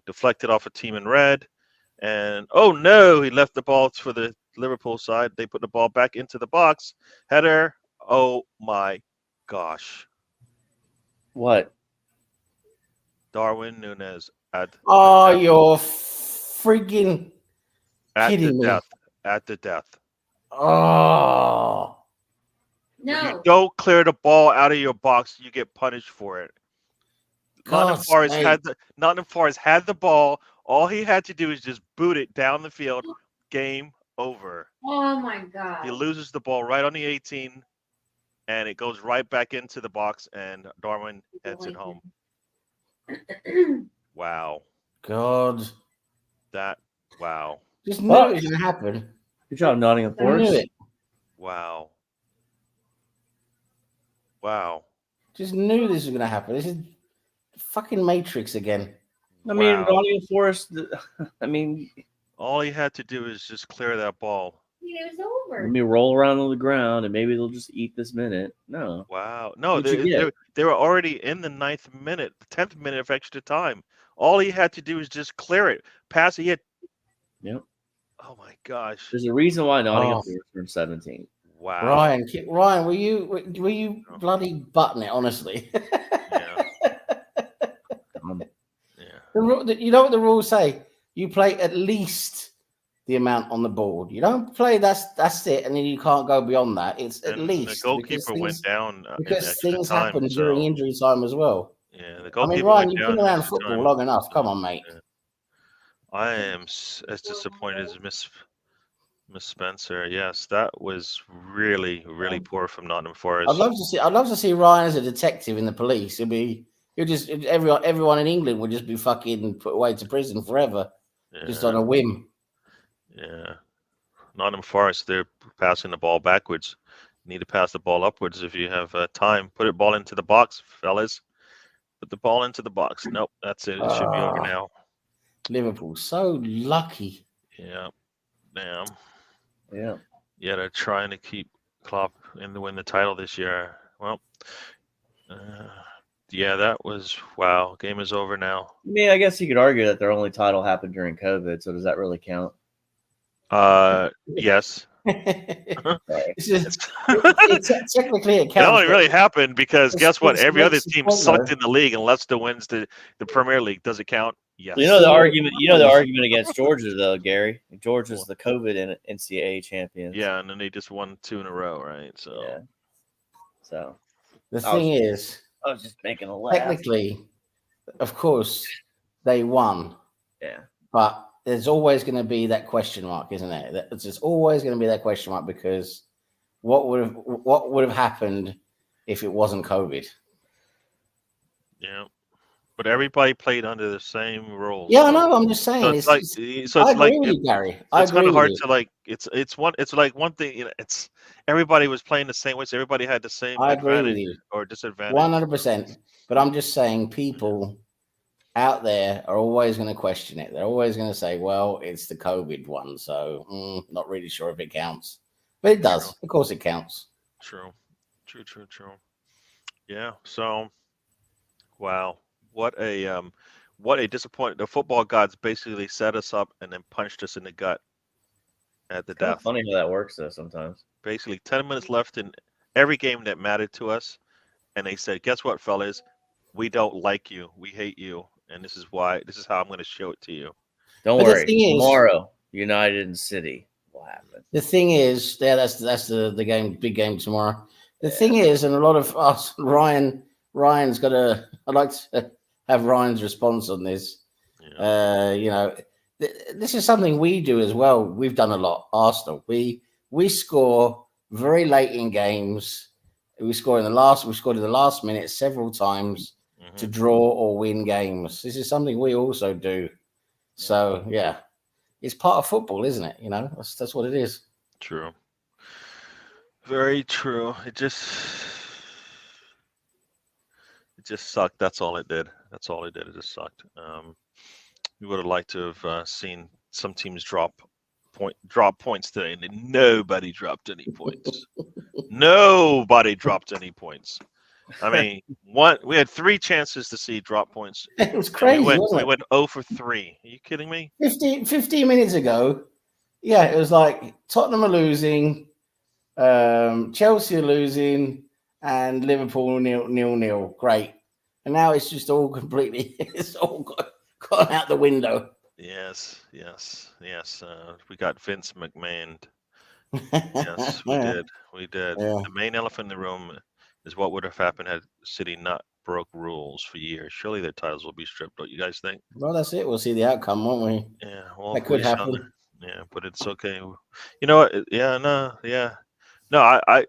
S1: deflected off a team in red. And oh no, he left the ball for the Liverpool side. They put the ball back into the box. Header. Oh my gosh.
S3: What?
S1: Darwin Núñez
S2: You're freaking kidding me.
S1: At the death.
S2: Oh.
S1: When you
S5: No.
S1: don't clear the ball out of your box, you get punished for it. Nottingham
S2: God's
S1: Forest
S2: sake.
S1: had the ball. All he had to do is just boot it down the field. Game over.
S5: Oh my
S1: He
S5: God.
S1: loses the ball right on the 18, and it goes right back into the box, and Darwin heads it home. Wow.
S2: God.
S1: Wow.
S2: Just knew it was going to happen.
S3: Good job, Nottingham
S2: I knew
S3: Forest.
S2: it.
S1: Wow. Wow.
S2: Just knew this was going to happen. This is fucking Matrix again.
S3: I mean,
S1: Wow.
S3: Nottingham Forest. I mean,
S1: All he had to do is just clear that ball.
S5: It was over.
S3: let me roll around on the ground and maybe they'll just eat this minute. No.
S1: Wow. No,
S3: What'd you get?
S1: they were already in the 9th minute, the 10th minute of extra time. All he had to do is just clear it. Pass it. He had...
S3: Yep.
S1: Oh, my gosh.
S3: There's a reason why Nottingham
S2: Oh.
S3: Forest turned 17.
S1: Wow.
S2: Ryan, were you bloody button it? Honestly,
S1: Yeah. Yeah.
S2: you know what the rules say? You play at least the amount on the board. You don't play that's it, and then you can't go beyond that. It's at
S1: And
S2: least
S1: the goalkeeper went down in
S2: because
S1: extra
S2: things
S1: time.
S2: happen during
S1: So,
S2: injury time as well.
S1: yeah, the
S2: I mean,
S1: goalkeeper
S2: Ryan,
S1: went
S2: you've
S1: down
S2: been
S1: in
S2: around
S1: extra
S2: football
S1: time.
S2: long enough. Come on, mate.
S1: Yeah. I am as disappointed as Miss Spencer. Yes, that was really, really poor from Nottingham Forest.
S2: I'd love to see Ryan as a detective in the police. Everyone in England would just be fucking put away to prison forever, just on a whim.
S1: Yeah. Nottingham Forest, they're passing the ball backwards. You need to pass the ball upwards if you have time. Put the ball into the box, fellas. Put the ball into the box. Nope, that's it. It should be over now.
S2: Liverpool, so lucky.
S1: Yeah. Damn.
S3: Yeah.
S1: Yeah, they're trying to keep Klopp in to win the title this year. Well, yeah, that was wow. Game is over now.
S3: I mean, I guess you could argue that their only title happened during COVID. So does that really count?
S1: Yes.
S2: It's technically it
S1: It
S2: counts.
S1: only really happened because guess what? Every other
S2: It's
S1: team
S2: point,
S1: sucked
S2: though.
S1: in the league, and Leicester wins the Premier League. Does it count? Yes.
S3: You know the argument. You know the argument against Georgia, though, Gary. Georgia's the COVID and NCAA champions.
S1: Yeah, and then they just won 2 in a row, right? So.
S3: Yeah. So.
S2: The thing is,
S3: I was just making a laugh.
S2: technically, of course, they won.
S3: Yeah.
S2: But there's always going to be that question mark, isn't there? There's always going to be that question mark because what would have happened if it wasn't COVID?
S1: Yeah, but everybody played under the same rules.
S2: Yeah, I know. I'm just saying.
S1: I
S2: agree with you, Gary.
S1: It's kind of hard to like. It's like one thing. You know, it's everybody was playing the same way, so everybody had the same advantage or disadvantage.
S2: 100%. But I'm just saying, people out there are always going to question it. They're always going to say, "Well, it's the COVID one, so not really sure if it counts." But it does. Of course, it counts.
S1: True. Yeah. So, wow, what a disappointment. The football gods basically set us up and then punched us in the gut at the death.
S3: Funny how that works, though. Sometimes.
S1: Basically, 10 minutes left in every game that mattered to us, and they said, "Guess what, fellas? We don't like you. We hate you, and this is why. This is how I'm going to show it to you."
S3: Don't
S2: But the
S3: worry.
S2: thing is-
S3: Tomorrow, United and City will happen.
S2: The thing is, that's the game, big game tomorrow. The thing is, and a lot of us, Ryan's got a. I'd like to have Ryan's response on this.
S1: Yeah.
S2: You know, this is something we do as well. We've done a lot. Arsenal, we score very late in games. We scored in the last minute several times to draw or win games. This is something we also do. So yeah, it's part of football, isn't it? You know, that's what it is.
S1: True. Very true. It just sucked. That's all it did. It just sucked. We would have liked to have seen some teams drop points today, and nobody dropped any points. Nobody dropped any points. I mean, we had 3 chances to see drop points.
S2: It was crazy.
S1: We went 0 for 3. Are you kidding me?
S2: 15 minutes ago, yeah, it was like Tottenham are losing, Chelsea are losing, and Liverpool 0-0. Great. And now it's just all completely, it's all gone out the window.
S1: Yes. We got Vince McMahon. Yes, we did. We did.
S2: Yeah.
S1: The main elephant in the room is what would have happened had City not broke rules for years. Surely their titles will be stripped, don't you guys think?
S2: Well, that's it. We'll see the outcome, won't we?
S1: Yeah, well,
S2: That could
S1: we shall.
S2: happen.
S1: Yeah, but it's okay. You know what? Yeah, no, yeah. No, I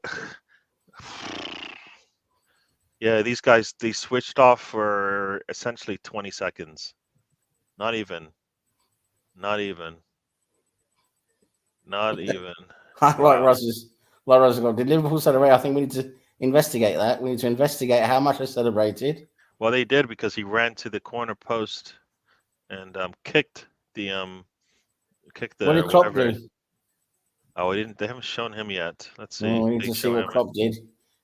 S1: yeah, these guys, they switched off for essentially 20 seconds. Not even. Not even. Not even.
S2: Like
S1: Wow.
S2: Ross's going, did Liverpool celebrate? I think we need to investigate that. We need to investigate how much they celebrated.
S1: Well, they did because he ran to the corner post and kicked the
S2: What did Klopp
S1: whatever.
S2: do?
S1: Oh, they haven't shown him yet. Let's see.
S2: We need
S1: They
S2: to see
S1: show
S2: what
S1: him.
S2: Klopp did.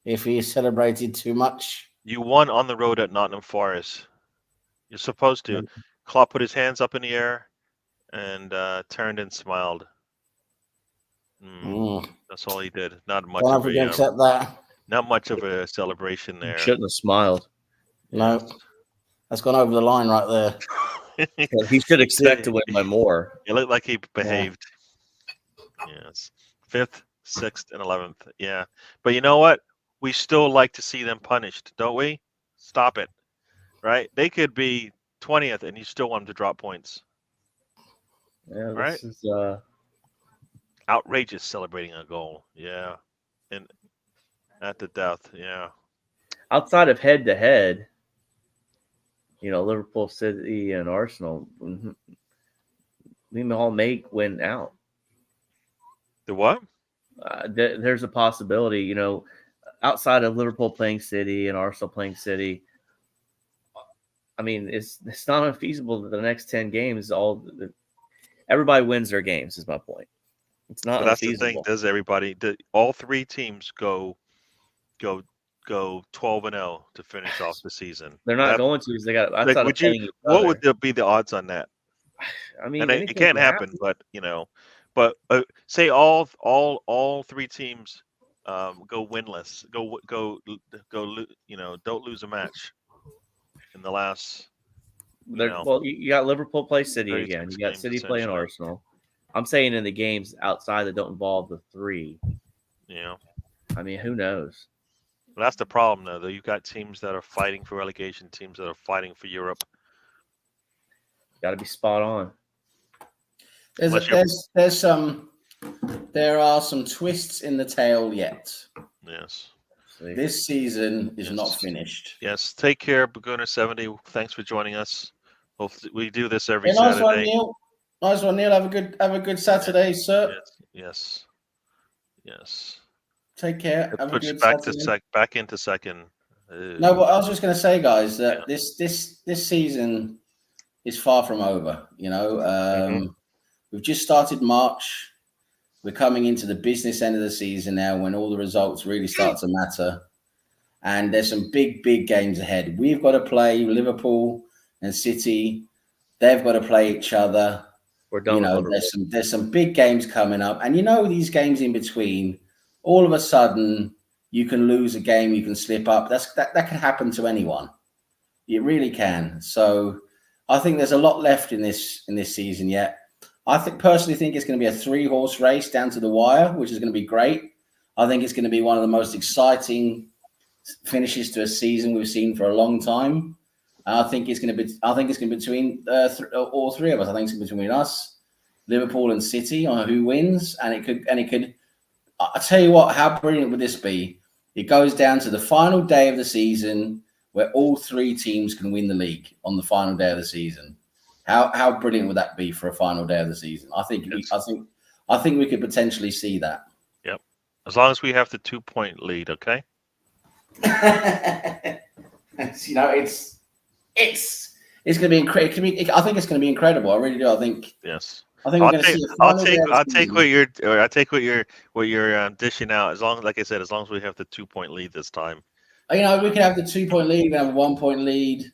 S2: If he celebrated too much.
S1: You won on the road at Nottingham Forest. You're supposed to. Klopp put his hands up in the air and turned and smiled. That's all he did. Not much
S2: Don't
S1: of
S2: have to
S1: a
S2: accept that.
S1: not much of a celebration there.
S3: Shouldn't have smiled.
S2: No, that's gone over the line right there.
S3: He should expect to win by more.
S1: It looked like he behaved. Yes. 5th, 6th, and 11th. Yeah. But you know what? We still like to see them punished, don't we? Stop it. Right? They could be 20th and you still want them to drop points.
S3: Yeah, this
S1: Right?
S3: is
S1: Outrageous celebrating a goal. Yeah. And at the death. Yeah.
S3: outside of head to head. Liverpool, City, and Arsenal. We all may win out.
S1: The what?
S3: There's a possibility, outside of Liverpool playing City and Arsenal playing City. I mean, it's not unfeasible that the next 10 games, everybody wins their games. Is my point. It's not
S1: But that's
S3: unfeasible.
S1: the thing. Does everybody? All three teams go 12-0 to finish off the season?
S3: They're not going to because they got.
S1: Like, what would be the odds on that?
S3: I mean,
S1: And it can't happen, but say all three teams go winless, don't lose a match in the last.
S3: Well, you got Liverpool play City
S1: 36
S3: again. You got
S1: games,
S3: City playing
S1: essentially.
S3: Arsenal. I'm saying in the games outside that don't involve the three.
S1: Yeah.
S3: I mean, who knows?
S1: Well, that's the problem, though. You've got teams that are fighting for relegation, teams that are fighting for Europe.
S3: Got to be spot on.
S2: There are some twists in the tail yet.
S1: Yes.
S2: This season is not finished.
S1: Yes. Take care, Bagooner70. Thanks for joining us. Hopefully we do this every Saturday.
S2: Nice one, Neil. Have a good Saturday, sir.
S1: Yes.
S2: Take care.
S1: Let's
S2: have a
S1: push
S2: good
S1: back into second.
S2: No, but I was just going to say, guys, that this season is far from over. We've just started March. We're coming into the business end of the season now, when all the results really start to matter. And there's some big games ahead. We've got to play Liverpool and City. They've got to play each other.
S3: We're done.
S2: There's some big games coming up, and these games in between. All of a sudden, you can lose a game, you can slip up. That can happen to anyone. It really can. So, I think there's a lot left in this season yet. I personally think it's going to be a 3-horse race down to the wire, which is going to be great. I think it's going to be one of the most exciting finishes to a season we've seen for a long time. I think it's going to be between all three of us. I think it's between us, Liverpool, and City on who wins. And it could. I tell you what, how brilliant would this be? It goes down to the final day of the season, where all three teams can win the league on the final day of the season. How brilliant would that be for a final day of the season? I think we could potentially see that.
S1: Yep. As long as we have the 2-point lead, okay?
S2: It's going to be incredible. I think it's going to be incredible. I really do. I think.
S1: Yes.
S2: I think we're going to see.
S1: I'll take what you're dishing out. As long as we have the 2-point lead this time.
S2: We can have the 2-point lead. We can have a 1-point lead.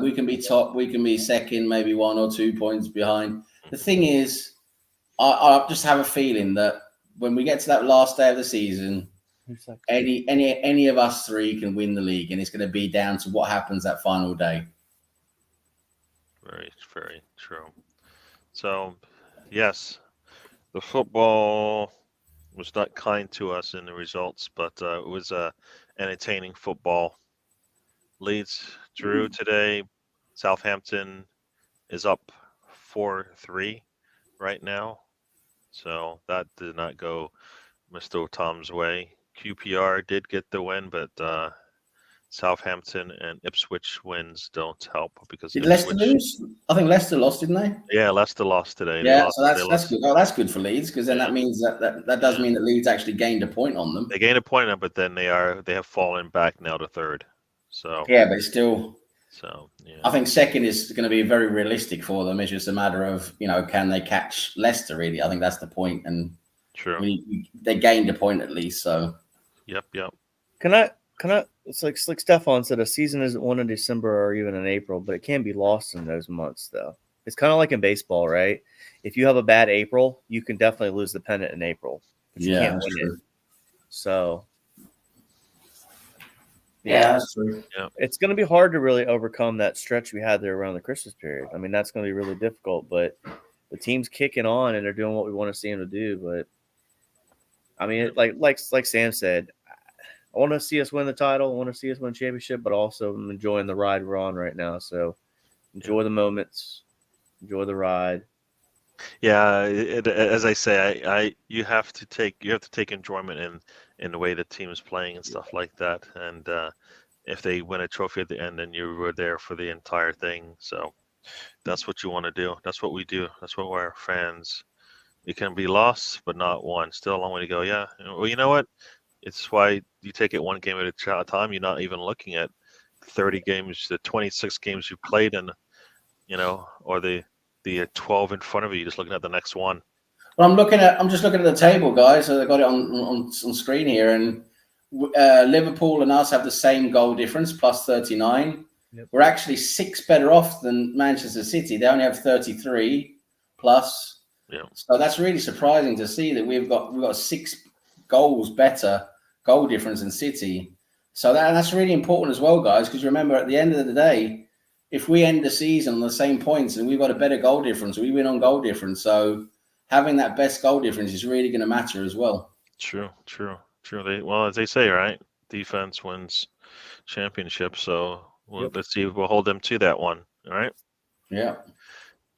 S2: We can be top. We can be second, maybe 1 or 2 points behind. The thing is, I just have a feeling that when we get to that last day of the season, any of us three can win the league, and it's going to be down to what happens that final day.
S1: Very, very true. So, yes, the football was not kind to us in the results, but it was entertaining football. Leeds drew today. Southampton is up 4-3 right now. So that did not go Mr. Tom's way. QPR did get the win, but Southampton and Ipswich wins don't help because
S2: Did Leicester
S1: Ipswich.
S2: lose? I think Leicester lost, didn't they?
S1: Yeah, Leicester lost today.
S2: Yeah,
S1: they
S2: so that's
S1: lost.
S2: good. Oh, that's good for Leeds because then
S1: Yeah.
S2: that means that does mean that Leeds actually gained a point on them.
S1: They gained a point, but then they have fallen back now to third. So
S2: Yeah, but still,
S1: yeah.
S2: I think second is going to be very realistic for them. It's just a matter of can they catch Leicester? Really, I think that's the point. And
S1: True.
S2: They gained a point at least. So.
S1: Yep.
S3: Can I? It's like Stefan said, a season isn't won in December or even in April, but it can be lost in those months, though. It's kind of like in baseball, right? If you have a bad April, you can definitely lose the pennant in April, but you can't win it. So,
S2: yeah, that's true.
S1: Yeah.
S3: It's going to be hard to really overcome that stretch we had there around the Christmas period. I mean, that's going to be really difficult, but the team's kicking on and they're doing what we want to see them to do. But I mean, like Sam said, I want to see us win the title. I want to see us win the championship, but also I'm enjoying the ride we're on right now. So enjoy the moments, enjoy the ride.
S1: Yeah, as I say, you have to take enjoyment in the way the team is playing and stuff like that. And if they win a trophy at the end, then you were there for the entire thing. So that's what you want to do. That's what we do. That's what we're fans. It can be lost, but not won. Still a long way to go. Yeah. Well, you know what? It's why you take it one game at a time. You're not even looking at 30 games, the 26 games you played in, or the 12 in front of you. You're just looking at the next one.
S2: Well, I'm just looking at the table, guys. So I got it on screen here, and Liverpool and us have the same goal difference, plus 39. Yep. We're actually 6 better off than Manchester City. They only have 33 plus.
S1: Yeah.
S2: So that's really surprising to see that we've got 6 goals better goal difference in City. So that's really important as well, guys, because remember, at the end of the day, if we end the season on the same points and we've got a better goal difference, we win on goal difference. So having that best goal difference is really going to matter as well.
S1: True. As they say, right? Defense wins championships. So let's see if we'll hold them to that one. All right?
S2: Yeah.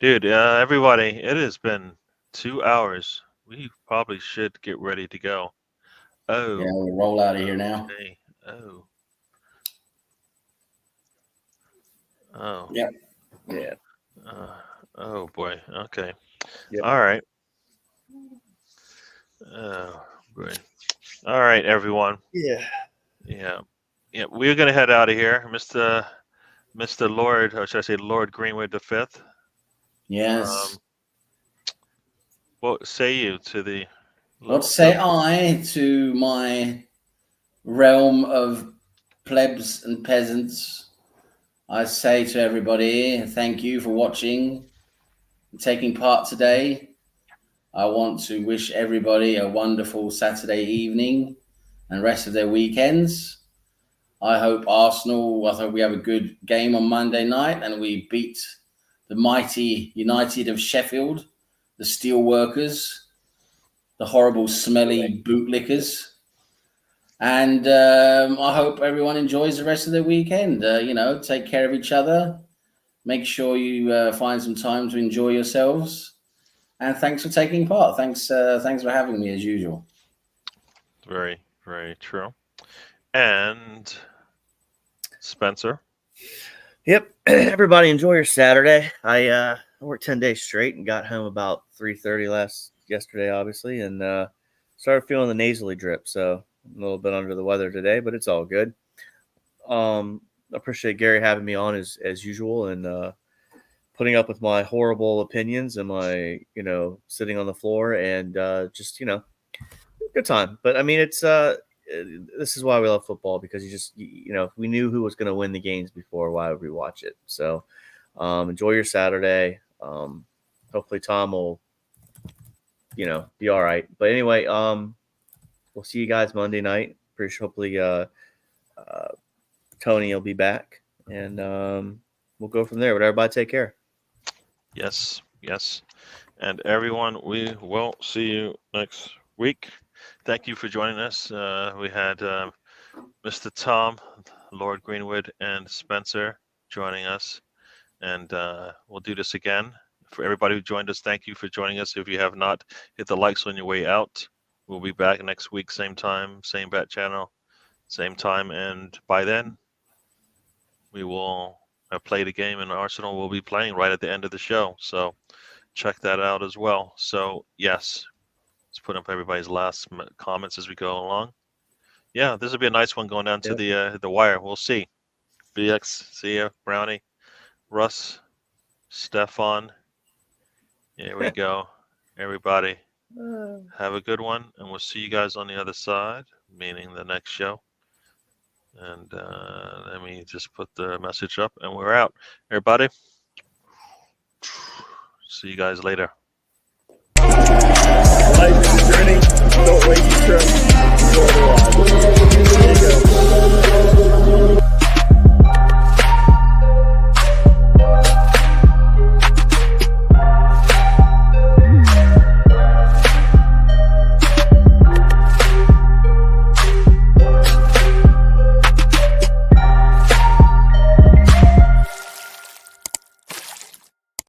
S1: Dude, everybody, it has been 2 hours. We probably should get ready to go. Oh.
S2: Yeah, we'll roll out of here now.
S1: Okay. Oh.
S2: Yep.
S3: Yeah.
S1: Oh boy. Okay.
S3: Yep.
S1: All right. Oh boy. All right, everyone.
S3: Yeah.
S1: We're gonna head out of here, Mr. Lord, or should I say Lord Greenwood V?
S2: Yes.
S1: What say you to the?
S2: What say I to my realm of plebs and peasants? I say to everybody, thank you for watching and taking part today. I want to wish everybody a wonderful Saturday evening and rest of their weekends. I hope we have a good game on Monday night and we beat the mighty United of Sheffield, the Steelworkers, the horrible, smelly bootlickers. And I hope everyone enjoys the rest of the weekend. Take care of each other. Make sure you find some time to enjoy yourselves. And thanks for taking part. Thanks for having me as usual.
S1: Very, very true. And Spencer.
S3: Yep. Everybody enjoy your Saturday. I worked 10 days straight and got home about 3:30 yesterday, obviously, and started feeling the nasally drip. So I'm a little bit under the weather today, but it's all good. I appreciate Gary having me on as usual and putting up with my horrible opinions and my, sitting on the floor and just, good time. But I mean, it's this is why we love football, because if we knew who was going to win the games before, why would we watch it? So enjoy your Saturday. Hopefully Tom will, be all right. But anyway, we'll see you guys Monday night. Pretty sure hopefully Tony will be back, and we'll go from there. But everybody take care.
S1: Yes. And everyone, we will see you next week. thank you for joining us. We had Mr. Tom, Lord Greenwood, and Spencer joining us, and we'll do this again. For everybody who joined us, thank you for joining us. If you have not, hit the likes on your way out. We'll be back next week, same time, same bat channel, same time, and by then, we will have played a game, and Arsenal will be playing right at the end of the show. So check that out as well. So yes, let's put up everybody's last comments as we go along. Yeah, this will be a nice one going down to the wire. We'll see. BX, see ya, Brownie, Russ, Stefan. Here we go. Everybody, have a good one, and we'll see you guys on the other side, meaning the next show. And let me just put the message up, and we're out. Everybody, see you guys later.
S6: Life is a journey. Don't waste your trip. Enjoy the ride. There you go.